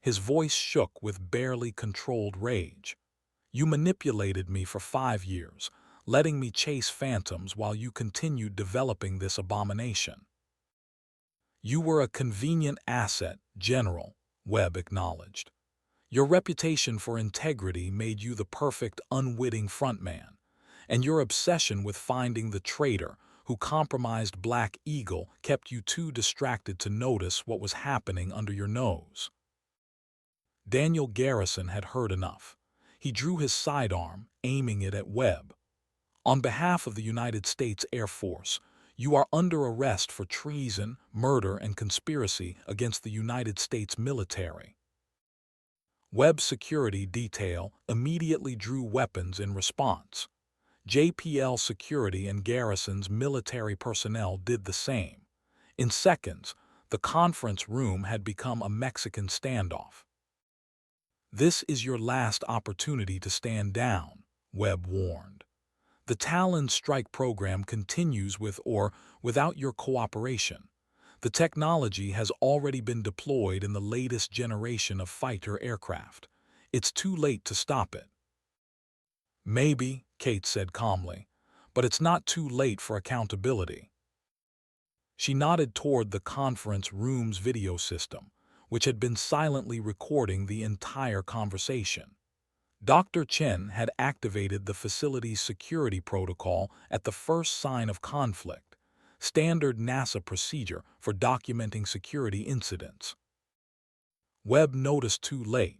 His voice shook with barely controlled rage. You manipulated me for 5 years, letting me chase phantoms while you continued developing this abomination. You were a convenient asset, General, Webb acknowledged. Your reputation for integrity made you the perfect unwitting frontman, and your obsession with finding the traitor who compromised Black Eagle kept you too distracted to notice what was happening under your nose. Daniel Garrison had heard enough. He drew his sidearm, aiming it at Webb. On behalf of the United States Air Force, you are under arrest for treason, murder, and conspiracy against the United States military. Webb's security detail immediately drew weapons in response. JPL Security and Garrison's military personnel did the same. In seconds, the conference room had become a Mexican standoff. This is your last opportunity to stand down, Webb warned. The Talon Strike program continues with or without your cooperation. The technology has already been deployed in the latest generation of fighter aircraft. It's too late to stop it. Maybe, Kate said calmly, but it's not too late for accountability. She nodded toward the conference room's video system, which had been silently recording the entire conversation. Dr. Chen had activated the facility's security protocol at the first sign of conflict, standard NASA procedure for documenting security incidents. Webb noticed too late.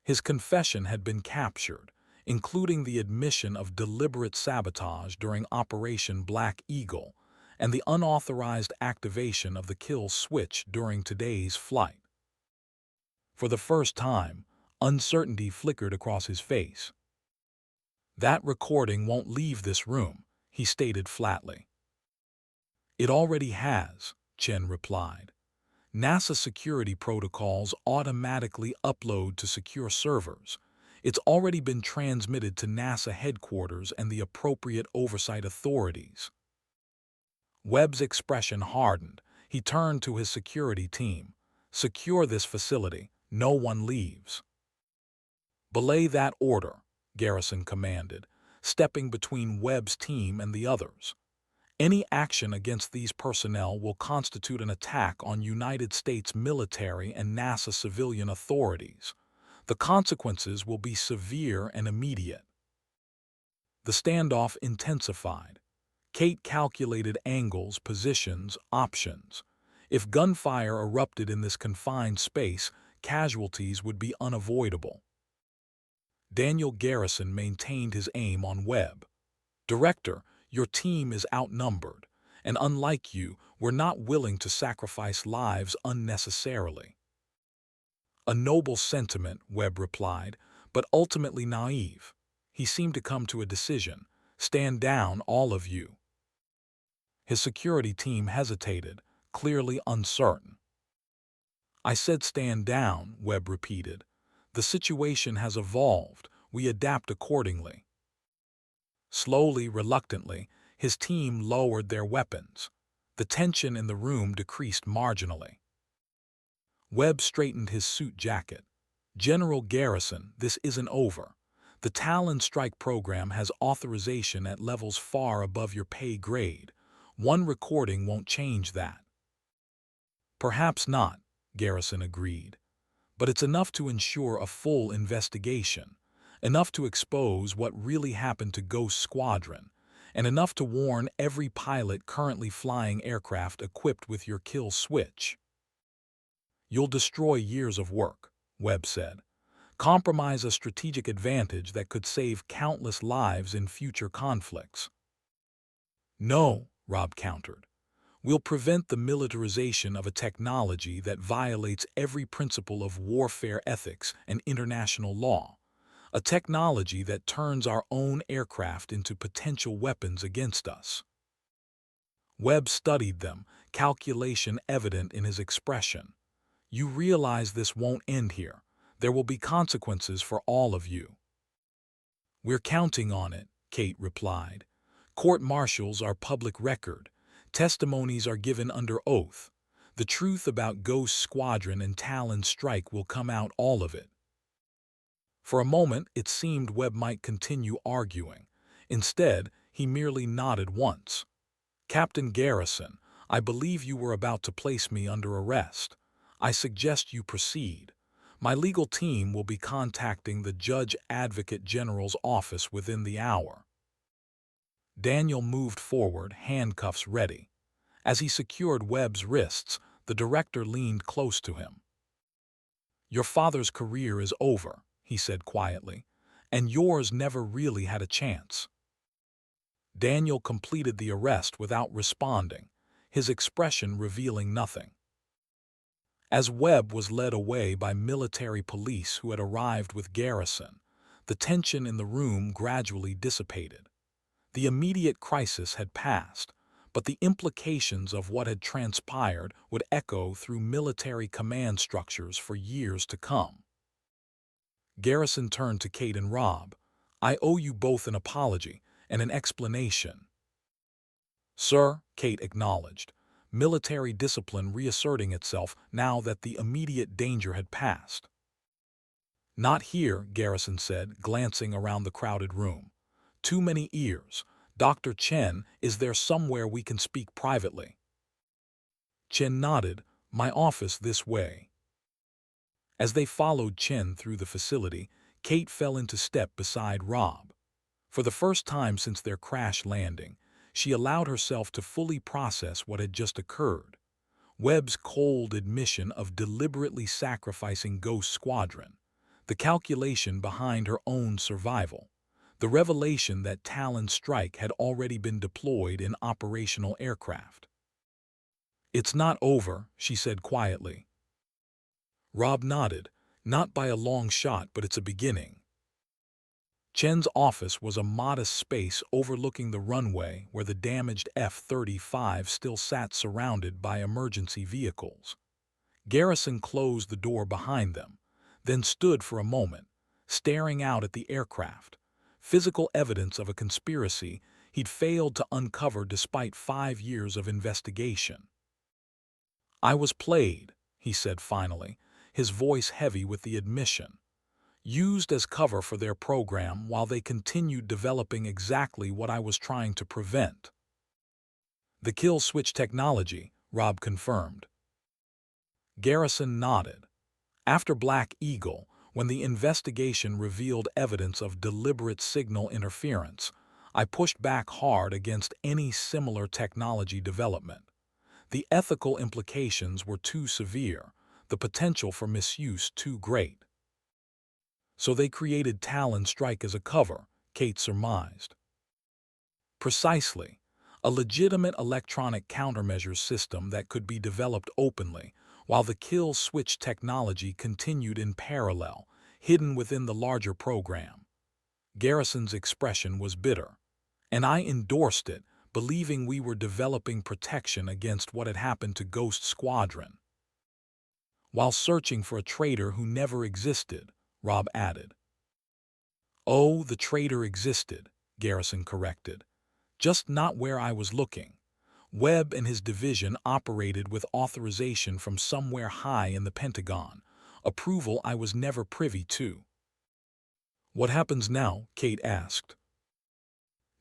His confession had been captured, including the admission of deliberate sabotage during Operation Black Eagle and the unauthorized activation of the kill switch during today's flight. For the first time, uncertainty flickered across his face. That recording won't leave this room, he stated flatly. It already has, Chen replied. NASA security protocols automatically upload to secure servers. It's already been transmitted to NASA headquarters and the appropriate oversight authorities. Webb's expression hardened. He turned to his security team. Secure this facility. No one leaves. Belay that order, Garrison commanded, stepping between Webb's team and the others. Any action against these personnel will constitute an attack on United States military and NASA civilian authorities. The consequences will be severe and immediate. The standoff intensified. Kate calculated angles, positions, options. If gunfire erupted in this confined space, casualties would be unavoidable. Daniel Garrison maintained his aim on Webb. Director, your team is outnumbered, and unlike you, we're not willing to sacrifice lives unnecessarily. A noble sentiment, Webb replied, but ultimately naive. He seemed to come to a decision. Stand down, all of you. His security team hesitated, clearly uncertain. I said stand down, Webb repeated. The situation has evolved. We adapt accordingly. Slowly, reluctantly, his team lowered their weapons. The tension in the room decreased marginally. Webb straightened his suit jacket. General Garrison, this isn't over. The Talon Strike program has authorization at levels far above your pay grade. One recording won't change that. Perhaps not, Garrison agreed. But it's enough to ensure a full investigation, enough to expose what really happened to Ghost Squadron, and enough to warn every pilot currently flying aircraft equipped with your kill switch. You'll destroy years of work, Webb said. Compromise a strategic advantage that could save countless lives in future conflicts. No, Rob countered. We'll prevent the militarization of a technology that violates every principle of warfare ethics and international law, a technology that turns our own aircraft into potential weapons against us. Webb studied them, calculation evident in his expression. You realize this won't end here. There will be consequences for all of you. We're counting on it, Kate replied. Court-martials are public record. Testimonies are given under oath. The truth about Ghost Squadron and Talon Strike will come out, all of it. For a moment, it seemed Webb might continue arguing. Instead, he merely nodded once. Captain Garrison, I believe you were about to place me under arrest. I suggest you proceed. My legal team will be contacting the Judge Advocate General's office within the hour. Daniel moved forward, handcuffs ready. As he secured Webb's wrists, the director leaned close to him. Your father's career is over, he said quietly, and yours never really had a chance. Daniel completed the arrest without responding, his expression revealing nothing. As Webb was led away by military police who had arrived with Garrison, the tension in the room gradually dissipated. The immediate crisis had passed, but the implications of what had transpired would echo through military command structures for years to come. Garrison turned to Kate and Rob. I owe you both an apology and an explanation. Sir, Kate acknowledged, military discipline reasserting itself now that the immediate danger had passed. Not here, Garrison said, glancing around the crowded room. Too many ears. Dr. Chen, is there somewhere we can speak privately? Chen nodded. My office this way. As they followed Chen through the facility, Kate fell into step beside Rob. For the first time since their crash landing, she allowed herself to fully process what had just occurred. Webb's cold admission of deliberately sacrificing Ghost Squadron, the calculation behind her own survival, the revelation that Talon Strike had already been deployed in operational aircraft. It's not over, she said quietly. Rob nodded, not by a long shot, but it's a beginning. Chen's office was a modest space overlooking the runway where the damaged F-35 still sat surrounded by emergency vehicles. Garrison closed the door behind them, then stood for a moment, staring out at the aircraft, physical evidence of a conspiracy he'd failed to uncover despite 5 years of investigation. I was played, he said finally, his voice heavy with the admission. Used as cover for their program while they continued developing exactly what I was trying to prevent. The kill switch technology, Rob confirmed. Garrison nodded. After Black Eagle, when the investigation revealed evidence of deliberate signal interference, I pushed back hard against any similar technology development. The ethical implications were too severe, the potential for misuse too great. So they created Talon Strike as a cover, Kate surmised. Precisely. A legitimate electronic countermeasures system that could be developed openly, while the kill switch technology continued in parallel, hidden within the larger program. Garrison's expression was bitter, and I endorsed it, believing we were developing protection against what had happened to Ghost Squadron. While searching for a traitor who never existed, Rob added. Oh, the traitor existed, Garrison corrected. Just not where I was looking. Webb and his division operated with authorization from somewhere high in the Pentagon, approval I was never privy to. What happens now? Kate asked.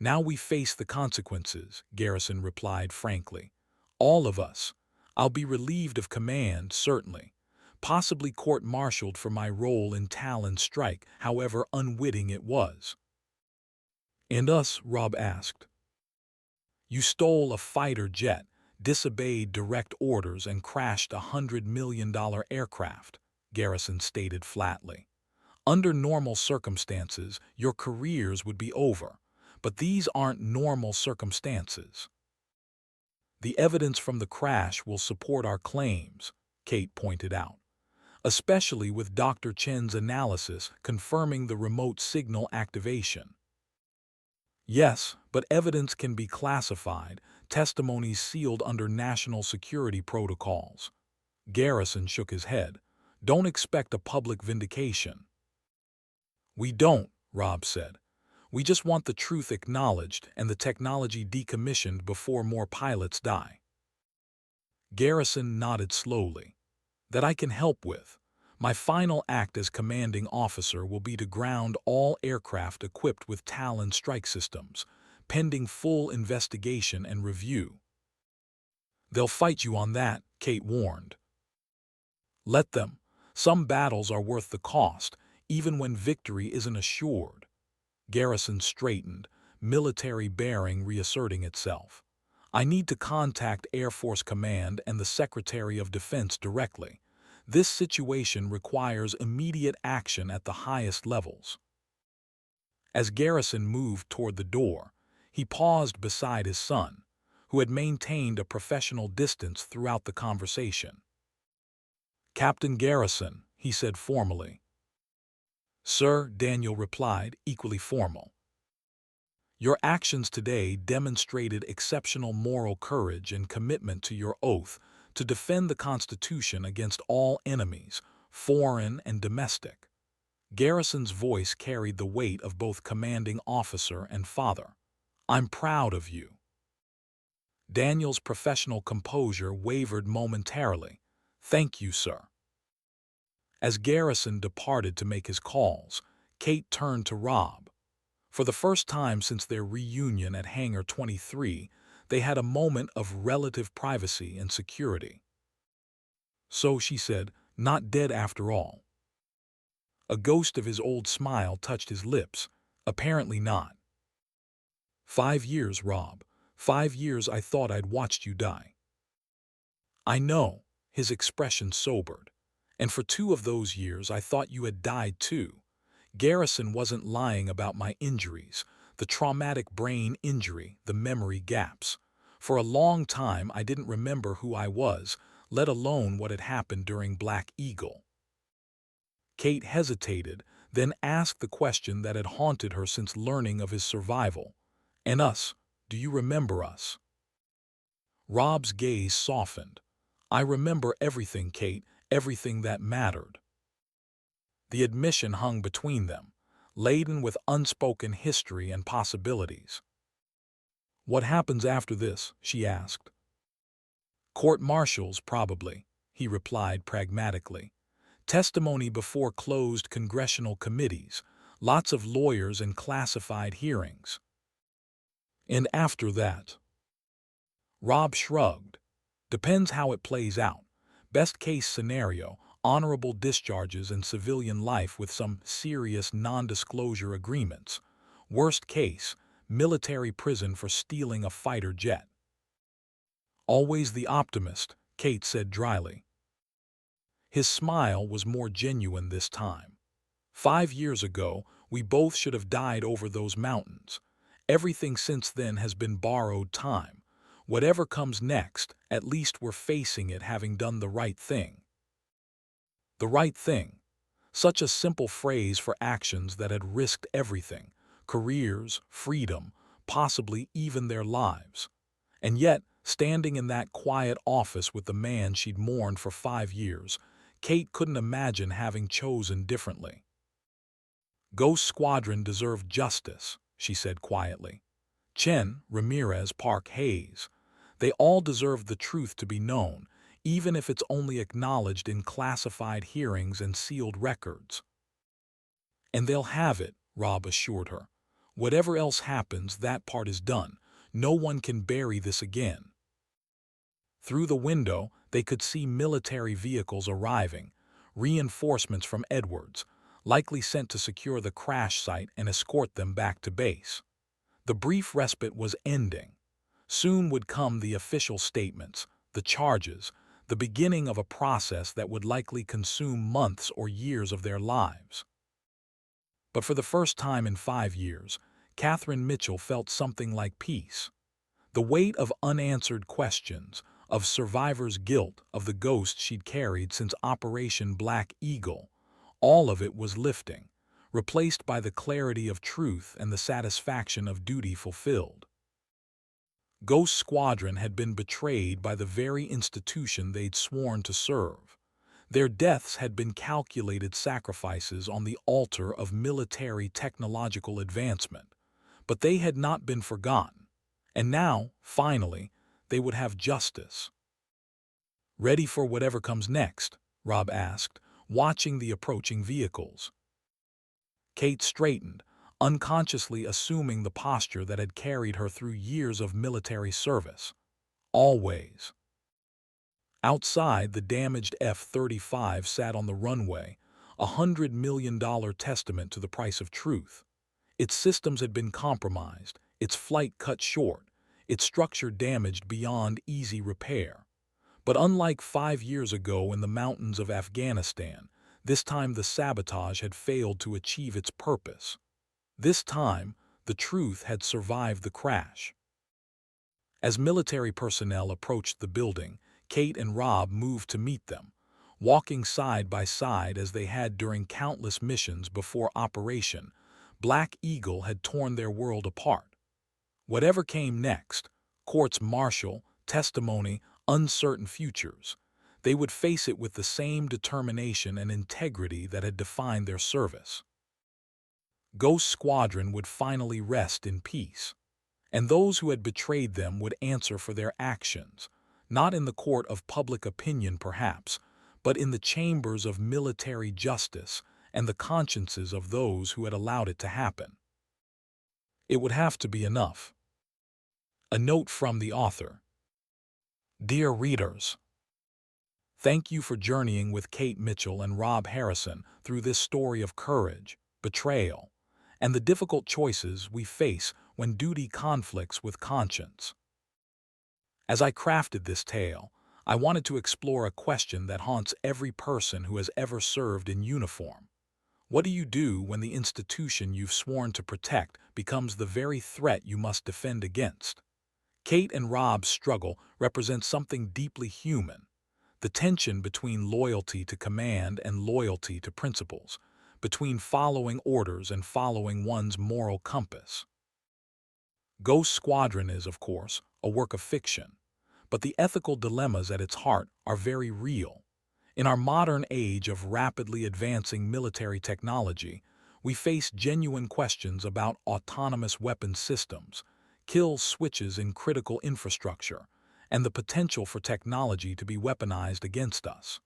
Now we face the consequences, Garrison replied frankly. All of us. I'll be relieved of command, certainly. Possibly court-martialed for my role in Talon Strike, however unwitting it was. And us? Rob asked. You stole a fighter jet, disobeyed direct orders, and crashed a $100 million aircraft, Garrison stated flatly. Under normal circumstances, your careers would be over, but these aren't normal circumstances. The evidence from the crash will support our claims, Kate pointed out, especially with Dr. Chen's analysis confirming the remote signal activation. Yes, but evidence can be classified, testimonies sealed under national security protocols. Garrison shook his head. Don't expect a public vindication. We don't, Rob said. We just want the truth acknowledged and the technology decommissioned before more pilots die. Garrison nodded slowly. That I can help with. My final act as commanding officer will be to ground all aircraft equipped with Talon Strike systems, pending full investigation and review. They'll fight you on that, Kate warned. Let them. Some battles are worth the cost, even when victory isn't assured. Garrison straightened, military bearing reasserting itself. I need to contact Air Force Command and the Secretary of Defense directly. This situation requires immediate action at the highest levels. As Garrison moved toward the door, he paused beside his son, who had maintained a professional distance throughout the conversation. Captain Garrison, he said formally. Sir, Daniel replied, equally formal. Your actions today demonstrated exceptional moral courage and commitment to your oath to defend the Constitution against all enemies, foreign and domestic. Garrison's voice carried the weight of both commanding officer and father. I'm proud of you. Daniel's professional composure wavered momentarily. Thank you, sir. As Garrison departed to make his calls, Kate turned to Rob. For the first time since their reunion at Hangar 23, they had a moment of relative privacy and security. So, she said, not dead after all. A ghost of his old smile touched his lips. Apparently not. 5 years, Rob. 5 years I thought I'd watched you die. I know, his expression sobered. And for 2 of those years I thought you had died too. Garrison wasn't lying about my injuries, the traumatic brain injury, the memory gaps. For a long time I didn't remember who I was, let alone what had happened during Black Eagle. Kate hesitated, then asked the question that had haunted her since learning of his survival. And us, do you remember us? Rob's gaze softened. I remember everything, Kate, everything that mattered. The admission hung between them, laden with unspoken history and possibilities. What happens after this? She asked. Court-martials, probably, he replied pragmatically. Testimony before closed congressional committees, lots of lawyers and classified hearings. And after that? Rob shrugged. Depends how it plays out. Best case scenario, honorable discharges and civilian life with some serious non-disclosure agreements. Worst case, military prison for stealing a fighter jet. Always the optimist, Kate said dryly. His smile was more genuine this time. 5 years ago, we both should have died over those mountains. Everything since then has been borrowed time. Whatever comes next, at least we're facing it having done the right thing. The right thing. Such a simple phrase for actions that had risked everything, careers, freedom, possibly even their lives. And yet, standing in that quiet office with the man she'd mourned for 5 years, Kate couldn't imagine having chosen differently. Ghost Squadron deserved justice, she said quietly. Chen, Ramirez, Park, Hayes. They all deserve the truth to be known, even if it's only acknowledged in classified hearings and sealed records. And they'll have it, Rob assured her. Whatever else happens, that part is done. No one can bury this again. Through the window, they could see military vehicles arriving, reinforcements from Edwards, likely sent to secure the crash site and escort them back to base. The brief respite was ending. Soon would come the official statements, the charges, the beginning of a process that would likely consume months or years of their lives. But for the first time in 5 years, Katherine Mitchell felt something like peace. The weight of unanswered questions, of survivor's guilt, of the ghost she'd carried since Operation Black Eagle, all of it was lifting, replaced by the clarity of truth and the satisfaction of duty fulfilled. Ghost Squadron had been betrayed by the very institution they'd sworn to serve. Their deaths had been calculated sacrifices on the altar of military technological advancement, but they had not been forgotten. And now, finally, they would have justice. Ready for whatever comes next? Rob asked, watching the approaching vehicles. Kate straightened, unconsciously assuming the posture that had carried her through years of military service. Always. Outside, the damaged F-35 sat on the runway, $100 million testament to the price of truth. Its systems had been compromised, its flight cut short, its structure damaged beyond easy repair. But unlike 5 years ago in the mountains of Afghanistan, this time the sabotage had failed to achieve its purpose. This time, the truth had survived the crash. As military personnel approached the building, Kate and Rob moved to meet them, walking side by side as they had during countless missions before Operation Black Eagle had torn their world apart. Whatever came next, courts-martial, testimony, uncertain futures, they would face it with the same determination and integrity that had defined their service. Ghost Squadron would finally rest in peace, and those who had betrayed them would answer for their actions, not in the court of public opinion perhaps, but in the chambers of military justice and the consciences of those who had allowed it to happen. It would have to be enough. A note from the author. Dear readers, thank you for journeying with Kate Mitchell and Rob Harrison through this story of courage, betrayal, and the difficult choices we face when duty conflicts with conscience. As I crafted this tale, I wanted to explore a question that haunts every person who has ever served in uniform. What do you do when the institution you've sworn to protect becomes the very threat you must defend against? Kate and Rob's struggle represents something deeply human, the tension between loyalty to command and loyalty to principles, between following orders and following one's moral compass. Ghost Squadron is, of course, a work of fiction, but the ethical dilemmas at its heart are very real. In our modern age of rapidly advancing military technology, we face genuine questions about autonomous weapon systems, kill switches in critical infrastructure, and the potential for technology to be weaponized against us.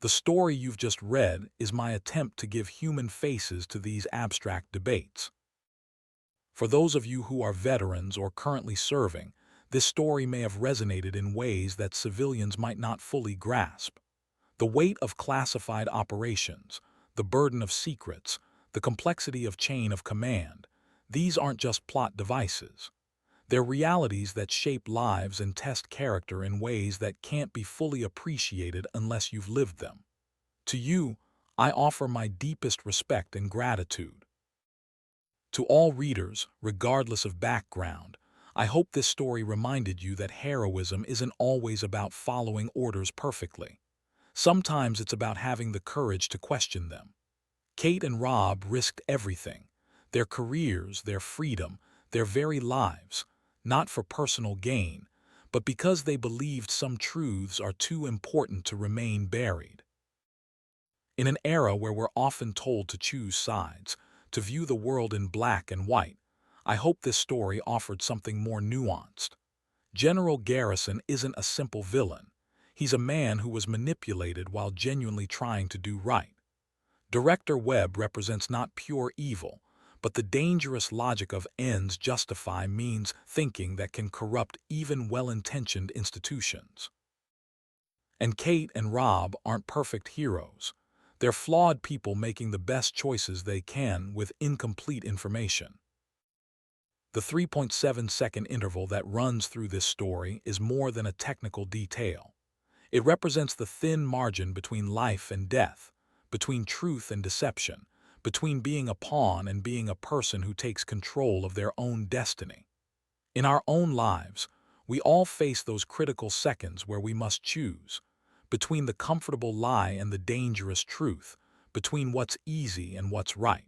The story you've just read is my attempt to give human faces to these abstract debates. For those of you who are veterans or currently serving, this story may have resonated in ways that civilians might not fully grasp. The weight of classified operations, the burden of secrets, the complexity of chain of command, these aren't just plot devices. They're realities that shape lives and test character in ways that can't be fully appreciated unless you've lived them. To you, I offer my deepest respect and gratitude. To all readers, regardless of background, I hope this story reminded you that heroism isn't always about following orders perfectly. Sometimes it's about having the courage to question them. Kate and Rob risked everything, their careers, their freedom, their very lives, not for personal gain, but because they believed some truths are too important to remain buried. In an era where we're often told to choose sides, to view the world in black and white, I hope this story offered something more nuanced. General Garrison isn't a simple villain. He's a man who was manipulated while genuinely trying to do right. Director Webb represents not pure evil, but the dangerous logic of ends justify means thinking that can corrupt even well-intentioned institutions. And Kate and Rob aren't perfect heroes. They're flawed people making the best choices they can with incomplete information. The 3.7-second interval that runs through this story is more than a technical detail. It represents the thin margin between life and death, between truth and deception, between being a pawn and being a person who takes control of their own destiny. In our own lives, we all face those critical seconds where we must choose, between the comfortable lie and the dangerous truth, between what's easy and what's right.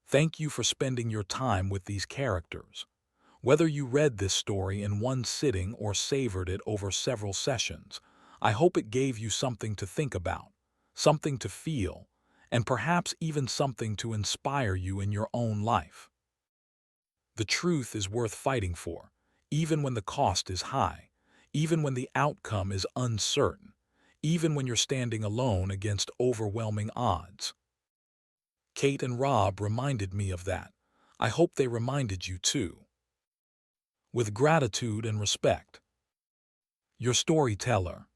Thank you for spending your time with these characters. Whether you read this story in one sitting or savored it over several sessions, I hope it gave you something to think about, something to feel, and perhaps even something to inspire you in your own life. The truth is worth fighting for, even when the cost is high, even when the outcome is uncertain, even when you're standing alone against overwhelming odds. Kate and Rob reminded me of that. I hope they reminded you too. With gratitude and respect. Your storyteller.